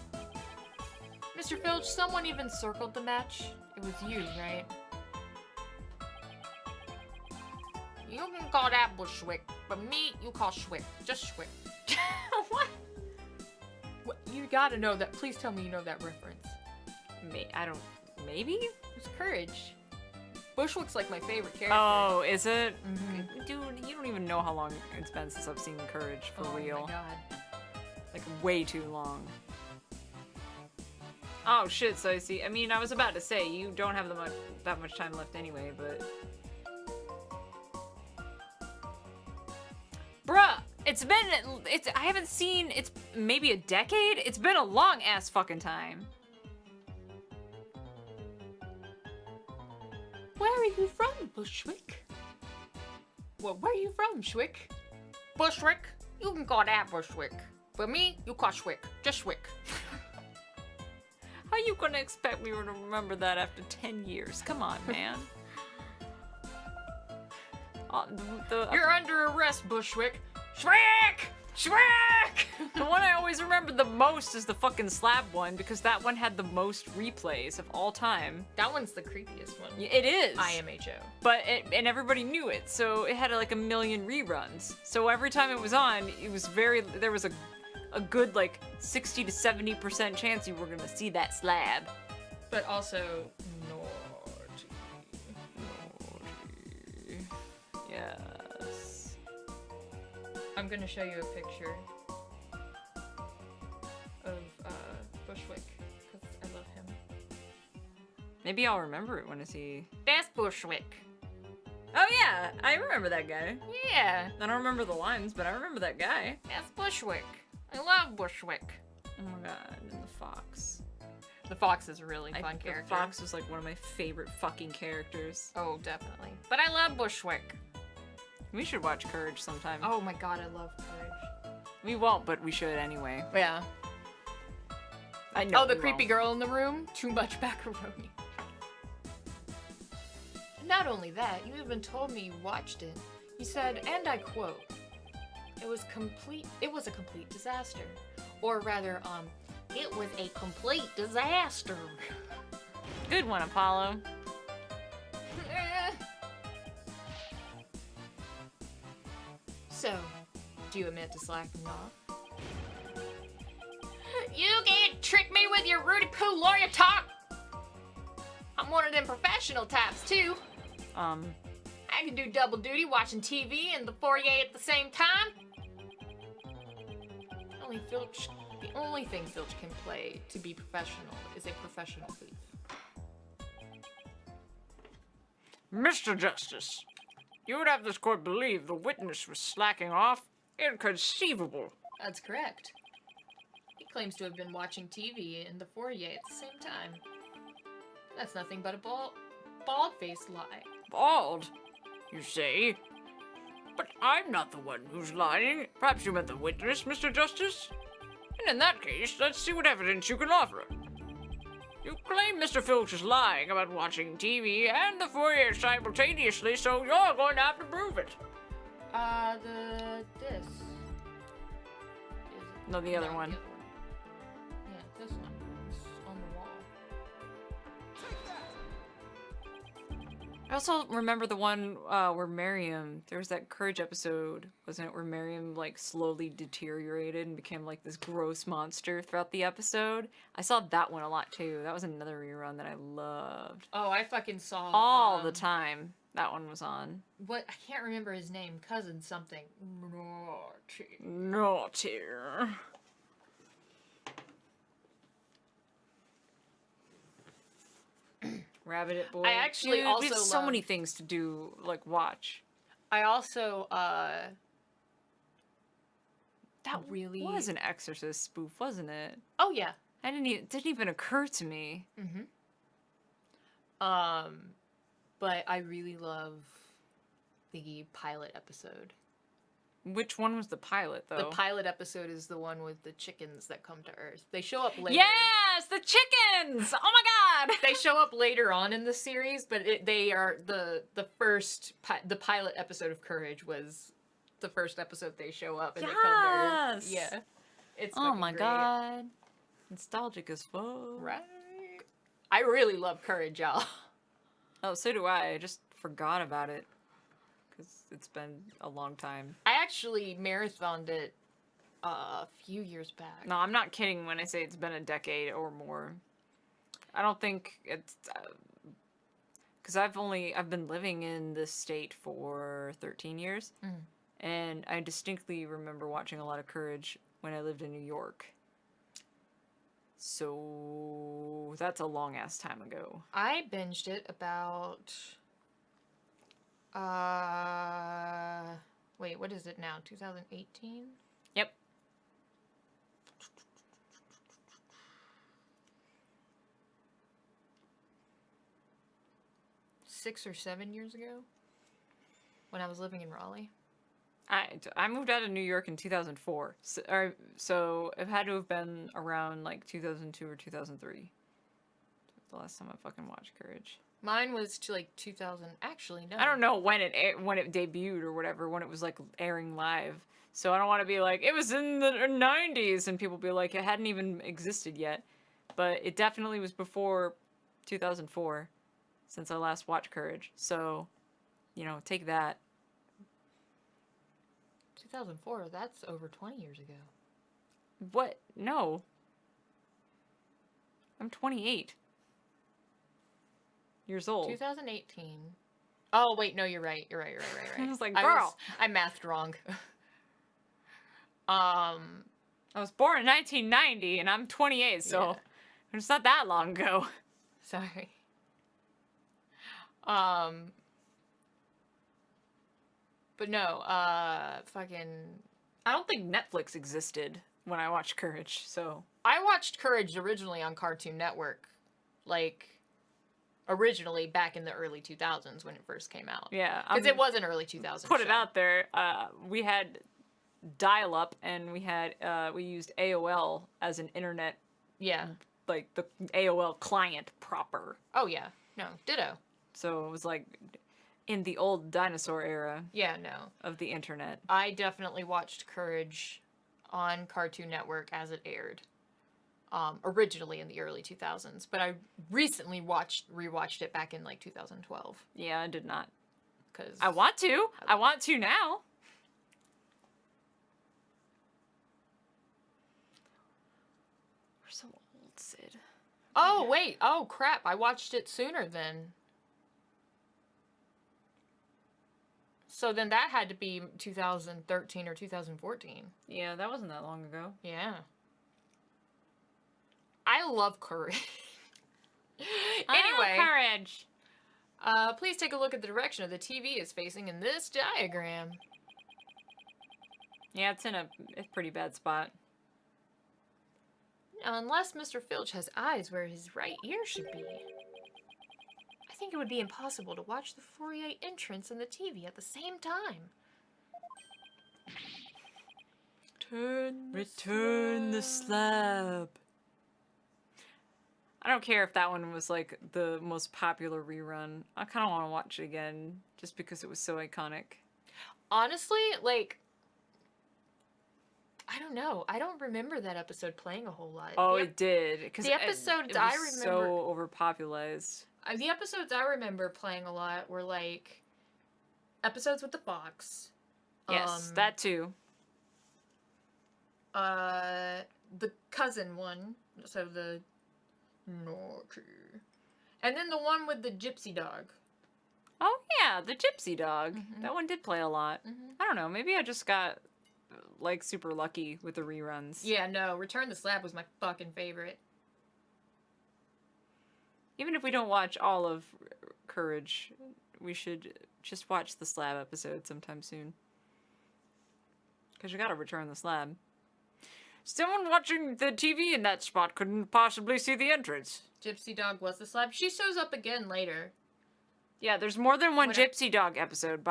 [SPEAKER 2] Mr. Filch, someone even circled the match. It was you, right?
[SPEAKER 6] You can call that bushwick, but me, you call Schwick. Just Schwick.
[SPEAKER 2] What? You gotta know that. Please tell me you know that reference.
[SPEAKER 4] I don't. Maybe?
[SPEAKER 2] It's Courage. Bushwick's like my favorite character.
[SPEAKER 4] Oh, is it?
[SPEAKER 2] Mhm.
[SPEAKER 4] Dude, you don't even know how long it's been since I've seen Courage for real.
[SPEAKER 2] Oh my god.
[SPEAKER 4] Like, way too long. Oh, shit, so I see. I mean, I was about to say, you don't have that much time left anyway, but... Bruh! I haven't seen, it's maybe a decade? It's been a long-ass fucking time.
[SPEAKER 2] Where are you from, Bushwick? Well, where are you from, Schwick?
[SPEAKER 6] Bushwick, you can call that Bushwick. But me, you call Schwick. Just Schwick.
[SPEAKER 4] How you gonna expect me to remember that after 10 years? Come on, man.
[SPEAKER 2] You're under arrest, Bushwick.
[SPEAKER 6] Schwick! Schwick!
[SPEAKER 4] The one I always remember the most is the fucking slab one, because that one had the most replays of all time.
[SPEAKER 2] That one's the creepiest one.
[SPEAKER 4] It is.
[SPEAKER 2] IMHO.
[SPEAKER 4] But and everybody knew it, so it had like a million reruns. So every time it was on, it was there was a good like 60 to 70% chance you were gonna see that slab.
[SPEAKER 2] But also,
[SPEAKER 4] Yes.
[SPEAKER 2] I'm gonna show you a picture of Bushwick, because I love him.
[SPEAKER 4] Maybe I'll remember it when I see.
[SPEAKER 6] That's Bushwick.
[SPEAKER 4] Oh yeah, I remember that guy.
[SPEAKER 6] Yeah,
[SPEAKER 4] I don't remember the lines, but I remember that guy.
[SPEAKER 6] that's Bushwick. I love Bushwick.
[SPEAKER 4] Oh my god, and the fox.
[SPEAKER 2] The fox is a really fun character.
[SPEAKER 4] The fox was like one of my favorite fucking characters.
[SPEAKER 2] Oh, definitely.
[SPEAKER 6] But I love Bushwick.
[SPEAKER 4] We should watch Courage sometime.
[SPEAKER 2] Oh my god, I love Courage.
[SPEAKER 4] We won't, but we should anyway.
[SPEAKER 2] Yeah.
[SPEAKER 4] I know.
[SPEAKER 2] Oh, the
[SPEAKER 4] we
[SPEAKER 2] creepy
[SPEAKER 4] won't.
[SPEAKER 2] girl in the room? Too much macaroni. Not only that, you even told me you watched it. You said, and I quote, it was a complete disaster. Or rather,
[SPEAKER 6] It was a complete disaster.
[SPEAKER 4] Good one, Apollo.
[SPEAKER 2] So, do you admit to slacking off?
[SPEAKER 6] You can't trick me with your Rudy Poo lawyer talk. I'm one of them professional types, too. I can do double duty watching TV and the foyer at the same time.
[SPEAKER 2] The only thing Filch can play to be professional is a professional thief.
[SPEAKER 1] Mr. Justice, you would have this court believe the witness was slacking off? Inconceivable.
[SPEAKER 2] That's correct. He claims to have been watching TV in the foyer at the same time. That's nothing but a bald-faced lie.
[SPEAKER 1] Bald, you say? But I'm not the one who's lying. Perhaps you meant the witness, Mr. Justice? And in that case, let's see what evidence you can offer. You claim Mr. Filch is lying about watching TV and the foyer simultaneously, so you're going to have to prove it.
[SPEAKER 2] This.
[SPEAKER 4] No, the other one.
[SPEAKER 2] Yeah, this one. It's on the wall.
[SPEAKER 4] I also remember the one where Miriam, there was that Courage episode, wasn't it, where Miriam like slowly deteriorated and became like this gross monster throughout the episode. I saw that one a lot too. That was another rerun that I loved.
[SPEAKER 6] Oh, I fucking saw
[SPEAKER 4] All the time that one was on.
[SPEAKER 6] What, I can't remember his name. Cousin something.
[SPEAKER 4] Naughty. Rabbit It Boy.
[SPEAKER 6] I actually
[SPEAKER 4] Dude,
[SPEAKER 6] also
[SPEAKER 4] we have so
[SPEAKER 6] love-
[SPEAKER 4] many things to do, like watch.
[SPEAKER 6] I also
[SPEAKER 4] That
[SPEAKER 6] really
[SPEAKER 4] was an Exorcist spoof, wasn't it?
[SPEAKER 6] Oh yeah.
[SPEAKER 4] It didn't even occur to me.
[SPEAKER 6] But I really love the pilot episode.
[SPEAKER 4] Which one was the pilot, though?
[SPEAKER 6] The pilot episode is the one with the chickens that come to Earth. They show up later.
[SPEAKER 4] Yes, the chickens! Oh my god!
[SPEAKER 6] They show up later on in the series, but they are the first the pilot episode of Courage was the first episode they show up and they come to Earth.
[SPEAKER 4] Yes!
[SPEAKER 6] Yeah. It's
[SPEAKER 4] Oh
[SPEAKER 6] fucking
[SPEAKER 4] my
[SPEAKER 6] great.
[SPEAKER 4] god. Nostalgic as fuck.
[SPEAKER 6] Right. I really love Courage, y'all.
[SPEAKER 4] Oh, so do I. I just forgot about it. Because it's been a long time.
[SPEAKER 6] I actually marathoned it a few years back.
[SPEAKER 4] No, I'm not kidding when I say it's been a decade or more. I don't think it's... Because I've been living in this state for 13 years. And I distinctly remember watching a lot of Courage when I lived in New York. So that's a long ass time ago.
[SPEAKER 6] I binged it about wait, what is it now? 2018?
[SPEAKER 4] Yep.
[SPEAKER 6] Six or 7 years ago when I was living in Raleigh.
[SPEAKER 4] I moved out of New York in 2004. So it had to have been around like 2002 or 2003. The last time I fucking watched Courage.
[SPEAKER 6] Mine was to like 2000. Actually, no.
[SPEAKER 4] I don't know when it debuted or whatever, when it was like airing live. So I don't want to be like, it was in the 90s, and people be like, it hadn't even existed yet. But it definitely was before 2004, since I last watched Courage. So, take that.
[SPEAKER 6] 2004, that's over 20 years ago.
[SPEAKER 4] What? No. I'm 28 years old.
[SPEAKER 6] 2018. Oh, wait, no, you're right. You're right.
[SPEAKER 4] I was like, girl.
[SPEAKER 6] I mathed wrong.
[SPEAKER 4] I was born in 1990 and I'm 28, so
[SPEAKER 6] Yeah.
[SPEAKER 4] it's not that long ago.
[SPEAKER 6] Sorry. But no, fucking...
[SPEAKER 4] I don't think Netflix existed when I watched Courage, so...
[SPEAKER 6] I watched Courage originally on Cartoon Network, like, originally back in the early 2000s when it first came out.
[SPEAKER 4] Yeah.
[SPEAKER 6] Because it was an early 2000s
[SPEAKER 4] Put it
[SPEAKER 6] show.
[SPEAKER 4] out there. We had dial-up, and we used AOL as an internet,
[SPEAKER 6] Yeah.
[SPEAKER 4] like the AOL client proper.
[SPEAKER 6] Oh, yeah. No, ditto.
[SPEAKER 4] So it was like in the old dinosaur era
[SPEAKER 6] Yeah, no.
[SPEAKER 4] of the internet.
[SPEAKER 6] I definitely watched Courage on Cartoon Network as it aired. Originally in the early 2000s, but I recently rewatched it back in like 2012.
[SPEAKER 4] Yeah, I did not.
[SPEAKER 6] Cause
[SPEAKER 4] I want to. I want to now. We're so old, Sid.
[SPEAKER 6] Oh wait! Oh crap! I watched it sooner then. So then that had to be 2013 or 2014.
[SPEAKER 4] Yeah, that wasn't that long ago.
[SPEAKER 6] Yeah. I love Courage. Anyway,
[SPEAKER 4] Courage.
[SPEAKER 6] please take a look at the direction of the TV is facing in this diagram.
[SPEAKER 4] Yeah, it's in a pretty bad spot.
[SPEAKER 6] Unless Mr. Filch has eyes where his right ear should be. I think it would be impossible to watch the foyer entrance and the TV at the same time.
[SPEAKER 4] Return the slab. I don't care if that one was like the most popular rerun. I kind of want to watch it again just because it was so iconic.
[SPEAKER 6] Honestly, like, I don't know. I don't remember that episode playing a whole lot.
[SPEAKER 4] Oh, it did. 'Cause
[SPEAKER 6] the episodes
[SPEAKER 4] it was
[SPEAKER 6] I
[SPEAKER 4] so
[SPEAKER 6] remember-
[SPEAKER 4] overpopularized.
[SPEAKER 2] The episodes I remember playing a lot were like episodes with the fox.
[SPEAKER 4] Yes, that too.
[SPEAKER 2] The cousin one, so the naughty, and then the one with the gypsy dog.
[SPEAKER 4] Oh yeah, the gypsy dog. That one did play a lot. I don't know. Maybe I just got like super lucky with the reruns.
[SPEAKER 2] Yeah, no, Return the Slab was my fucking favorite.
[SPEAKER 4] Even if we don't watch all of Courage, we should just watch the Slab episode sometime soon. Because you gotta return the Slab. Someone watching the TV in that spot couldn't possibly see the entrance.
[SPEAKER 2] Gypsy dog was the slab. She shows up again later.
[SPEAKER 4] Yeah, there's more than one Gypsy Dog episode.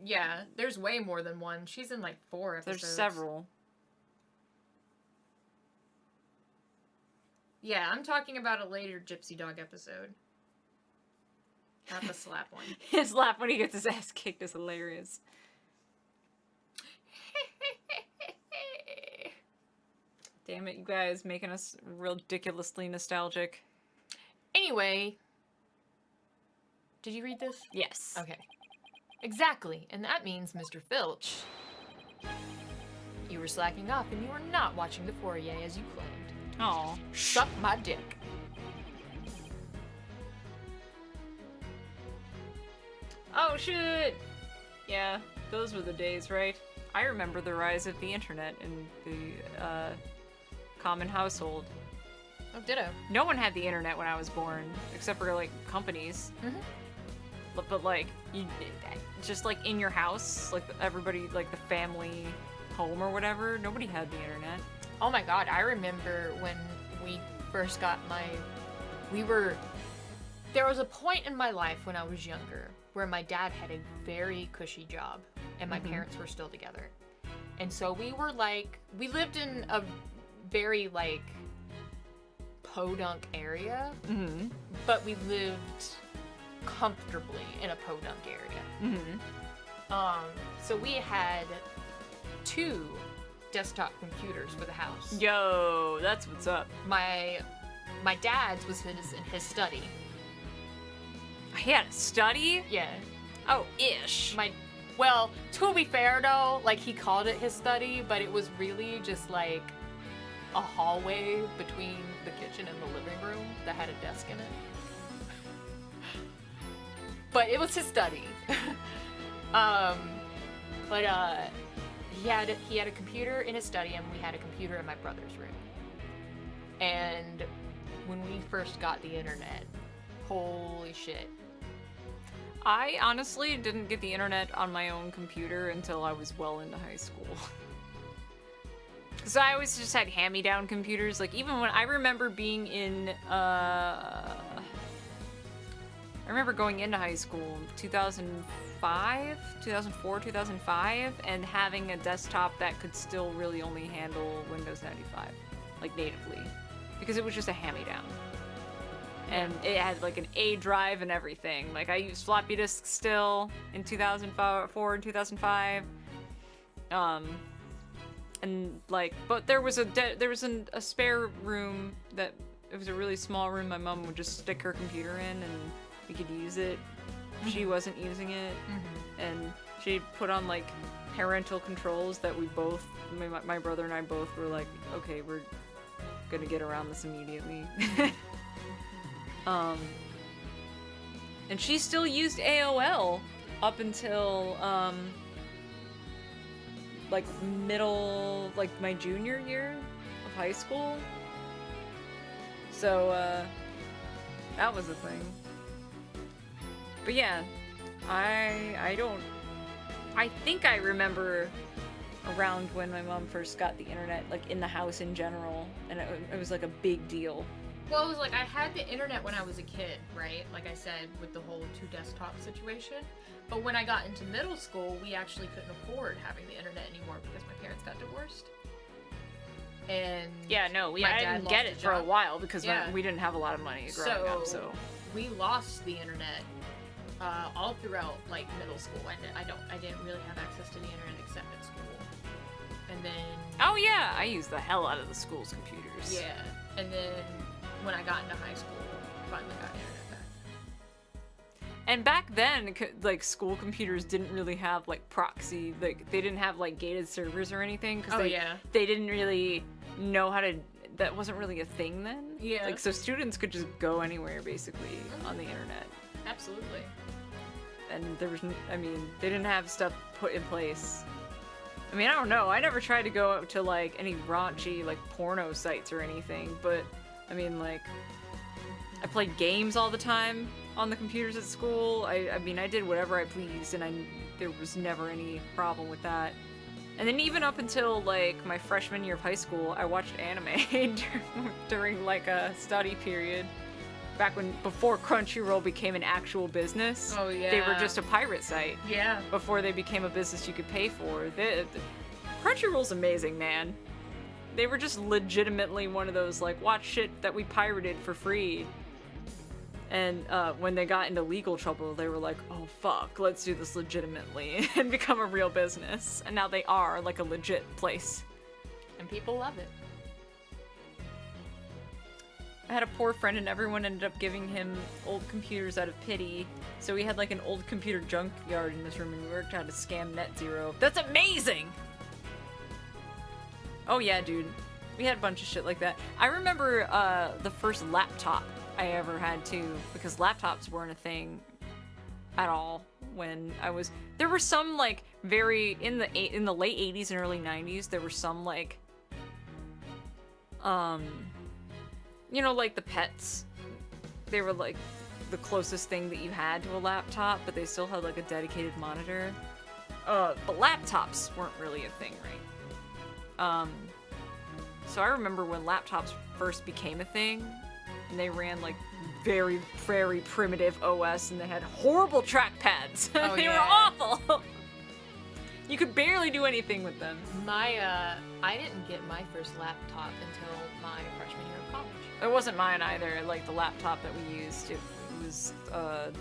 [SPEAKER 2] Yeah, there's way more than one. She's in like 4 episodes.
[SPEAKER 4] There's several.
[SPEAKER 2] Yeah, I'm talking about a later Gypsy Dog episode. Not the slap one.
[SPEAKER 4] His laugh when he gets his ass kicked is hilarious. Damn it, you guys, making us ridiculously nostalgic.
[SPEAKER 2] Anyway. Did you read this?
[SPEAKER 4] Yes.
[SPEAKER 2] Okay. Exactly, and that means, Mr. Filch, you were slacking off and you were not watching the Fourier as you claimed.
[SPEAKER 4] Aw.
[SPEAKER 2] Suck my dick.
[SPEAKER 4] Oh, shit! Yeah, those were the days, right? I remember the rise of the internet in the, common household.
[SPEAKER 2] Oh, ditto.
[SPEAKER 4] No one had the internet when I was born, except for, like, companies. But like, you just, like, in your house, like, everybody, like, the family home or whatever, nobody had the internet.
[SPEAKER 2] Oh my god, I remember when we first got there was a point in my life when I was younger where my dad had a very cushy job and my parents were still together. And so we lived in a very, like, podunk area, but we lived comfortably in a podunk area. So we had 2 desktop computers for the house.
[SPEAKER 4] Yo, that's what's up.
[SPEAKER 2] My dad's was in his study.
[SPEAKER 4] He had a study?
[SPEAKER 2] Yeah.
[SPEAKER 4] Oh, ish.
[SPEAKER 2] Well, to be fair though, like, he called it his study, but it was really just like a hallway between the kitchen and the living room that had a desk in it. But it was his study. He had a computer in his study and we had a computer in my brother's room. And when we first got the internet, holy shit.
[SPEAKER 4] I honestly didn't get the internet on my own computer until I was well into high school. So I always just had hand-me-down computers. Like, even when I remember being in, I remember going into high school in 2004, 2005, and having a desktop that could still really only handle Windows 95, like, natively. Because it was just a hand-me-down. And it had, like, an A drive and everything. Like, I used floppy disks still in 2004 and 2005. And, like, but there was a spare room that, it was a really small room. My mom would just stick her computer in and we could use it. She wasn't using it. And she put on, like, parental controls that we both, my brother and I both were like, okay, we're gonna get around this immediately. And she still used AOL up until, like, my junior year of high school. So, that was a thing. But yeah, I think I remember around when my mom first got the internet, like, in the house in general, and it was like a big deal.
[SPEAKER 2] Well, it was like I had the internet when I was a kid, right? Like I said, with the whole 2 desktop situation. But when I got into middle school, we actually couldn't afford having the internet anymore because my parents got divorced. And
[SPEAKER 4] yeah, no, I didn't get it for a while because we didn't have a lot of money growing up. So
[SPEAKER 2] we lost the internet all throughout, like, middle school. I didn't really have access to the internet except at school. And then
[SPEAKER 4] oh yeah, I used the hell out of the school's computers.
[SPEAKER 2] Yeah, and then when I got into high school, I finally got internet back.
[SPEAKER 4] And back then, like, school computers didn't really have, like, proxy, like, they didn't have, like, gated servers or anything. Cause they didn't really know how to, that wasn't really a thing then.
[SPEAKER 2] Yeah.
[SPEAKER 4] Like, so students could just go anywhere, basically, on the internet.
[SPEAKER 2] Absolutely.
[SPEAKER 4] And there was, I mean, they didn't have stuff put in place. I mean, I don't know. I never tried to go to, like, any raunchy, like, porno sites or anything, but, I mean, like, I played games all the time on the computers at school. I mean, I did whatever I pleased, and there was never any problem with that. And then even up until, like, my freshman year of high school, I watched anime during, like, a study period. Back before Crunchyroll became an actual business.
[SPEAKER 2] Oh, yeah.
[SPEAKER 4] They were just a pirate site.
[SPEAKER 2] Yeah.
[SPEAKER 4] Before they became a business you could pay for. Crunchyroll's amazing, man. They were just legitimately one of those, like, watch shit that we pirated for free. And when they got into legal trouble, they were like, oh fuck, let's do this legitimately and become a real business. And now they are, like, a legit place.
[SPEAKER 2] And people love it.
[SPEAKER 4] I had a poor friend and everyone ended up giving him old computers out of pity. So we had, like, an old computer junkyard in this room and we worked out how to scam NetZero. That's amazing! Oh yeah, dude. We had a bunch of shit like that. I remember the first laptop I ever had too, because laptops weren't a thing at all when I was. There were some, like, very in the late 80s and early 90s. There were some, like, you know, like the Pets. They were like the closest thing that you had to a laptop, but they still had, like, a dedicated monitor. But laptops weren't really a thing, right? So I remember when laptops first became a thing. And they ran, like, very, very primitive OS, and they had horrible trackpads.
[SPEAKER 2] Oh,
[SPEAKER 4] they
[SPEAKER 2] yeah.
[SPEAKER 4] were awful. You could barely do anything with them.
[SPEAKER 2] I didn't get my first laptop until my freshman year of college.
[SPEAKER 4] It wasn't mine either. Like, the laptop that we used, it was a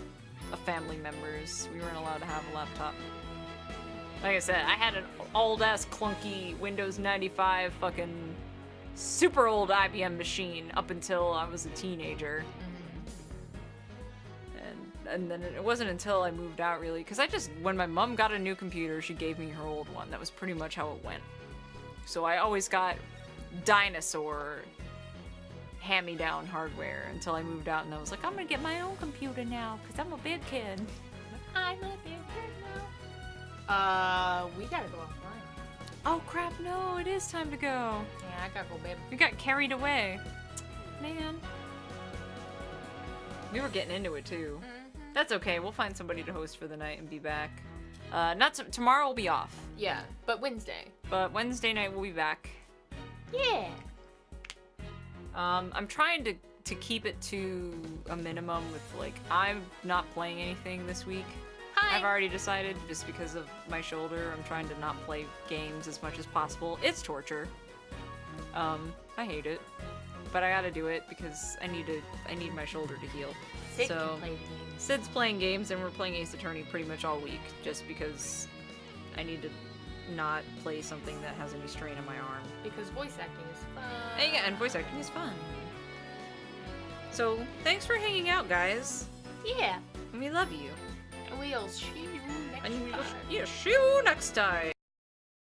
[SPEAKER 4] family member's. We weren't allowed to have a laptop. Like I said, I had an old-ass clunky Windows 95 fucking super old IBM machine up until I was a teenager. And then it wasn't until I moved out, really, because when my mom got a new computer, she gave me her old one. That was pretty much how it went. So I always got dinosaur hand-me-down hardware until I moved out, and I was like, I'm gonna get my own computer now, because I'm a big kid.
[SPEAKER 2] I'm a big kid now. We gotta go offline.
[SPEAKER 4] Oh crap, no, it is time to go.
[SPEAKER 2] Yeah, I gotta go, babe.
[SPEAKER 4] We got carried away. Man. We were getting into it too. That's okay, we'll find somebody to host for the night and be back. Tomorrow we'll be off.
[SPEAKER 2] Yeah, but Wednesday.
[SPEAKER 4] But Wednesday night we'll be back.
[SPEAKER 2] Yeah.
[SPEAKER 4] I'm trying to keep it to a minimum with, like, I'm not playing anything this week.
[SPEAKER 2] Hi.
[SPEAKER 4] I've already decided, just because of my shoulder, I'm trying to not play games as much as possible. It's torture. I hate it. But I gotta do it because I need my shoulder to heal.
[SPEAKER 2] Sid
[SPEAKER 4] so
[SPEAKER 2] can play the games.
[SPEAKER 4] Sid's playing games and we're playing Ace Attorney pretty much all week, just because I need to not play something that has any strain on my arm.
[SPEAKER 2] Because voice acting is fun.
[SPEAKER 4] Yeah, and voice acting is fun. So, thanks for hanging out, guys.
[SPEAKER 2] Yeah.
[SPEAKER 4] We love you.
[SPEAKER 2] We'll see you next time.
[SPEAKER 4] See you next time.